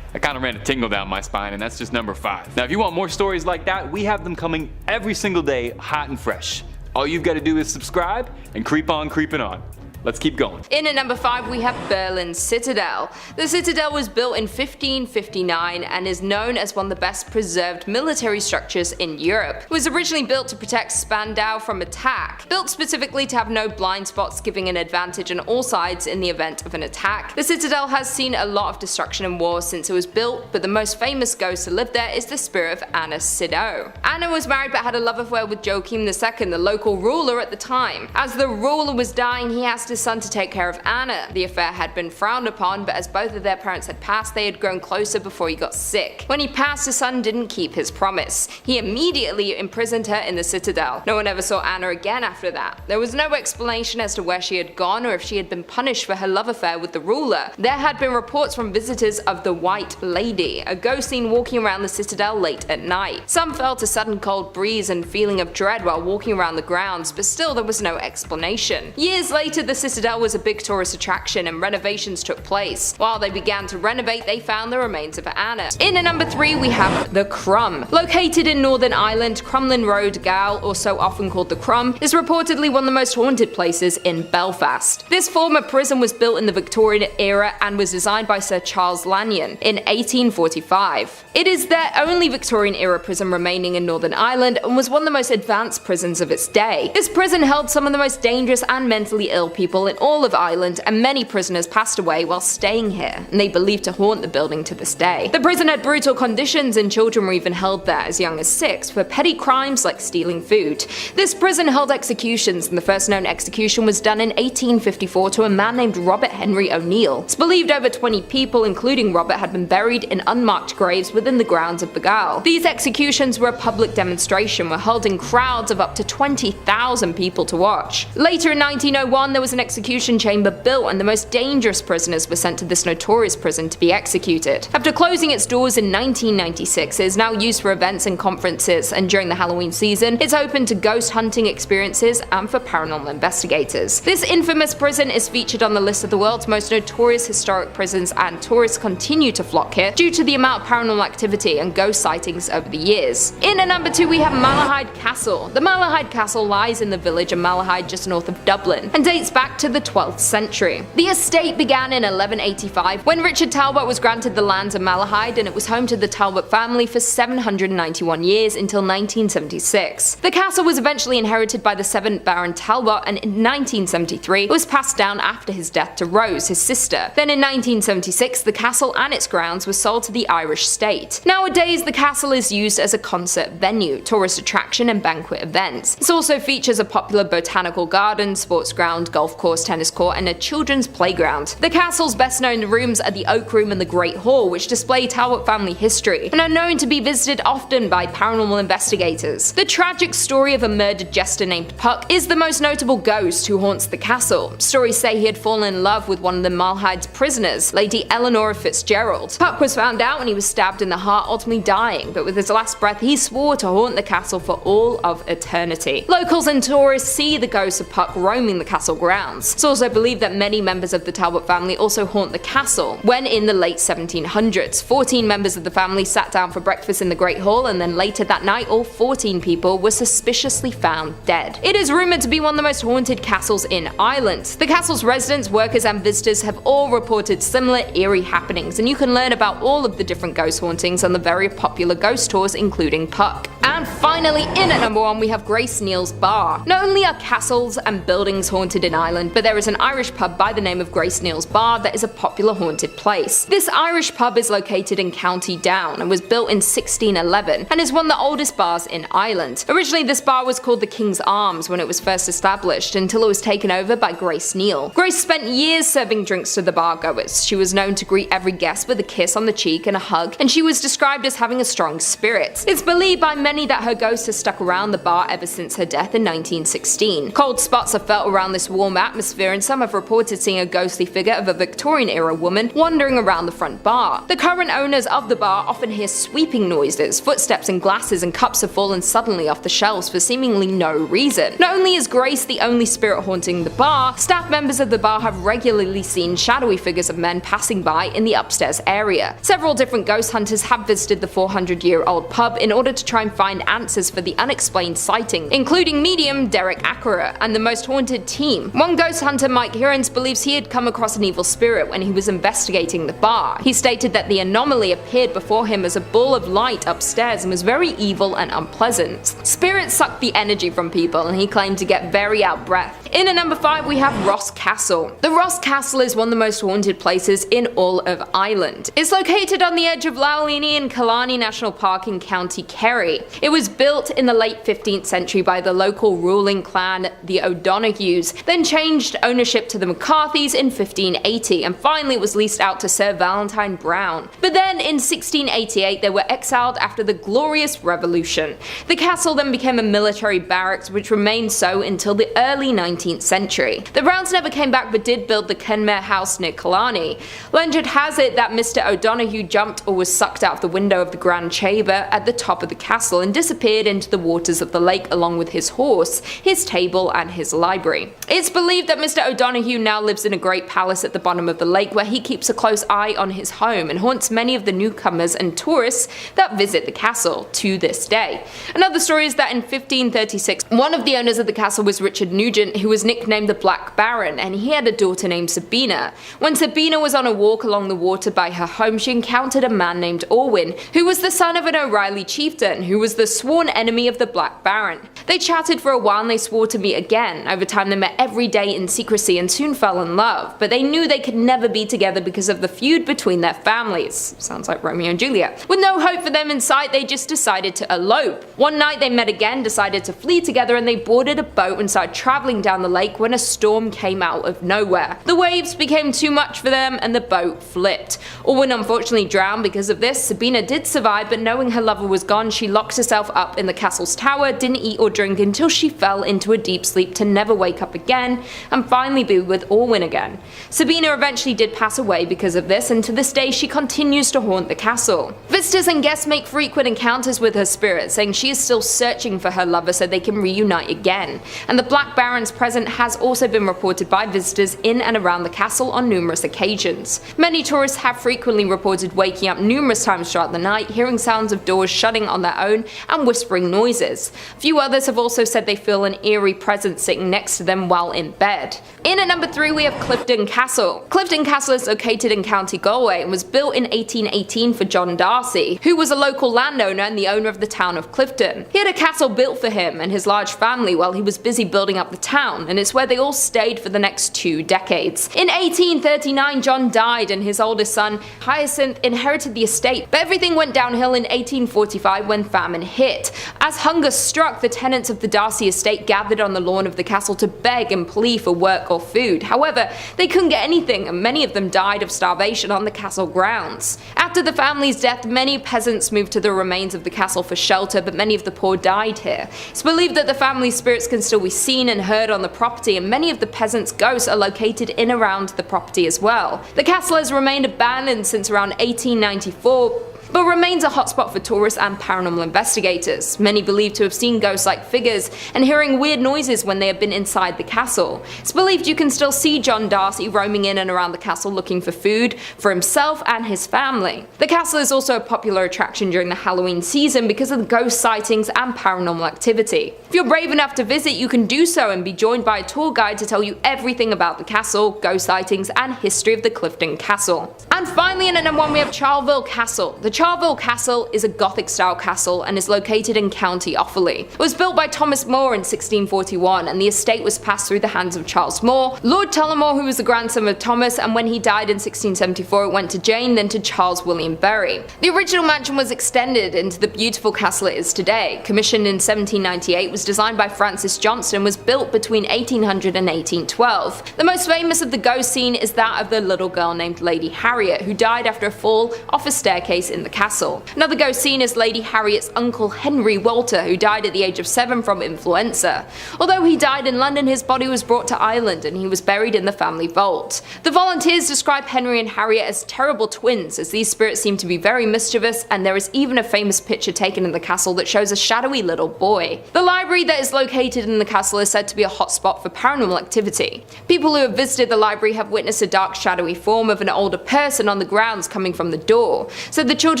I kind of ran a tingle down my spine, and that's just number 5. Now if you want more stories like that, we have them coming every single day, hot and fresh. All you've got to do is subscribe and creep on creeping on. Let's keep going. In at number 5 we have Berlin Citadel. The Citadel was built in 1559 and is known as one of the best preserved military structures in Europe. It was originally built to protect Spandau from attack, built specifically to have no blind spots, giving an advantage on all sides in the event of an attack. The Citadel has seen a lot of destruction and war since it was built, but the most famous ghost to live there is the spirit of Anna Sidó. Anna was married but had a love affair with Joachim II, the local ruler at the time. As the ruler was dying, he asked his son to take care of Anna. The affair had been frowned upon, but as both of their parents had passed, they had grown closer before he got sick. When he passed, his son didn't keep his promise. He immediately imprisoned her in the Citadel. No one ever saw Anna again after that. There was no explanation as to where she had gone or if she had been punished for her love affair with the ruler. There had been reports from visitors of the White Lady, a ghost seen walking around the Citadel late at night. Some felt a sudden cold breeze and feeling of dread while walking around the grounds, but still there was no explanation. Years later, the Citadel was a big tourist attraction and renovations took place. While they began to renovate, they found the remains of Anna. In at number 3 we have the Crum. Located in Northern Ireland, Crumlin Road Gaol, or so often called the Crum, is reportedly one of the most haunted places in Belfast. This former prison was built in the Victorian era and was designed by Sir Charles Lanyon in 1845. It is their only Victorian era prison remaining in Northern Ireland and was one of the most advanced prisons of its day. This prison held some of the most dangerous and mentally ill people in all of Ireland, and many prisoners passed away while staying here, and they believed to haunt the building to this day. The prison had brutal conditions, and children were even held there as young as 6 for petty crimes like stealing food. This prison held executions, and the first known execution was done in 1854 to a man named Robert Henry O'Neill. It's believed over 20 people, including Robert, had been buried in unmarked graves within the grounds of the gaol. These executions were a public demonstration, were held in crowds of up to 20,000 people to watch. Later in 1901, there was an execution chamber built, and the most dangerous prisoners were sent to this notorious prison to be executed. After closing its doors in 1996, it is now used for events and conferences, and during the Halloween season, it's open to ghost hunting experiences and for paranormal investigators. This infamous prison is featured on the list of the world's most notorious historic prisons, and tourists continue to flock here due to the amount of paranormal activity and ghost sightings over the years. In at number 2 we have Malahide Castle. The Malahide Castle lies in the village of Malahide just north of Dublin, and dates back back to the 12th century. The estate began in 1185 when Richard Talbot was granted the lands of Malahide, and it was home to the Talbot family for 791 years until 1976. The castle was eventually inherited by the 7th Baron Talbot, and in 1973 it was passed down after his death to Rose, his sister. Then in 1976 the castle and its grounds were sold to the Irish state. Nowadays the castle is used as a concert venue, tourist attraction and banquet events. It also features a popular botanical garden, sports ground, golf course, tennis court and a children's playground. The castle's best known rooms are the Oak Room and the Great Hall, which display Talbot family history and are known to be visited often by paranormal investigators. The tragic story of a murdered jester named Puck is the most notable ghost who haunts the castle. Stories say he had fallen in love with one of the Malahide's prisoners, Lady Eleanor Fitzgerald. Puck was found out when he was stabbed in the heart, ultimately dying, but with his last breath he swore to haunt the castle for all of eternity. Locals and tourists see the ghost of Puck roaming the castle grounds. It's also believed that many members of the Talbot family also haunt the castle. When in the late 1700s, 14 members of the family sat down for breakfast in the Great Hall, and then later that night all 14 people were suspiciously found dead. It is rumoured to be one of the most haunted castles in Ireland. The castle's residents, workers and visitors have all reported similar eerie happenings, and you can learn about all of the different ghost hauntings on the very popular ghost tours including Puck. And finally, in at number 1 we have Grace Neal's Bar. Not only are castles and buildings haunted in Ireland, but there is an Irish pub by the name of Grace Neal's Bar that is a popular haunted place. This Irish pub is located in County Down and was built in 1611 and is one of the oldest bars in Ireland. Originally this bar was called the King's Arms when it was first established, until it was taken over by Grace Neal. Grace spent years serving drinks to the bar goers. She was known to greet every guest with a kiss on the cheek and a hug, and she was described as having a strong spirit. It's believed by many that her ghost has stuck around the bar ever since her death in 1916. Cold spots are felt around this warm atmosphere, and some have reported seeing a ghostly figure of a Victorian-era woman wandering around the front bar. The current owners of the bar often hear sweeping noises, footsteps and glasses and cups have fallen suddenly off the shelves for seemingly no reason. Not only is Grace the only spirit haunting the bar, staff members of the bar have regularly seen shadowy figures of men passing by in the upstairs area. Several different ghost hunters have visited the 400-year-old pub in order to try and find answers for the unexplained sighting, including medium Derek Ackera and the most haunted team. One ghost hunter, Mike Hirons, believes he had come across an evil spirit when he was investigating the bar. He stated that the anomaly appeared before him as a ball of light upstairs and was very evil and unpleasant. Spirits suck the energy from people, and he claimed to get very out breath. In at number 5 we have Ross Castle. The Ross Castle is one of the most haunted places in all of Ireland. It's located on the edge of Loughliney and Killarney National Park in County Kerry. It was built in the late 15th century by the local ruling clan, the O'Donohues, then changed ownership to the McCarthys in 1580, and finally it was leased out to Sir Valentine Brown. But then in 1688 they were exiled after the Glorious Revolution. The castle then became a military barracks, which remained so until the early 19th century. The Browns never came back but did build the Kenmare House near Killarney. Legend has it that Mr. O'Donoghue jumped or was sucked out of the window of the grand chamber at the top of the castle and disappeared into the waters of the lake along with his horse, his table and his library. It's believed that Mr. O'Donoghue now lives in a great palace at the bottom of the lake where he keeps a close eye on his home and haunts many of the newcomers and tourists that visit the castle to this day. Another story is that in 1536 one of the owners of the castle was Richard Nugent, who was nicknamed the Black Baron, and he had a daughter named Sabina. When Sabina was on a walk along the water by her home, she encountered a man named Orwin, who was the son of an O'Reilly chieftain who was the sworn enemy of the Black Baron. They chatted for a while and they swore to meet again. Over time they met every day in secrecy and soon fell in love, but they knew they could never be together because of the feud between their families. Sounds like Romeo and Juliet. With no hope for them in sight, they just decided to elope. One night they met again, decided to flee together, and they boarded a boat and started traveling down the lake when a storm came out of nowhere. The waves became too much for them and the boat flipped. Orwin unfortunately drowned because of this. Sabina did survive, but knowing her lover was gone, she locked herself up in the castle's tower, didn't eat or drink until she fell into a deep sleep to never wake up again and finally be with Orwin again. Sabina eventually did pass away because of this, and to this day she continues to haunt the castle. Visitors and guests make frequent encounters with her spirit, saying she is still searching for her lover so they can reunite again. And the Black Baron's presence has also been reported by visitors in and around the castle on numerous occasions. Many tourists have frequently reported waking up numerous times throughout the night, hearing sounds of doors shutting on their own and whispering noises. Few others have also said they feel an eerie presence sitting next to them while in in bed. In at number 3 we have Clifton Castle. Clifton Castle is located in County Galway and was built in 1818 for John Darcy, who was a local landowner and the owner of the town of Clifton. He had a castle built for him and his large family while he was busy building up the town, and it's where they all stayed for the next 2 decades. In 1839 John died and his oldest son Hyacinth inherited the estate, but everything went downhill in 1845 when famine hit. As hunger struck, the tenants of the Darcy estate gathered on the lawn of the castle to beg and plea for work or food. However, they couldn't get anything and many of them died of starvation on the castle grounds. After the family's death, many peasants moved to the remains of the castle for shelter, but many of the poor died here. It's believed that the family spirits can still be seen and heard on the property, and many of the peasants' ghosts are located in around the property as well. The castle has remained abandoned since around 1894, but remains a hotspot for tourists and paranormal investigators. Many believe to have seen ghost-like figures and hearing weird noises when they have been inside the castle. It's believed you can still see John Darcy roaming in and around the castle looking for food for himself and his family. The castle is also a popular attraction during the Halloween season because of the ghost sightings and paranormal activity. If you're brave enough to visit, you can do so and be joined by a tour guide to tell you everything about the castle, ghost sightings, and history of the Clifton Castle. And finally, in at number 1 we have Charleville Castle. The Charleville Castle is a Gothic-style castle and is located in County Offaly. It was built by Thomas More in 1641, and the estate was passed through the hands of Charles More, Lord Tullamore, who was the grandson of Thomas, and when he died in 1674 it went to Jane, then to Charles William Berry. The original mansion was extended into the beautiful castle it is today. Commissioned in 1798, was designed by Francis Johnston, and was built between 1800 and 1812. The most famous of the ghost scene is that of the little girl named Lady Harriet, who died after a fall off a staircase in the castle. Another ghost scene is Lady Harriet's uncle Henry Walter, who died at the age of 7 from influenza. Although he died in London, his body was brought to Ireland and he was buried in the family vault. The volunteers describe Henry and Harriet as terrible twins, as these spirits seem to be very mischievous, and there is even a famous picture taken in the castle that shows a shadowy little boy. The library that is located in the castle is said to be a hotspot for paranormal activity. People who have visited the library have witnessed a dark shadowy form of an older person on the grounds coming from the door, so the children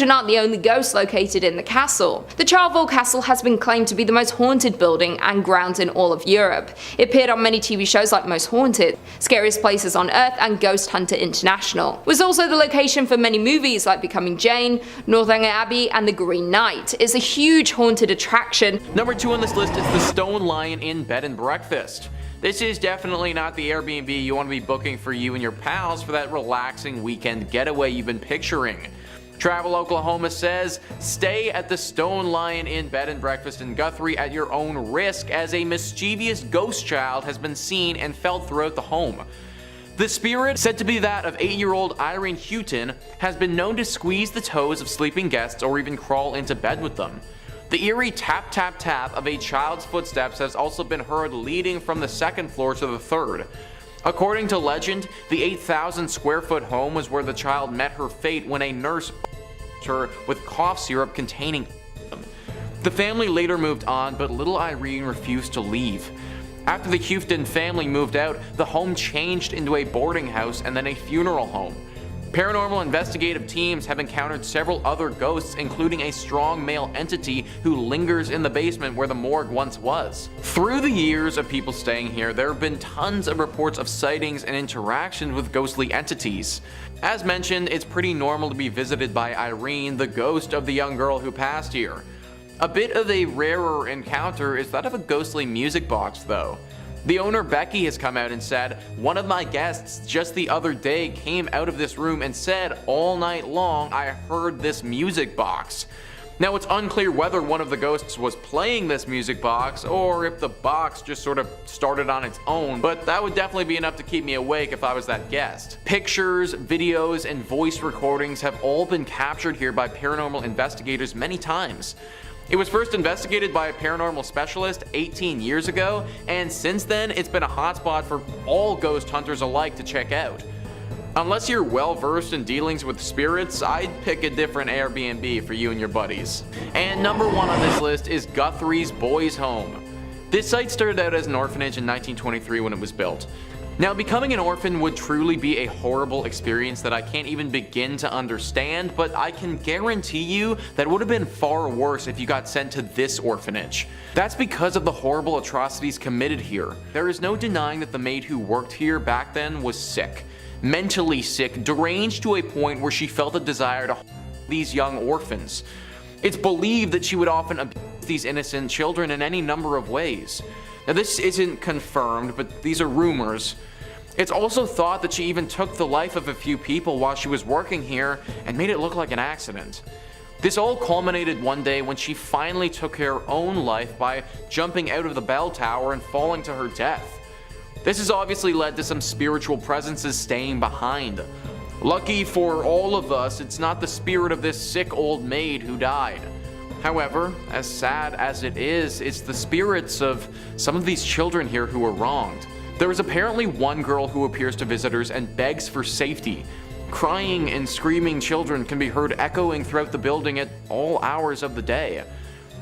aren't the only ghosts located in the castle. The Charleville Castle has been claimed to be the most haunted building and grounds in all of Europe. It appeared on many TV shows like Most Haunted, Scariest Places on Earth, and Ghost Hunter International. It was also the location for many movies like Becoming Jane, Northanger Abbey, and The Green Knight. It's a huge haunted attraction. Number 2 on this list is the Stone Lion Inn Bed and Breakfast. This is definitely not the Airbnb you want to be booking for you and your pals for that relaxing weekend getaway you've been picturing. Travel Oklahoma says, stay at the Stone Lion Inn Bed and Breakfast in Guthrie at your own risk, as a mischievous ghost child has been seen and felt throughout the home. The spirit, said to be that of 8-year-old Irene Houghton, has been known to squeeze the toes of sleeping guests or even crawl into bed with them. The eerie tap tap tap of a child's footsteps has also been heard leading from the 2nd floor to the 3rd. According to legend, the 8,000 square foot home was where the child met her fate when a nurse her with cough syrup containing them. The family later moved on, but little Irene refused to leave. After the Houghton family moved out, the home changed into a boarding house and then a funeral home. Paranormal investigative teams have encountered several other ghosts, including a strong male entity who lingers in the basement where the morgue once was. Through the years of people staying here, there have been tons of reports of sightings and interactions with ghostly entities. As mentioned, it's pretty normal to be visited by Irene, the ghost of the young girl who passed here. A bit of a rarer encounter is that of a ghostly music box though. The owner, Becky, has come out and said, "One of my guests just the other day came out of this room and said all night long I heard this music box." Now it's unclear whether one of the ghosts was playing this music box or if the box just sort of started on its own, but that would definitely be enough to keep me awake if I was that guest. Pictures, videos, and voice recordings have all been captured here by paranormal investigators many times. It was first investigated by a paranormal specialist 18 years ago, and since then it's been a hotspot for all ghost hunters alike to check out. Unless you're well versed in dealings with spirits, I'd pick a different Airbnb for you and your buddies. And number 1 on this list is Guthrie's Boys Home. This site started out as an orphanage in 1923 when it was built. Now, becoming an orphan would truly be a horrible experience that I can't even begin to understand, but I can guarantee you that it would have been far worse if you got sent to this orphanage. That's because of the horrible atrocities committed here. There is no denying that the maid who worked here back then was sick. Mentally sick, deranged to a point where she felt a desire to these young orphans. It's believed that she would often abuse these innocent children in any number of ways. Now, this isn't confirmed, but these are rumors. It's also thought that she even took the life of a few people while she was working here and made it look like an accident. This all culminated one day when she finally took her own life by jumping out of the bell tower and falling to her death. This has obviously led to some spiritual presences staying behind. Lucky for all of us, it's not the spirit of this sick old maid who died. However, as sad as it is, it's the spirits of some of these children here who were wronged. There is apparently one girl who appears to visitors and begs for safety. Crying and screaming children can be heard echoing throughout the building at all hours of the day.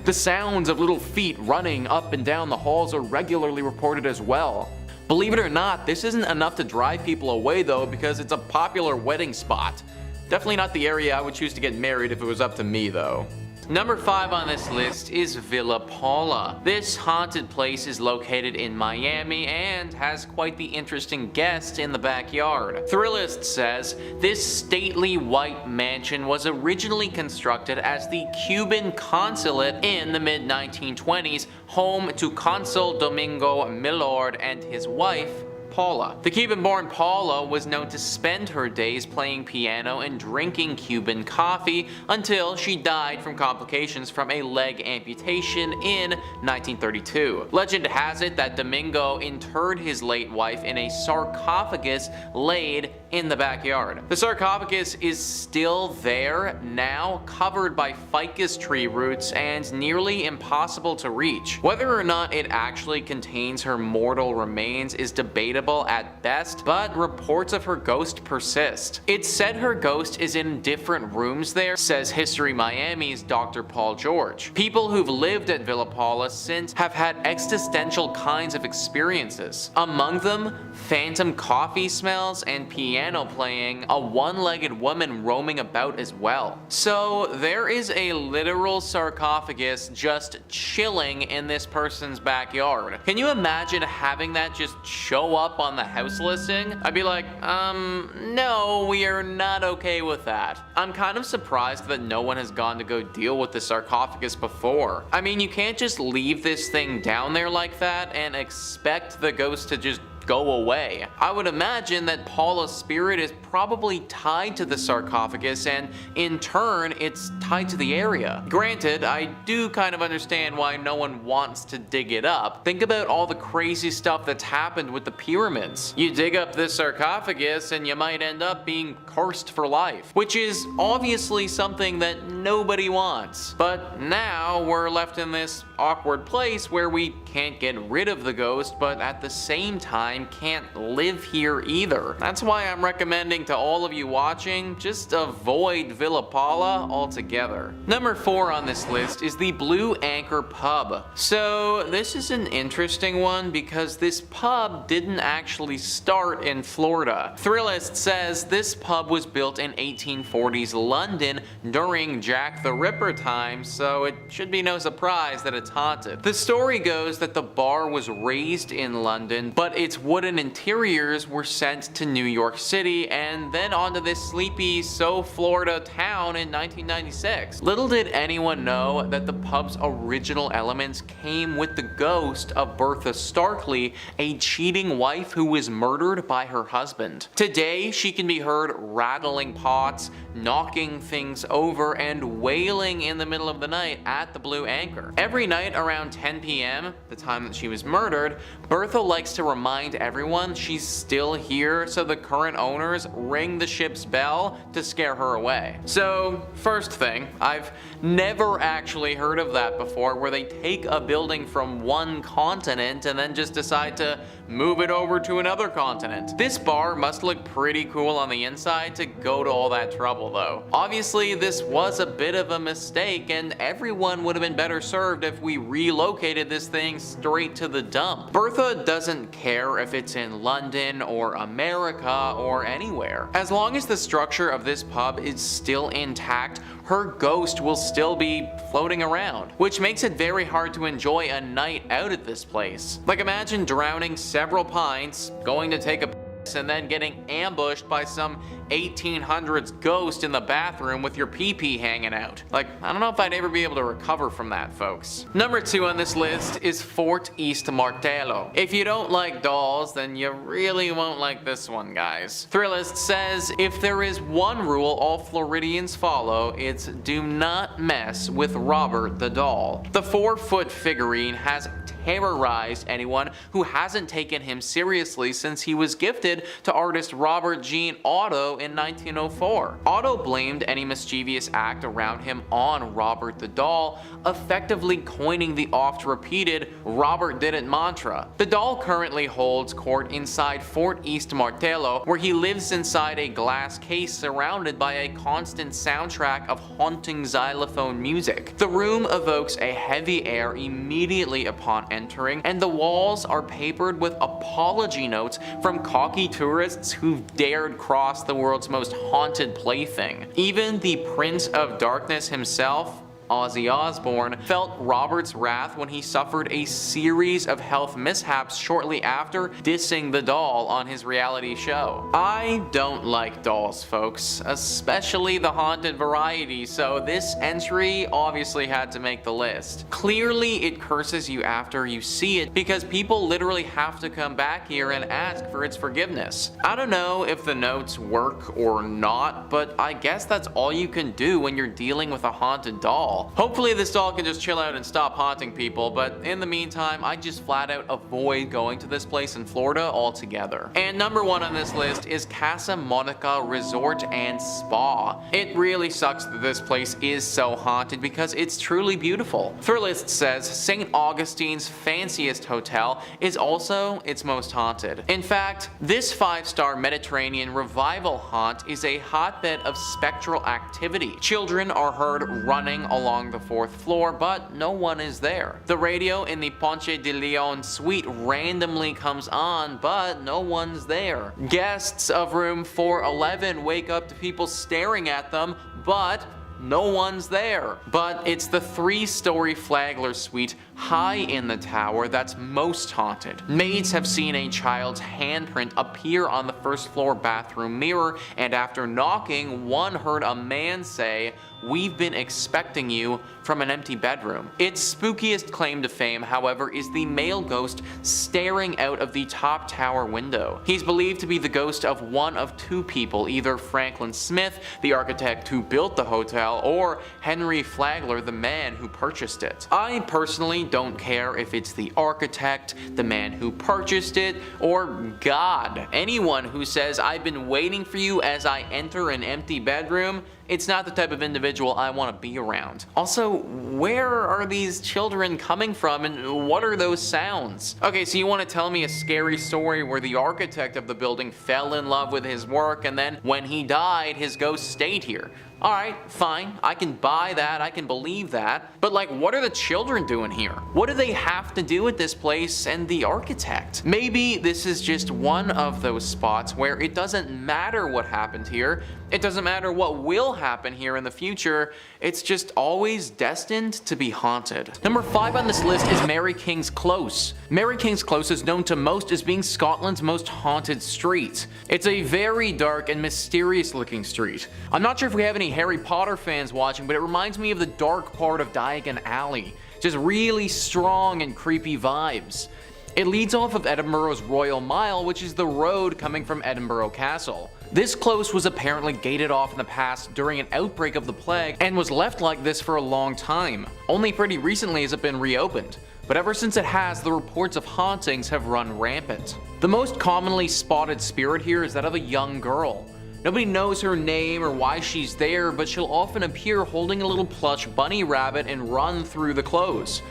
The sounds of little feet running up and down the halls are regularly reported as well. Believe it or not, this isn't enough to drive people away though, because it's a popular wedding spot. Definitely not the area I would choose to get married if it was up to me though. Number 5 on this list is Villa Paula. This haunted place is located in Miami and has quite the interesting guest in the backyard. Thrillist says, this stately white mansion was originally constructed as the Cuban consulate in the mid-1920s, home to Consul Domingo Millard and his wife, Paula. The Cuban-born Paula was known to spend her days playing piano and drinking Cuban coffee until she died from complications from a leg amputation in 1932. Legend has it that Domingo interred his late wife in a sarcophagus laid in the backyard. The sarcophagus is still there now, covered by ficus tree roots and nearly impossible to reach. Whether or not it actually contains her mortal remains is debatable at best, but reports of her ghost persist. It's said her ghost is in different rooms there, says History Miami's Dr. Paul George. People who've lived at Villa Paula since have had existential kinds of experiences. Among them, phantom coffee smells and piano playing, a one-legged woman roaming about as well. So there is a literal sarcophagus just chilling in this person's backyard. Can you imagine having that just show up on the house listing? I'd be like, no, we are not okay with that. I'm kind of surprised that no one has gone to go deal with the sarcophagus before. I mean, you can't just leave this thing down there like that and expect the ghost to just go away. I would imagine that Paula's spirit is probably tied to the sarcophagus and in turn it's tied to the area. Granted, I do kind of understand why no one wants to dig it up. Think about all the crazy stuff that's happened with the pyramids. You dig up this sarcophagus and you might end up being cursed for life, which is obviously something that nobody wants. But now we're left in this awkward place where we can't get rid of the ghost, but at the same time can't live here either. That's why I'm recommending to all of you watching, just avoid Villa Paula altogether. Number 4 on this list is the Blue Anchor Pub. So this is an interesting one because this pub didn't actually start in Florida. Thrillist says this pub was built in 1840s London during Jack the Ripper times, so it should be no surprise that it's haunted. The story goes that the bar was raised in London, but its wooden interiors were sent to New York City and then onto this sleepy Florida town in 1996. Little did anyone know that the pub's original elements came with the ghost of Bertha Starkley, a cheating wife who was murdered by her husband. Today, she can be heard rattling pots, knocking things over, and wailing in the middle of the night at the Blue Anchor. Every night around 10 p.m., the time that she was murdered, Bertha likes to remind everyone she's still here, so the current owners ring the ship's bell to scare her away. So, first thing, I've never actually heard of that before, where they take a building from one continent and then just decide to move it over to another continent. This bar must look pretty cool on the inside to go to all that trouble though. Obviously this was a bit of a mistake and everyone would have been better served if we relocated this thing straight to the dump. Bertha doesn't care if it's in London or America or anywhere. As long as the structure of this pub is still intact, her ghost will still be floating around, which makes it very hard to enjoy a night out at this place. Like imagine drowning several pints, going to take a piss, and then getting ambushed by some 1800s ghost in the bathroom with your pee-pee hanging out. Like, I don't know if I'd ever be able to recover from that, folks. Number 2 on this list is Fort East Martello. If you don't like dolls, then you really won't like this one, guys. Thrillist says, if there is one rule all Floridians follow, it's do not mess with Robert the doll. The 4-foot figurine has terrorized anyone who hasn't taken him seriously since he was gifted to artist Robert Jean Otto in 1904. Otto blamed any mischievous act around him on Robert the doll, effectively coining the oft-repeated Robert did it mantra. The doll currently holds court inside Fort East Martello, where he lives inside a glass case surrounded by a constant soundtrack of haunting xylophone music. The room evokes a heavy air immediately upon entering, and the walls are papered with apology notes from cocky tourists who've dared cross the world's most haunted plaything. Even the Prince of Darkness himself, Ozzy Osbourne, felt Robert's wrath when he suffered a series of health mishaps shortly after dissing the doll on his reality show. I don't like dolls, folks, especially the haunted variety, so this entry obviously had to make the list. Clearly it curses you after you see it because people literally have to come back here and ask for its forgiveness. I don't know if the notes work or not, but I guess that's all you can do when you're dealing with a haunted doll. Hopefully this doll can just chill out and stop haunting people, but in the meantime, I just flat out avoid going to this place in Florida altogether. And number 1 on this list is Casa Monica Resort and Spa. It really sucks that this place is so haunted because it's truly beautiful. Thrillist says St. Augustine's fanciest hotel is also its most haunted. In fact, this 5-star Mediterranean revival haunt is a hotbed of spectral activity. Children are heard running along the 4th floor, but no one is there. The radio in the Ponce de Leon suite randomly comes on, but no one's there. Guests of room 411 wake up to people staring at them, but no one's there. But it's the 3-story Flagler suite high in the tower that's most haunted. Maids have seen a child's handprint appear on the 1st floor bathroom mirror, and after knocking, one heard a man say, "We've been expecting you," from an empty bedroom. Its spookiest claim to fame, however, is the male ghost staring out of the top tower window. He's believed to be the ghost of one of 2 people, either Franklin Smith, the architect who built the hotel, or Henry Flagler, the man who purchased it. I personally don't care if it's the architect, the man who purchased it, or God. Anyone who says, "I've been waiting for you as I enter an empty bedroom," it's not the type of individual I want to be around. Also, where are these children coming from and what are those sounds? Okay, so you want to tell me a scary story where the architect of the building fell in love with his work and then when he died, his ghost stayed here. Alright, fine, I can buy that, I can believe that, but like, what are the children doing here? What do they have to do with this place and the architect? Maybe this is just one of those spots where it doesn't matter what happened here, it doesn't matter what will happen here in the future, it's just always destined to be haunted. Number 5 on this list is Mary King's Close. Mary King's Close is known to most as being Scotland's most haunted street. It's a very dark and mysterious looking street. I'm not sure if we have any Harry Potter fans watching, but it reminds me of the dark part of Diagon Alley. Just really strong and creepy vibes. It leads off of Edinburgh's Royal Mile, which is the road coming from Edinburgh Castle. This close was apparently gated off in the past during an outbreak of the plague and was left like this for a long time. Only pretty recently has it been reopened. but ever since it has, the reports of hauntings have run rampant. The most commonly spotted spirit here is that of a young girl. Nobody knows her name or why she's there, but she'll often appear holding a little plush bunny rabbit and run through the clothes.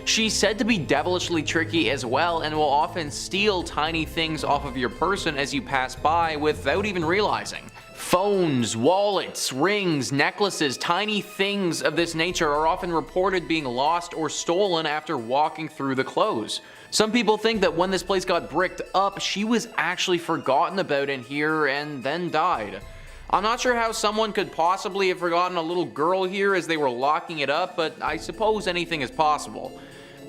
She's said to be devilishly tricky as well and will often steal tiny things off of your person as you pass by without even realizing. Phones, wallets, rings, necklaces, tiny things of this nature are often reported being lost or stolen after walking through the clothes. Some people think that when this place got bricked up, she was actually forgotten about in here and then died. I'm not sure how someone could possibly have forgotten a little girl here as they were locking it up, but I suppose anything is possible.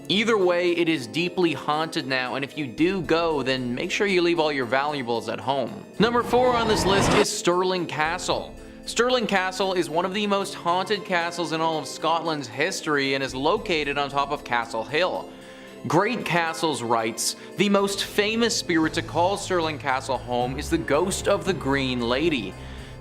Either way, it is deeply haunted now, and if you do go, then make sure you leave all your valuables at home. Number 4 on this list is Stirling Castle. Stirling Castle is one of the most haunted castles in all of Scotland's history and is located on top of Castle Hill. Great Castles writes, "The most famous spirit to call Stirling Castle home is the ghost of the Green Lady.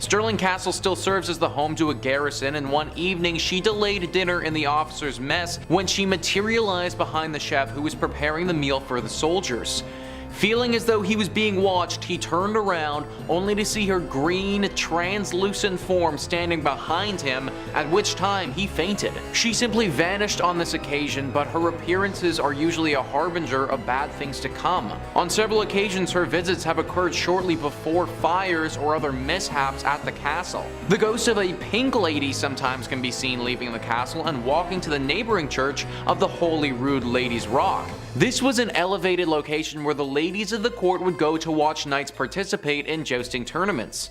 Stirling Castle still serves as the home to a garrison, and one evening she delayed dinner in the officers' mess when she materialized behind the chef who was preparing the meal for the soldiers. Feeling as though he was being watched, he turned around only to see her green, translucent form standing behind him, at which time he fainted. She simply vanished on this occasion, but her appearances are usually a harbinger of bad things to come. On several occasions, her visits have occurred shortly before fires or other mishaps at the castle. The ghost of a pink lady sometimes can be seen leaving the castle and walking to the neighboring church of the Holy Rood Ladies' Rock. This was an elevated location where the ladies of the court would go to watch knights participate in jousting tournaments.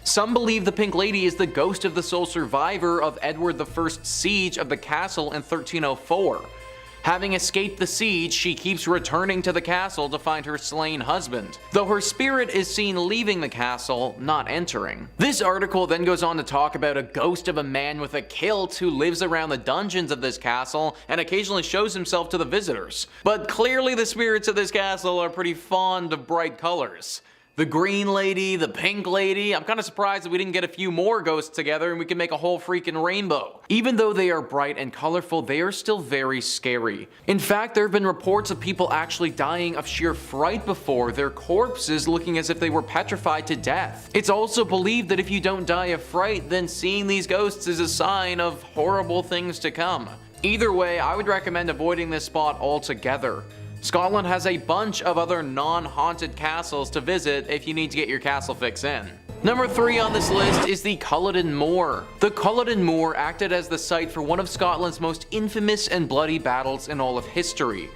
Some believe the Pink Lady is the ghost of the sole survivor of Edward I's siege of the castle in 1304. Having escaped the siege, she keeps returning to the castle to find her slain husband, though her spirit is seen leaving the castle, not entering. This article then goes on to talk about a ghost of a man with a kilt who lives around the dungeons of this castle and occasionally shows himself to the visitors. But clearly the spirits of this castle are pretty fond of bright colors. The Green Lady, the Pink Lady, I'm kind of surprised that we didn't get a few more ghosts together and we can make a whole freaking rainbow. Even though they are bright and colorful, they are still very scary. In fact, there have been reports of people actually dying of sheer fright before, their corpses looking as if they were petrified to death. It's also believed that if you don't die of fright, then seeing these ghosts is a sign of horrible things to come. Either way, I would recommend avoiding this spot altogether. Scotland has a bunch of other non-haunted castles to visit if you need to get your castle fix in. Number 3 on this list is the Culloden Moor. The Culloden Moor acted as the site for one of Scotland's most infamous and bloody battles in all of history.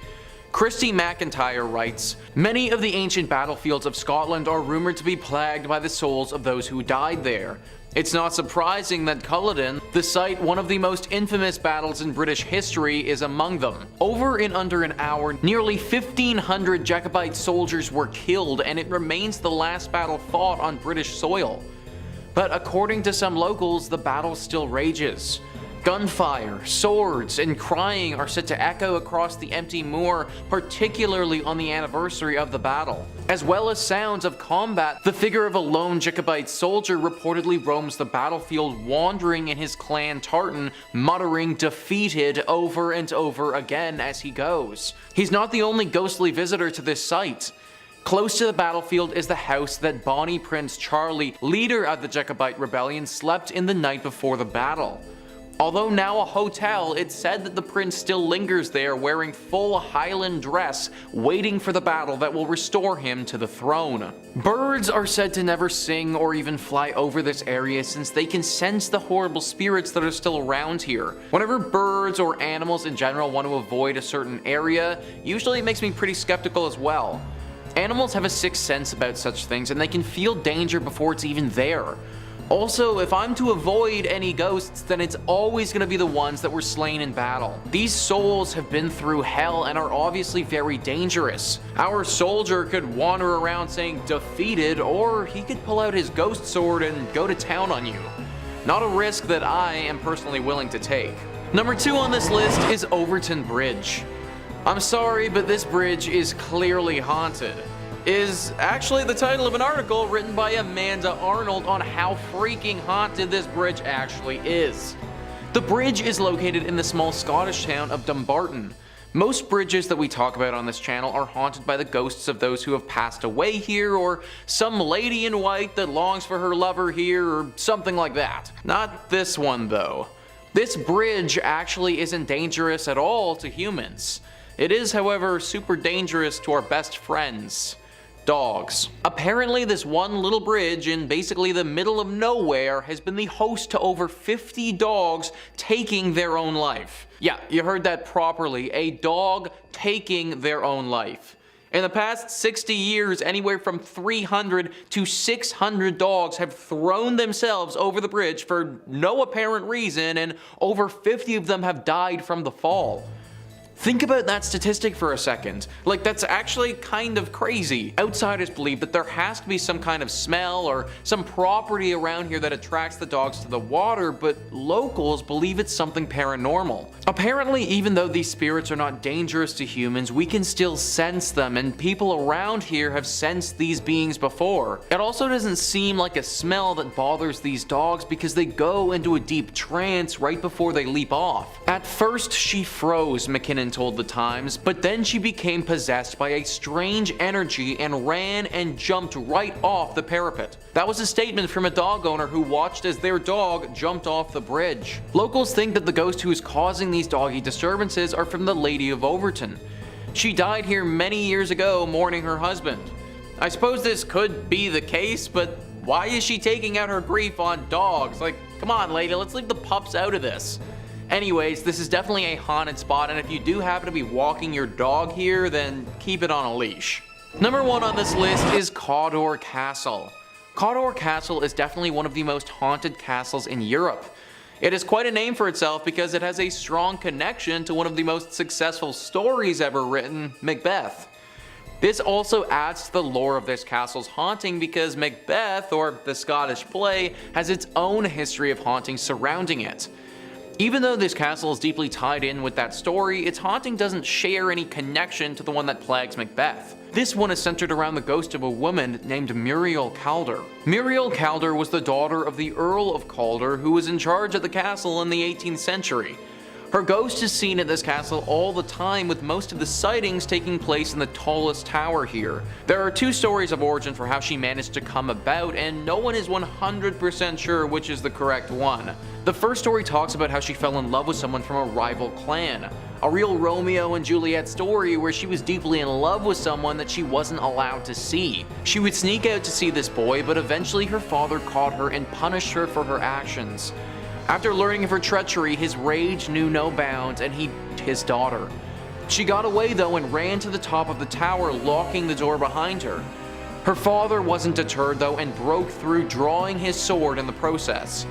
Christy McIntyre writes, "Many of the ancient battlefields of Scotland are rumored to be plagued by the souls of those who died there. It's not surprising that Culloden, the site one of the most infamous battles in British history, is among them. Over in under an hour, nearly 1,500 Jacobite soldiers were killed, and it remains the last battle fought on British soil. But according to some locals, the battle still rages. Gunfire, swords, and crying are set to echo across the empty moor, particularly on the anniversary of the battle. As well as sounds of combat, the figure of a lone Jacobite soldier reportedly roams the battlefield, wandering in his clan tartan, muttering 'defeated' over and over again as he goes. He's not the only ghostly visitor to this site. Close to the battlefield is the house that Bonnie Prince Charlie, leader of the Jacobite rebellion, slept in the night before the battle. Although now a hotel, it's said that the prince still lingers there wearing full Highland dress, waiting for the battle that will restore him to the throne. Birds are said to never sing or even fly over this area since they can sense the horrible spirits that are still around here. Whenever birds or animals in general want to avoid a certain area, usually it makes me pretty skeptical as well. Animals have a sixth sense about such things and they can feel danger before it's even there. Also, if I'm to avoid any ghosts, then it's always going to be the ones that were slain in battle. These souls have been through hell and are obviously very dangerous. Our soldier could wander around saying 'defeated', or he could pull out his ghost sword and go to town on you. Not a risk that I am personally willing to take. Number 2 on this list is Overton Bridge. I'm sorry, but this bridge is clearly haunted. Is actually the title of an article written by Amanda Arnold on how freaking haunted this bridge actually is. The bridge is located in the small Scottish town of Dumbarton. Most bridges that we talk about on this channel are haunted by the ghosts of those who have passed away here, or some lady in white that longs for her lover here, or something like that. Not this one though. This bridge actually isn't dangerous at all to humans. It is, however, super dangerous to our best friends, dogs. Apparently this one little bridge in basically the middle of nowhere has been the host to over 50 dogs taking their own life. Yeah, you heard that properly, a dog taking their own life. In the past 60 years, anywhere from 300 to 600 dogs have thrown themselves over the bridge for no apparent reason, and over 50 of them have died from the fall. Think about that statistic for a second. Like, that's actually kind of crazy. Outsiders believe that there has to be some kind of smell or some property around here that attracts the dogs to the water, but locals believe it's something paranormal. Apparently, even though these spirits are not dangerous to humans, we can still sense them, and people around here have sensed these beings before. It also doesn't seem like a smell that bothers these dogs because they go into a deep trance right before they leap off. At first, she froze, McKinnon told the Times, but then she became possessed by a strange energy and ran and jumped right off the parapet. That was a statement from a dog owner who watched as their dog jumped off the bridge. Locals think that the ghost who is causing these doggy disturbances are from the Lady of Overton. She died here many years ago mourning her husband. I suppose this could be the case, but why is she taking out her grief on dogs? Like, come on lady, let's leave the pups out of this. Anyways, this is definitely a haunted spot, and if you do happen to be walking your dog here, then keep it on a leash. Number 1 on this list is Cawdor Castle. Cawdor Castle is definitely one of the most haunted castles in Europe. It is quite a name for itself because it has a strong connection to one of the most successful stories ever written, Macbeth. This also adds to the lore of this castle's haunting because Macbeth, or the Scottish play, has its own history of haunting surrounding it. Even though this castle is deeply tied in with that story, its haunting doesn't share any connection to the one that plagues Macbeth. This one is centered around the ghost of a woman named Muriel Calder. Muriel Calder was the daughter of the Earl of Calder, who was in charge of the castle in the 18th century. Her ghost is seen at this castle all the time, with most of the sightings taking place in the tallest tower here. There are 2 stories of origin for how she managed to come about, and no one is 100% sure which is the correct one. The first story talks about how she fell in love with someone from a rival clan. A real Romeo and Juliet story where she was deeply in love with someone that she wasn't allowed to see. She would sneak out to see this boy, but eventually her father caught her and punished her for her actions. After learning of her treachery, his rage knew no bounds and he d***ed his daughter. She got away though and ran to the top of the tower, locking the door behind her. Her father wasn't deterred though and broke through, drawing his sword in the process.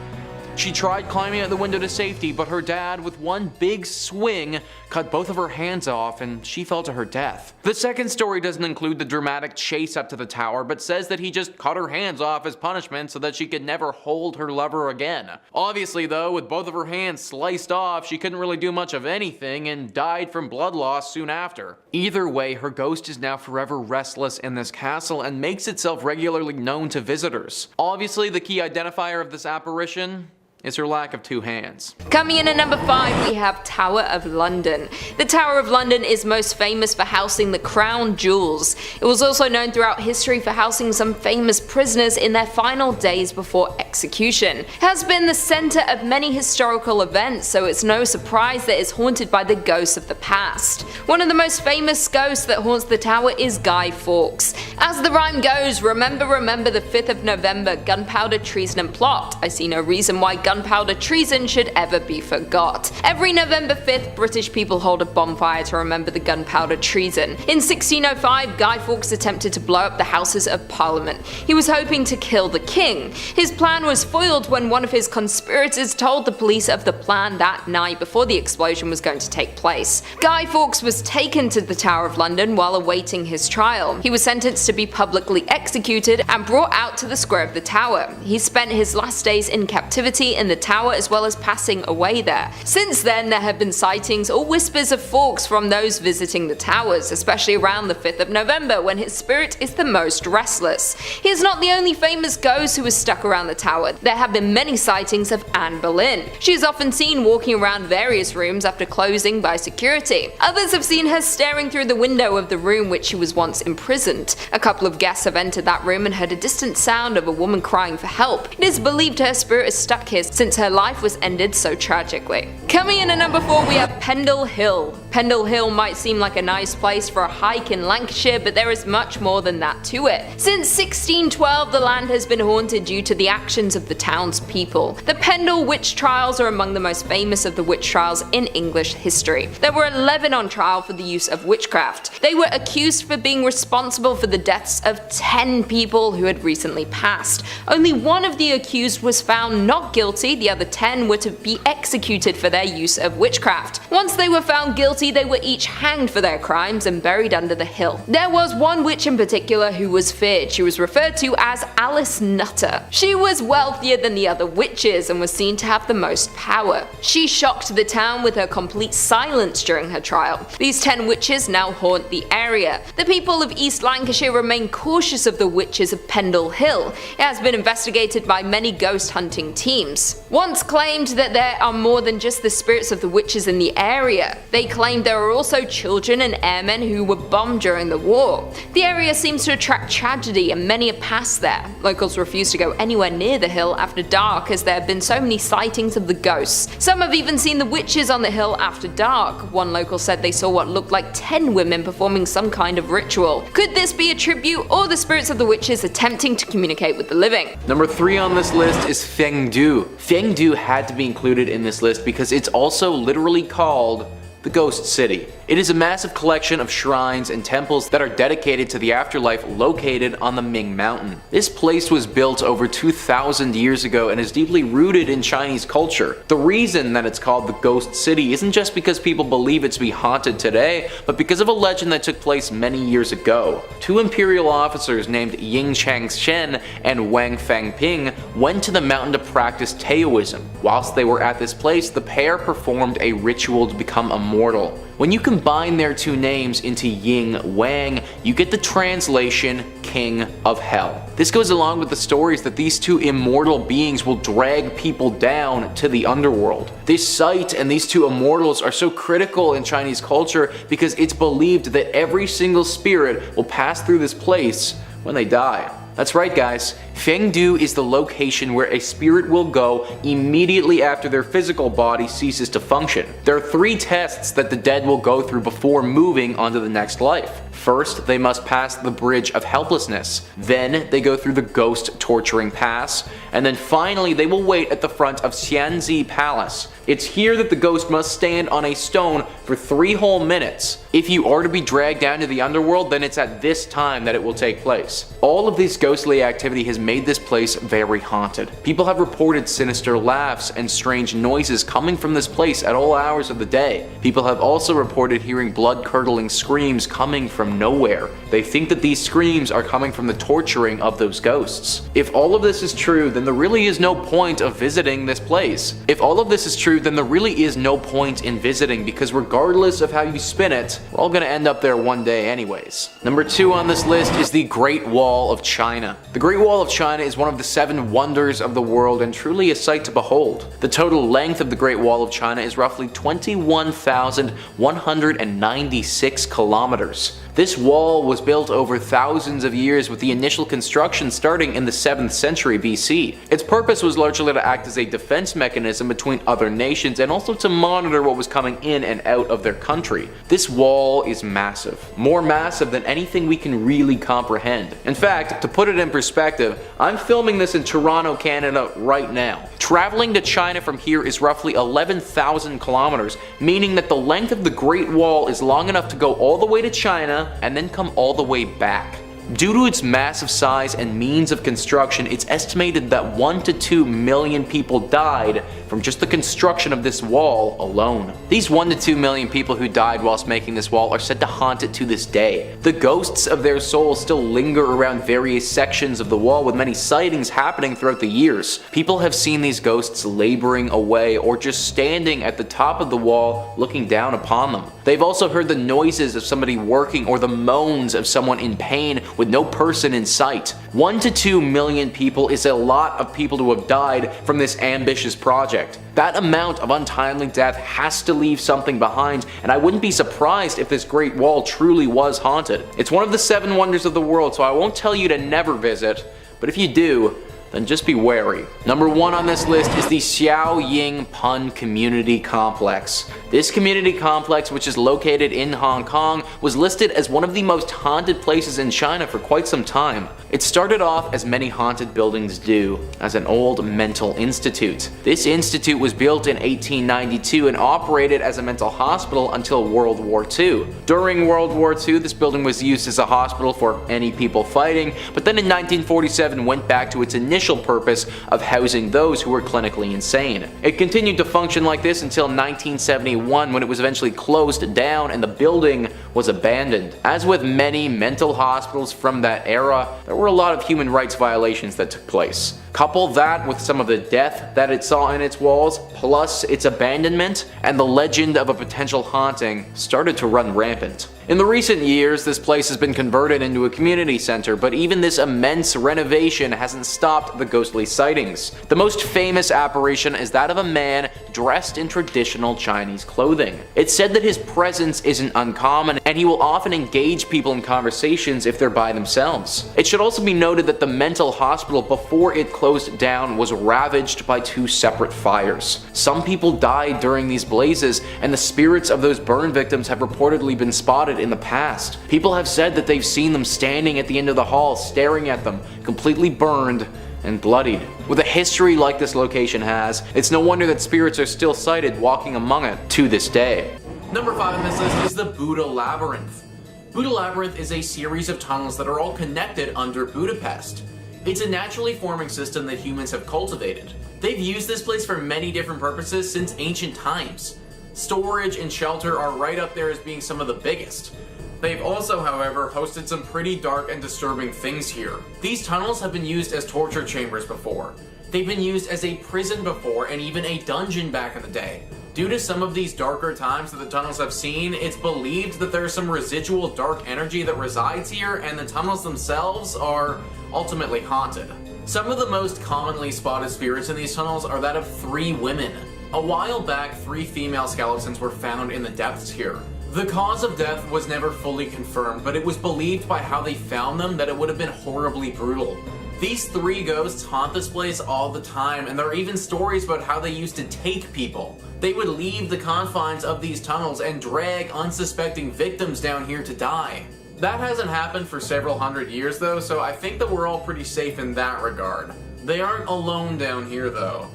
She tried climbing out the window to safety, but her dad, with one big swing, cut both of her hands off and she fell to her death. The second story doesn't include the dramatic chase up to the tower, but says that he just cut her hands off as punishment so that she could never hold her lover again. Obviously though, with both of her hands sliced off, she couldn't really do much of anything and died from blood loss soon after. Either way, her ghost is now forever restless in this castle and makes itself regularly known to visitors. Obviously, the key identifier of this apparition is her lack of 2 hands. Coming in at number 5, we have Tower of London. The Tower of London is most famous for housing the crown jewels. It was also known throughout history for housing some famous prisoners in their final days before execution. It has been the center of many historical events, so it's no surprise that it's haunted by the ghosts of the past. One of the most famous ghosts that haunts the tower is Guy Fawkes. As the rhyme goes, remember the 5th of November, gunpowder, treason and plot. I see no reason why gunpowder treason should ever be forgot. Every November 5th, British people hold a bonfire to remember the gunpowder treason. In 1605, Guy Fawkes attempted to blow up the Houses of Parliament. He was hoping to kill the king. His plan was foiled when one of his conspirators told the police of the plan that night before the explosion was going to take place. Guy Fawkes was taken to the Tower of London while awaiting his trial. He was sentenced to be publicly executed and brought out to the square of the tower. He spent his last days in captivity in the tower as well as passing away there. Since then, there have been sightings or whispers of Fawkes from those visiting the towers, especially around the 5th of November when his spirit is the most restless. He is not the only famous ghost who is stuck around the tower. There have been many sightings of Anne Boleyn. She is often seen walking around various rooms after closing by security. Others have seen her staring through the window of the room which she was once imprisoned. A couple of guests have entered that room and heard a distant sound of a woman crying for help. It is believed her spirit is stuck here since her life was ended so tragically. Coming in at number 4, we have Pendle Hill. Pendle Hill might seem like a nice place for a hike in Lancashire, but there is much more than that to it. Since 1612, the land has been haunted due to the actions of the townspeople. The Pendle witch trials are among the most famous of the witch trials in English history. There were 11 on trial for the use of witchcraft. They were accused for being responsible for the deaths of 10 people who had recently passed. Only one of the accused was found not guilty, the other 10 were to be executed for their use of witchcraft. Once they were found guilty, they were each hanged for their crimes and buried under the hill. There was one witch in particular who was feared. She was referred to as Alice Nutter. She was wealthier than the other witches and was seen to have the most power. She shocked the town with her complete silence during her trial. These 10 witches now haunt the area. The people of East Lancashire remain cautious of the witches of Pendle Hill. It has been investigated by many ghost hunting teams. Once claimed that there are more than just the spirits of the witches in the area. They claimed there are also children and airmen who were bombed during the war. The area seems to attract tragedy and many have passed there. Locals refuse to go anywhere near the hill after dark as there have been so many sightings of the ghosts. Some have even seen the witches on the hill after dark. One local said they saw what looked like 10 women performing some kind of ritual. Could this be a tribute or the spirits of the witches attempting to communicate with the living? Number 3 on this list is Fengdu. Fengdu had to be included in this list because it's also literally called the Ghost City. It is a massive collection of shrines and temples that are dedicated to the afterlife located on the Ming Mountain. This place was built over 2,000 years ago and is deeply rooted in Chinese culture. The reason that it's called the Ghost City isn't just because people believe it to be haunted today, but because of a legend that took place many years ago. 2 imperial officers named Ying Changshen and Wang Fangping went to the mountain to practice Taoism. Whilst they were at this place, the pair performed a ritual to become immortal. When you combine their 2 names into Ying Wang, you get the translation King of Hell. This goes along with the stories that these 2 immortal beings will drag people down to the underworld. This site and these 2 immortals are so critical in Chinese culture because it's believed that every single spirit will pass through this place when they die. That's right guys, Fengdu is the location where a spirit will go immediately after their physical body ceases to function. There are 3 tests that the dead will go through before moving on to the next life. First, they must pass the Bridge of Helplessness, then they go through the Ghost Torturing Pass, and then finally they will wait at the front of Xianzi Palace. It's here that the ghost must stand on a stone for 3 whole minutes. If you are to be dragged down to the underworld, then it's at this time that it will take place. All of this ghostly activity has made this place very haunted. People have reported sinister laughs and strange noises coming from this place at all hours of the day. People have also reported hearing blood-curdling screams coming from nowhere. They think that these screams are coming from the torturing of those ghosts. If all of this is true, then there really is no point of visiting this place. If all of this is true, then there really is no point in visiting because regardless of how you spin it, we're all gonna end up there one day anyways. Number 2 on this list is the Great Wall of China. The Great Wall of China is one of the 7 wonders of the world and truly a sight to behold. The total length of the Great Wall of China is roughly 21,196 kilometers. This wall was built over thousands of years with the initial construction starting in the 7th century BC. Its purpose was largely to act as a defense mechanism between other nations and also to monitor what was coming in and out of their country. This wall is massive. More massive than anything we can really comprehend. In fact, to put it in perspective, I'm filming this in Toronto, Canada right now. Traveling to China from here is roughly 11,000 kilometers, meaning that the length of the Great Wall is long enough to go all the way to China and then come all the way back. Due to its massive size and means of construction, it's estimated that 1 to 2 million people died from just the construction of this wall alone. These 1 to 2 million people who died whilst making this wall are said to haunt it to this day. The ghosts of their souls still linger around various sections of the wall, with many sightings happening throughout the years. People have seen these ghosts laboring away or just standing at the top of the wall looking down upon them. They've also heard the noises of somebody working or the moans of someone in pain with no person in sight. 1 to 2 million people is a lot of people to have died from this ambitious project. That amount of untimely death has to leave something behind, and I wouldn't be surprised if this Great Wall truly was haunted. It's one of the 7 wonders of the world, so I won't tell you to never visit, but if you do, then just be wary. Number 1 on this list is the Xiao Ying Pun Community Complex. This community complex, which is located in Hong Kong, was listed as one of the most haunted places in China for quite some time. It started off, as many haunted buildings do, as an old mental institute. This institute was built in 1892 and operated as a mental hospital until World War II. During World War II, this building was used as a hospital for any people fighting, but then in 1947 went back to its initial purpose of housing those who were clinically insane. It continued to function like this until 1971, when it was eventually closed down and the building was abandoned. As with many mental hospitals from that era, there were a lot of human rights violations that took place. Couple that with some of the death that it saw in its walls, plus its abandonment, and the legend of a potential haunting started to run rampant. In the recent years, this place has been converted into a community center, but even this immense renovation hasn't stopped the ghostly sightings. The most famous apparition is that of a man dressed in traditional Chinese clothing. It's said that his presence isn't uncommon, and he will often engage people in conversations if they're by themselves. It should also be noted that the mental hospital before it closed down was ravaged by 2 separate fires. Some people died during these blazes, and the spirits of those burn victims have reportedly been spotted in the past. People have said that they've seen them standing at the end of the hall staring at them, completely burned and bloodied. With a history like this location has, it's no wonder that spirits are still sighted walking among it to this day. Number 5 on this list is the Buddha Labyrinth. Buddha Labyrinth is a series of tunnels that are all connected under Budapest. It's a naturally forming system that humans have cultivated. They've used this place for many different purposes since ancient times. Storage and shelter are right up there as being some of the biggest. They've also, however, hosted some pretty dark and disturbing things here. These tunnels have been used as torture chambers before. They've been used as a prison before, and even a dungeon back in the day. Due to some of these darker times that the tunnels have seen, it's believed that there's some residual dark energy that resides here, and the tunnels themselves are ultimately haunted. Some of the most commonly spotted spirits in these tunnels are that of 3 women. A while back, 3 female skeletons were found in the depths here. The cause of death was never fully confirmed, but it was believed by how they found them that it would have been horribly brutal. These 3 ghosts haunt this place all the time, and there are even stories about how they used to take people. They would leave the confines of these tunnels and drag unsuspecting victims down here to die. That hasn't happened for several hundred years though, so I think that we're all pretty safe in that regard. They aren't alone down here though.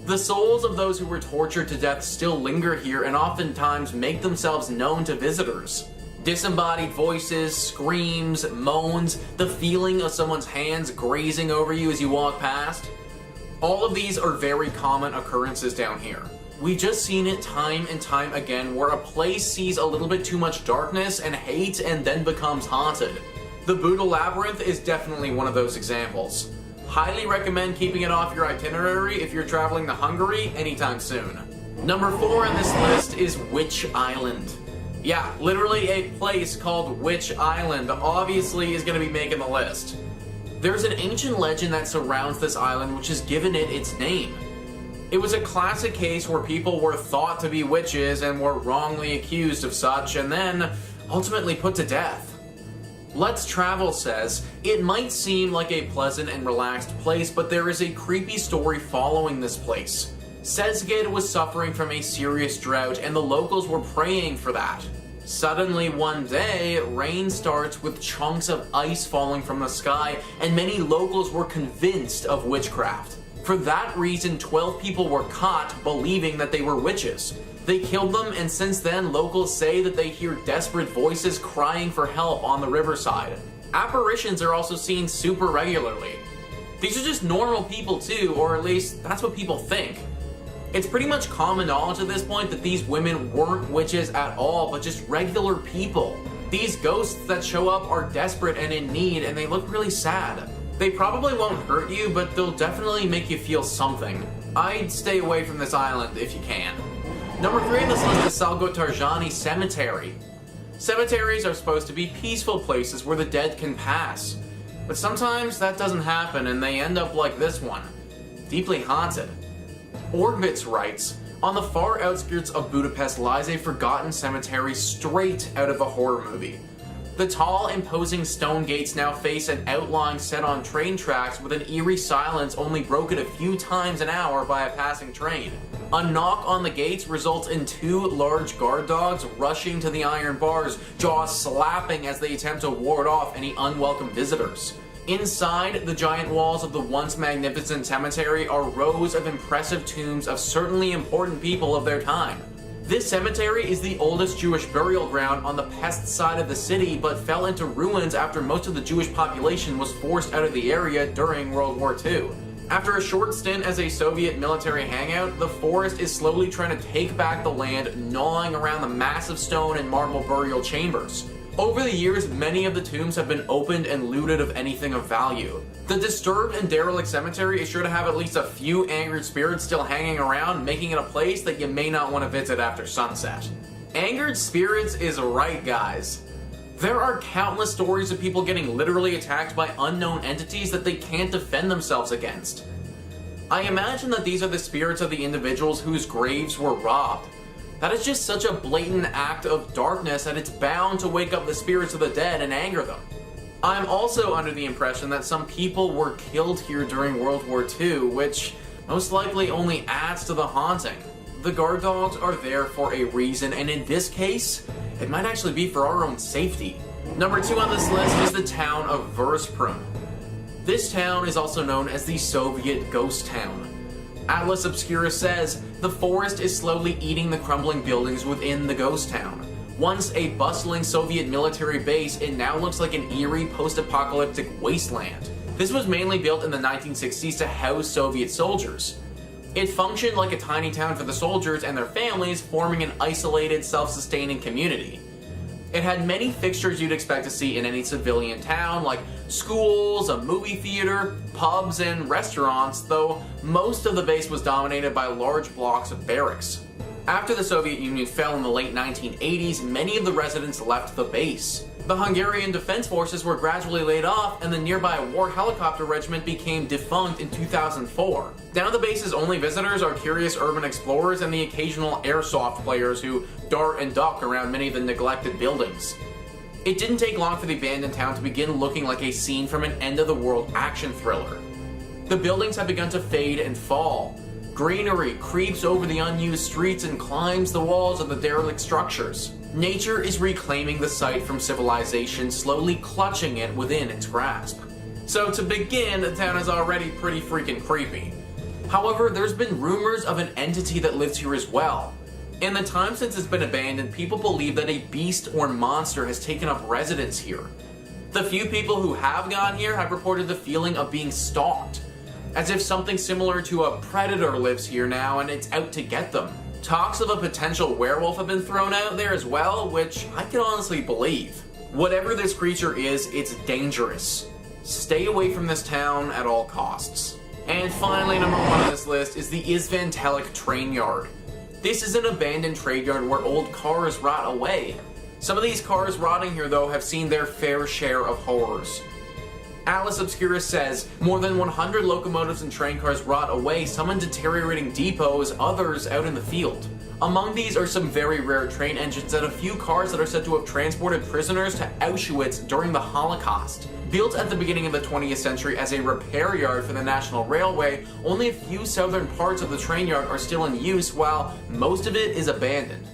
The souls of those who were tortured to death still linger here and oftentimes make themselves known to visitors. Disembodied voices, screams, moans, the feeling of someone's hands grazing over you as you walk past. All of these are very common occurrences down here. We've just seen it time and time again where a place sees a little bit too much darkness and hate and then becomes haunted. The Buddha Labyrinth is definitely one of those examples. Highly recommend keeping it off your itinerary if you're traveling to Hungary anytime soon. Number 4 on this list is Witch Island. Yeah, literally a place called Witch Island obviously is going to be making the list. There's an ancient legend that surrounds this island which has given it its name. It was a classic case where people were thought to be witches and were wrongly accused of such and then ultimately put to death. Let's Travel says, it might seem like a pleasant and relaxed place, but there is a creepy story following this place. Sezgid was suffering from a serious drought and the locals were praying for that. Suddenly one day, rain starts with chunks of ice falling from the sky and many locals were convinced of witchcraft. For that reason, 12 people were caught believing that they were witches. They killed them, and since then, locals say that they hear desperate voices crying for help on the riverside. Apparitions are also seen super regularly. These are just normal people too, or at least that's what people think. It's pretty much common knowledge at this point that these women weren't witches at all, but just regular people. These ghosts that show up are desperate and in need, and they look really sad. They probably won't hurt you, but they'll definitely make you feel something. I'd stay away from this island if you can. Number 3 on this list is Salgotarjani Cemetery. Cemeteries are supposed to be peaceful places where the dead can pass. But sometimes that doesn't happen and they end up like this one. Deeply haunted. Orbitz writes, on the far outskirts of Budapest lies a forgotten cemetery straight out of a horror movie. The tall, imposing stone gates now face an outline set on train tracks with an eerie silence only broken a few times an hour by a passing train. A knock on the gates results in 2 large guard dogs rushing to the iron bars, jaws slapping as they attempt to ward off any unwelcome visitors. Inside the giant walls of the once magnificent cemetery are rows of impressive tombs of certainly important people of their time. This cemetery is the oldest Jewish burial ground on the pest side of the city, but fell into ruins after most of the Jewish population was forced out of the area during World War II. After a short stint as a Soviet military hangout, the forest is slowly trying to take back the land, gnawing around the massive stone and marble burial chambers. Over the years, many of the tombs have been opened and looted of anything of value. The disturbed and derelict cemetery is sure to have at least a few angered spirits still hanging around, making it a place that you may not want to visit after sunset. Angered spirits is right, guys. There are countless stories of people getting literally attacked by unknown entities that they can't defend themselves against. I imagine that these are the spirits of the individuals whose graves were robbed. That is just such a blatant act of darkness that it's bound to wake up the spirits of the dead and anger them. I'm also under the impression that some people were killed here during World War II, which most likely only adds to the haunting. The guard dogs are there for a reason, and in this case, it might actually be for our own safety. Number 2 on this list is the town of Veszprém. This town is also known as the Soviet Ghost Town. Atlas Obscura says, the forest is slowly eating the crumbling buildings within the ghost town. Once a bustling Soviet military base, it now looks like an eerie post-apocalyptic wasteland. This was mainly built in the 1960s to house Soviet soldiers. It functioned like a tiny town for the soldiers and their families, forming an isolated, self-sustaining community. It had many fixtures you'd expect to see in any civilian town, like schools, a movie theater, pubs, and restaurants, though most of the base was dominated by large blocks of barracks. After the Soviet Union fell in the late 1980s, many of the residents left the base. The Hungarian Defense Forces were gradually laid off, and the nearby War Helicopter Regiment became defunct in 2004. Now the base's only visitors are curious urban explorers and the occasional airsoft players who dart and duck around many of the neglected buildings. It didn't take long for the abandoned town to begin looking like a scene from an end-of-the-world action thriller. The buildings have begun to fade and fall. Greenery creeps over the unused streets and climbs the walls of the derelict structures. Nature is reclaiming the site from civilization, slowly clutching it within its grasp. So to begin, the town is already pretty freaking creepy. However, there's been rumors of an entity that lives here as well. In the time since it's been abandoned, people believe that a beast or monster has taken up residence here. The few people who have gone here have reported the feeling of being stalked, as if something similar to a predator lives here now and it's out to get them. Talks of a potential werewolf have been thrown out there as well, which I can honestly believe. Whatever this creature is, it's dangerous. Stay away from this town at all costs. And finally, number 1 on this list is the Isvantelic Train Yard. This is an abandoned trade yard where old cars rot away. Some of these cars rotting here, though, have seen their fair share of horrors. Atlas Obscura says, more than 100 locomotives and train cars rot away, some in deteriorating depots, others out in the field. Among these are some very rare train engines and a few cars that are said to have transported prisoners to Auschwitz during the Holocaust. Built at the beginning of the 20th century as a repair yard for the National Railway, only a few southern parts of the train yard are still in use, while most of it is abandoned.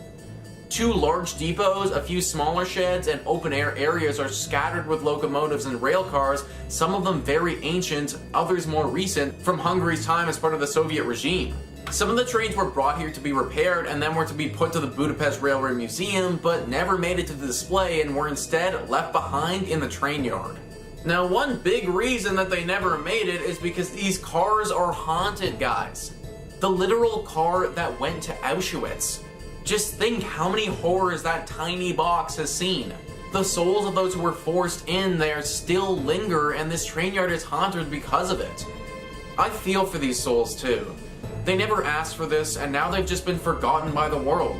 2 large depots, a few smaller sheds, and open-air areas are scattered with locomotives and rail cars, some of them very ancient, others more recent, from Hungary's time as part of the Soviet regime. Some of the trains were brought here to be repaired and then were to be put to the Budapest Railway Museum, but never made it to the display and were instead left behind in the train yard. Now, one big reason that they never made it is because these cars are haunted, guys. The literal car that went to Auschwitz. Just think how many horrors that tiny box has seen. The souls of those who were forced in there still linger, and this train yard is haunted because of it. I feel for these souls too. They never asked for this, and now they've just been forgotten by the world.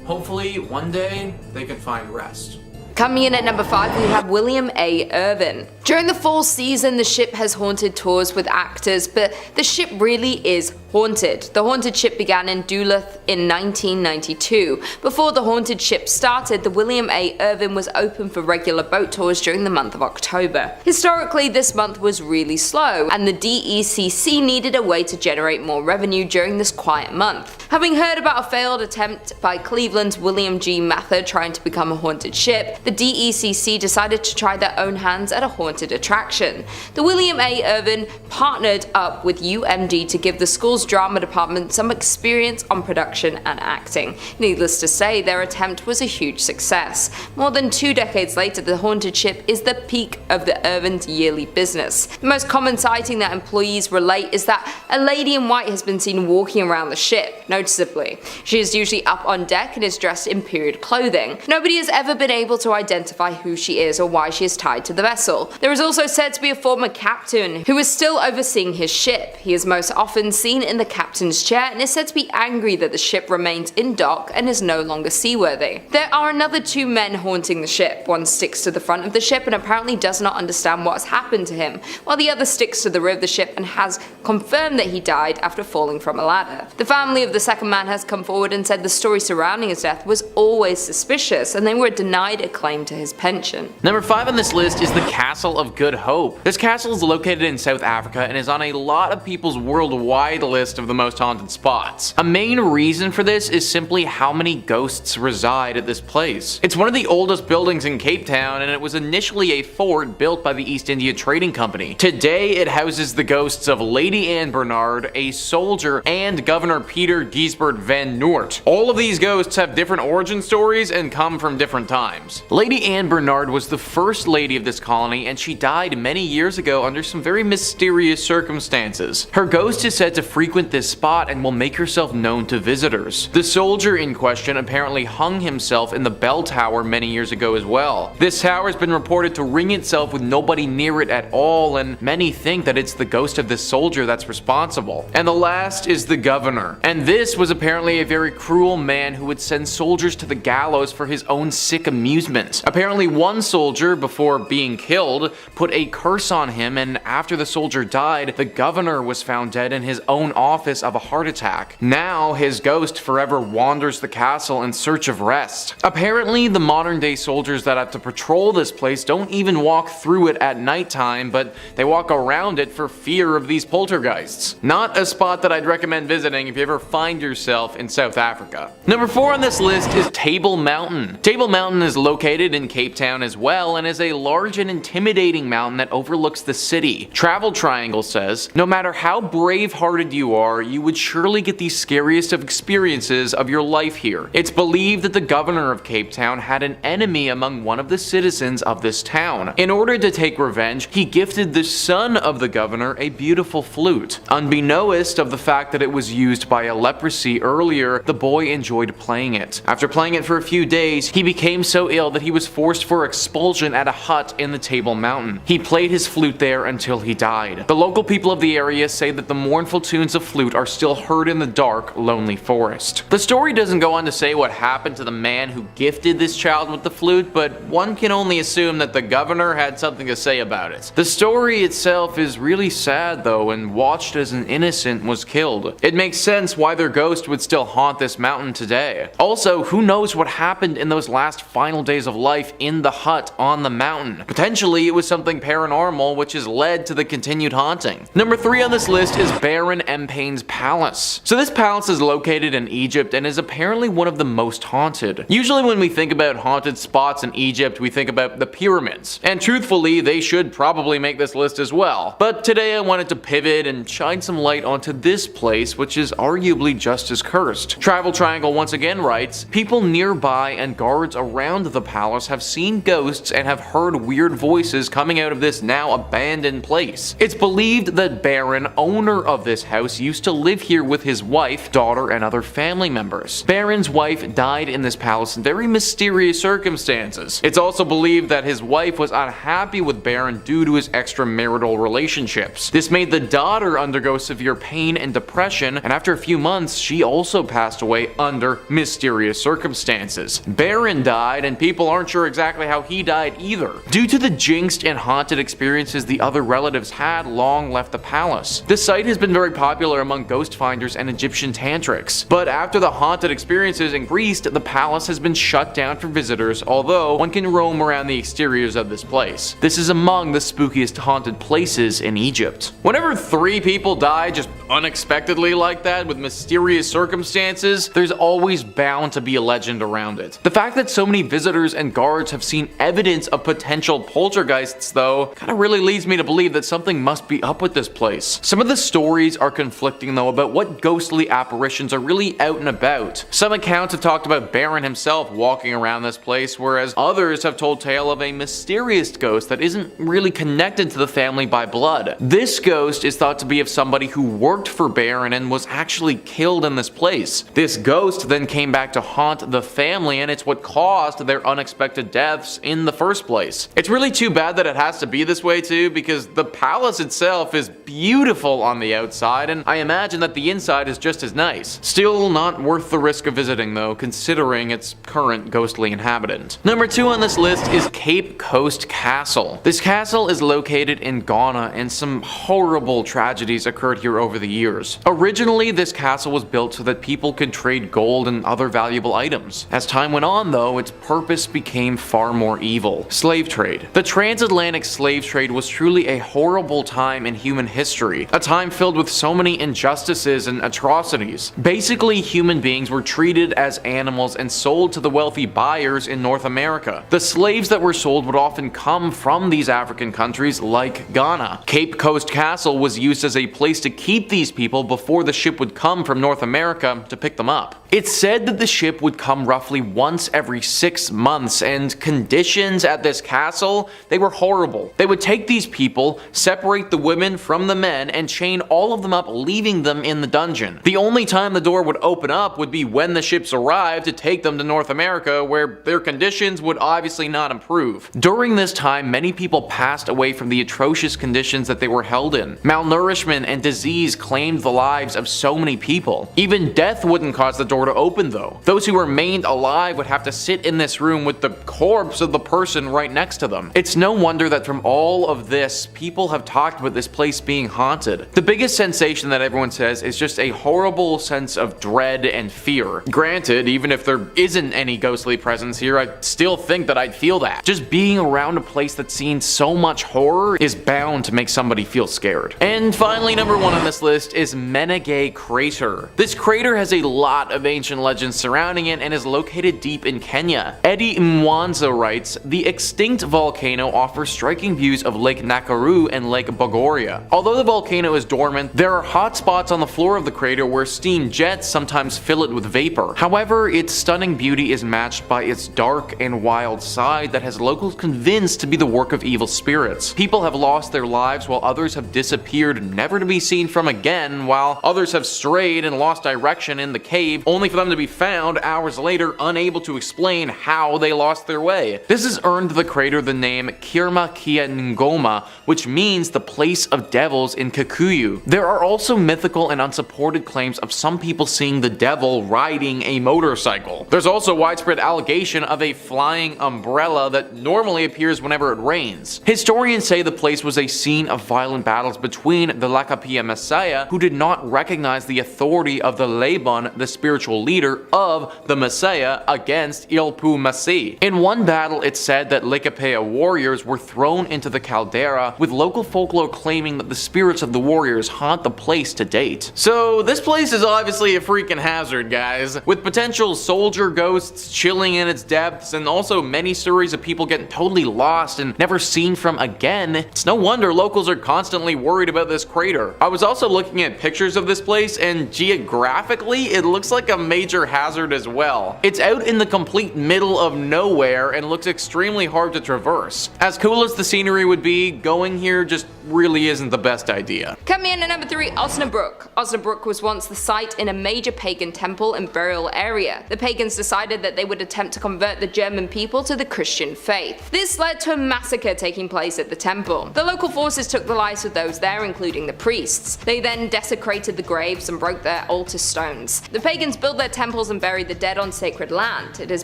Hopefully, one day, they can find rest. Coming in at number 5, we have William A. Irvin. During the fall season, the ship has haunted tours with actors, but the ship really is haunted. The haunted ship began in Duluth in 1992. Before the haunted ship started, the William A. Irvin was open for regular boat tours during the month of October. Historically, this month was really slow, and the DECC needed a way to generate more revenue during this quiet month. Having heard about a failed attempt by Cleveland's William G. Mather trying to become a haunted ship, the DECC decided to try their own hands at a haunted attraction. The William A. Irvin partnered up with UMD to give the school's drama department some experience on production and acting. Needless to say, their attempt was a huge success. More than 2 decades later, the haunted ship is the peak of the Irvin's yearly business. The most common sighting that employees relate is that a lady in white has been seen walking around the ship, noticeably. She is usually up on deck and is dressed in period clothing. Nobody has ever been able to identify who she is or why she is tied to the vessel. There is also said to be a former captain who is still overseeing his ship. He is most often seen in the captain's chair and is said to be angry that the ship remains in dock and is no longer seaworthy. There are another 2 men haunting the ship. One sticks to the front of the ship and apparently does not understand what has happened to him, while the other sticks to the rear of the ship and has confirmed that he died after falling from a ladder. The family of the second man has come forward and said the story surrounding his death was always suspicious and they were denied a claim to his pension. Number 5 on this list is the Castle of Good Hope. This castle is located in South Africa and is on a lot of people's worldwide list of the most haunted spots. A main reason for this is simply how many ghosts reside at this place. It's one of the oldest buildings in Cape Town, and it was initially a fort built by the East India Trading Company. Today it houses the ghosts of Lady Anne Bernard, a soldier, and Governor Peter Giesbert van Noort. All of these ghosts have different origin stories and come from different times. Lady Anne Bernard was the first lady of this colony, and she died many years ago under some very mysterious circumstances. Her ghost is said to frequent this spot and will make herself known to visitors. The soldier in question apparently hung himself in the bell tower many years ago as well. This tower has been reported to ring itself with nobody near it at all, and many think that it's the ghost of this soldier that's responsible. And the last is the governor. And this was apparently a very cruel man who would send soldiers to the gallows for his own sick amusement. Apparently one soldier, before being killed, put a curse on him, and after the soldier died, the governor was found dead in his own office of a heart attack. Now his ghost forever wanders the castle in search of rest. Apparently the modern day soldiers that have to patrol this place don't even walk through it at nighttime, but they walk around it for fear of these poltergeists. Not a spot that I'd recommend visiting if you ever find yourself in South Africa. Number 4 on this list is Table Mountain. Table Mountain is located in Cape Town as well, and is a large and intimidating mountain that overlooks the city. Travel Triangle says, no matter how brave-hearted you are, you would surely get the scariest of experiences of your life here. It's believed that the governor of Cape Town had an enemy among one of the citizens of this town. In order to take revenge, he gifted the son of the governor a beautiful flute. Unbeknownst of the fact that it was used by a leprosy earlier, the boy enjoyed playing it. After playing it for a few days, he became so ill that he was forced for expulsion at a hut in the Table Mountain. He played his flute there until he died. The local people of the area say that the mournful tunes of flute are still heard in the dark, lonely forest. The story doesn't go on to say what happened to the man who gifted this child with the flute, but one can only assume that the governor had something to say about it. The story itself is really sad though, and watched as an innocent was killed. It makes sense why their ghost would still haunt this mountain today. Also, who knows what happened in those last final days of life in the hut on the mountain. Potentially it was something paranormal which has led to the continued haunting. Number 3 on this list is Baron Empain's Palace. So this palace is located in Egypt and is apparently one of the most haunted. Usually when we think about haunted spots in Egypt, we think about the pyramids. And truthfully, they should probably make this list as well. But today I wanted to pivot and shine some light onto this place, which is arguably just as cursed. Travel Triangle once again writes, people nearby and guards around the palace have seen ghosts and have heard weird voices coming out of this now abandoned place. It's believed that Baron, owner of this house, used to live here with his wife, daughter, and other family members. Baron's wife died in this palace in very mysterious circumstances. It's also believed that his wife was unhappy with Baron due to his extramarital relationships. This made the daughter undergo severe pain and depression, and after a few months, she also passed away under mysterious circumstances. Baron died, and people aren't sure exactly how he died either. Due to the jinxed and haunted experiences the other relatives had long left the palace. This site has been very popular among ghost finders and Egyptian tantrics, but after the haunted experiences increased, the palace has been shut down for visitors, although one can roam around the exteriors of this place. This is among the spookiest haunted places in Egypt. Whenever 3 people die just unexpectedly like that with mysterious circumstances, there's always bound to be a legend around it. The fact that so many visitors and guards have seen evidence of potential poltergeists though, kinda really leads me to believe that something must be up with this place. Some of the stories are conflicting though about what ghostly apparitions are really out and about. Some accounts have talked about Baron himself walking around this place, whereas others have told tale of a mysterious ghost that isn't really connected to the family by blood. This ghost is thought to be of somebody who worked for Baron and was actually killed in this place. This ghost then came back to haunt the family, and it's what caused their unexpected deaths in the first place. It's really too bad that it has to be this way too, because the palace itself is beautiful on the outside, and I imagine that the inside is just as nice. Still not worth the risk of visiting though, considering its current ghostly inhabitant. Number 2 on this list is Cape Coast Castle. This castle is located in Ghana, and some horrible tragedies occurred here over the years. Originally, this castle was built so that people could trade gold and other valuable items. As time went on though, its purpose became far more evil. Slave trade. The transatlantic slave trade was truly a horrible time in human history, a time filled with so many injustices and atrocities. Basically, human beings were treated as animals and sold to the wealthy buyers in North America. The slaves that were sold would often come from these African countries like Ghana. Cape Coast Castle was used as a place to keep these people before the ship would come from North America to pick them up. It's said that the ship would come roughly once every 6 months, and conditions at this castle, they were horrible. They would take these people, separate the women from the men, and chain all of them up, leaving them in the dungeon. The only time the door would open up would be when the ships arrived to take them to North America, where their conditions would obviously not improve. During this time, many people passed away from the atrocious conditions that they were held in. Malnourishment and disease claimed the lives of so many people. Even death wouldn't cause the door to open though. Those who remained alive would have to sit in this room with the corpse of the person right next to them. It's no wonder that from all of this, people have talked about this place being haunted. The biggest sensation that everyone says is just a horrible sense of dread and fear. Granted, even if there isn't any ghostly presence here, I still think that I'd feel that. Just being around a place that's seen so much horror is bound to make somebody feel scared. And finally, number 1 on this list is Mangit Crater. This crater has a lot of ancient legends surrounding it and is located deep in Kenya. Eddie Mwanza writes, the extinct volcano offers striking views of Lake Nakuru and Lake Bogoria. Although the volcano is dormant, there are hot spots on the floor of the crater where steam jets sometimes fill it with vapor. However, its stunning beauty is matched by its dark and wild side that has locals convinced to be the work of evil spirits. People have lost their lives while others have disappeared never to be seen from again, while others have strayed and lost direction in the cave only for them to be found hours later unable to explain how they lost their way. This has earned the crater the name Kirma Kia Ngoma, which means the place of devils in Kikuyu. There are also mythical and unsupported claims of some people seeing the devil riding a motorcycle. There's also widespread allegation of a flying umbrella that normally appears whenever it rains. Historians say the place was a scene of violent battles between the Lakapia Messiah, who did not recognize the authority of the Laban, the spiritual spiritual leader of the Masaya against Ilpu Masi. In one battle, it's said that Likapea warriors were thrown into the caldera, with local folklore claiming that the spirits of the warriors haunt the place to date. So this place is obviously a freaking hazard, guys, with potential soldier ghosts chilling in its depths, and also many stories of people getting totally lost and never seen from again. It's no wonder locals are constantly worried about this crater. I was also looking at pictures of this place, and geographically it looks like a major hazard as well. It's out in the complete middle of nowhere and looks extremely hard to traverse. As cool as the scenery would be, going here just really isn't the best idea. Coming in at number 3, Osnabrück. Osnabrück was once the site in a major pagan temple and burial area. The pagans decided that they would attempt to convert the German people to the Christian faith. This led to a massacre taking place at the temple. The local forces took the lives of those there, including the priests. They then desecrated the graves and broke their altar stones. The pagans built their temples and buried the dead on sacred land. It is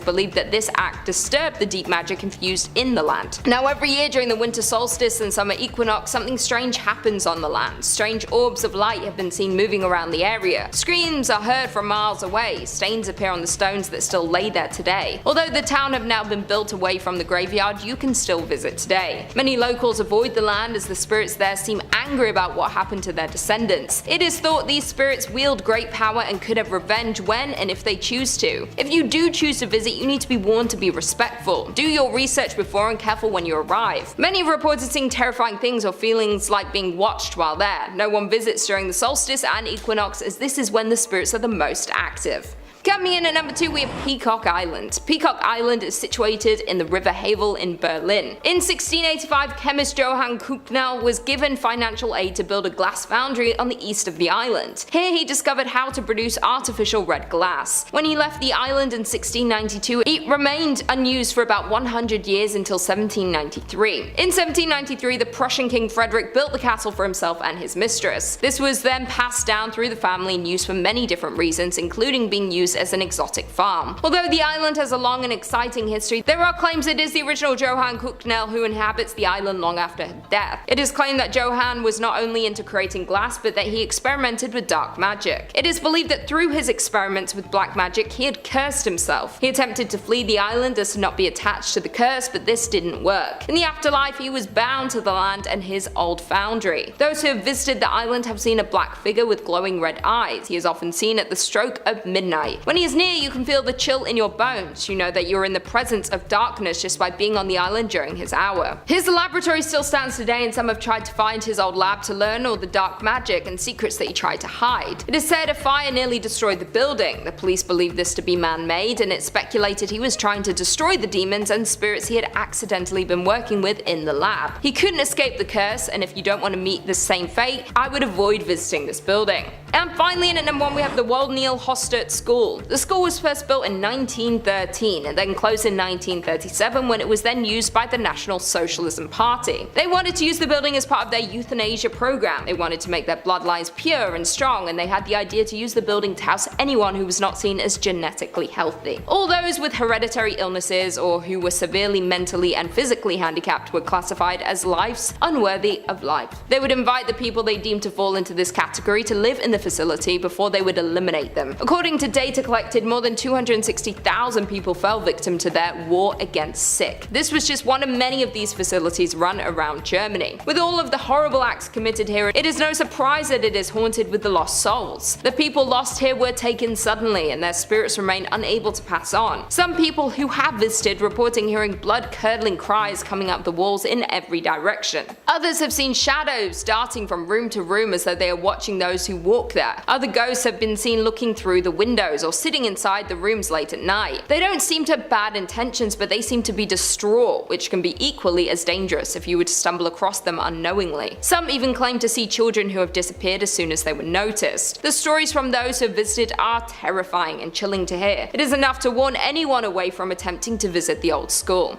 believed that this act disturbed the deep magic infused in the land. Now every year during the winter solstice and summer equinox, something strange happens on the land. Strange orbs of light have been seen moving around the area. Screams are heard from miles away. Stains appear on the stones that still lay there today. Although the town have now been built away from the graveyard, you can still visit today. Many locals avoid the land as the spirits there seem angry about what happened to their descendants. It is thought these spirits wield great power and could have revenge when and if they choose to. If you do choose to visit, you need to be warned to be respectful. Do your research before and careful when you arrive. Many have reported seeing terrifying things or feelings like being watched while there. No one visits during the solstice and equinox, as this is when the spirits are the most active. Coming in at number 2, we have Peacock Island. Peacock Island is situated in the River Havel in Berlin. In 1685, chemist Johann Kuhnel was given financial aid to build a glass foundry on the east of the island. Here he discovered how to produce artificial red glass. When he left the island in 1692, it remained unused for about 100 years until 1793. In 1793, the Prussian King Frederick built the castle for himself and his mistress. This was then passed down through the family and used for many different reasons, including being used as an exotic farm. Although the island has a long and exciting history, there are claims it is the original Johann Kuhnel who inhabits the island long after her death. It is claimed that Johann was not only into creating glass, but that he experimented with dark magic. It is believed that through his experiments with black magic, he had cursed himself. He attempted to flee the island as to not be attached to the curse, but this didn't work. In the afterlife, he was bound to the land and his old foundry. Those who have visited the island have seen a black figure with glowing red eyes. He is often seen at the stroke of midnight. When he is near, you can feel the chill in your bones. You know that you're in the presence of darkness just by being on the island during his hour. His laboratory still stands today, and some have tried to find his old lab to learn all the dark magic and secrets that he tried to hide. It is said a fire nearly destroyed the building. The police believe this to be man-made, and it's speculated he was trying to destroy the demons and spirits he had accidentally been working with in the lab. He couldn't escape the curse, and if you don't want to meet the same fate, I would avoid visiting this building. And finally, in at number 1, we have the Woldneil Hostert School. The school was first built in 1913 and then closed in 1937 when it was then used by the National Socialism Party. They wanted to use the building as part of their euthanasia program. They wanted to make their bloodlines pure and strong, and they had the idea to use the building to house anyone who was not seen as genetically healthy. All those with hereditary illnesses or who were severely mentally and physically handicapped were classified as lives unworthy of life. They would invite the people they deemed to fall into this category to live in the facility before they would eliminate them. According to data collected, more than 260,000 people fell victim to their war against sick. This was just one of many of these facilities run around Germany. With all of the horrible acts committed here, it is no surprise that it is haunted with the lost souls. The people lost here were taken suddenly, and their spirits remain unable to pass on. Some people who have visited reporting hearing blood-curdling cries coming up the walls in every direction. Others have seen shadows darting from room to room as though they are watching those who walk there. Other ghosts have been seen looking through the windows or sitting inside the rooms late at night. They don't seem to have bad intentions, but they seem to be distraught, which can be equally as dangerous if you were to stumble across them unknowingly. Some even claim to see children who have disappeared as soon as they were noticed. The stories from those who have visited are terrifying and chilling to hear. It is enough to warn anyone away from attempting to visit the old school.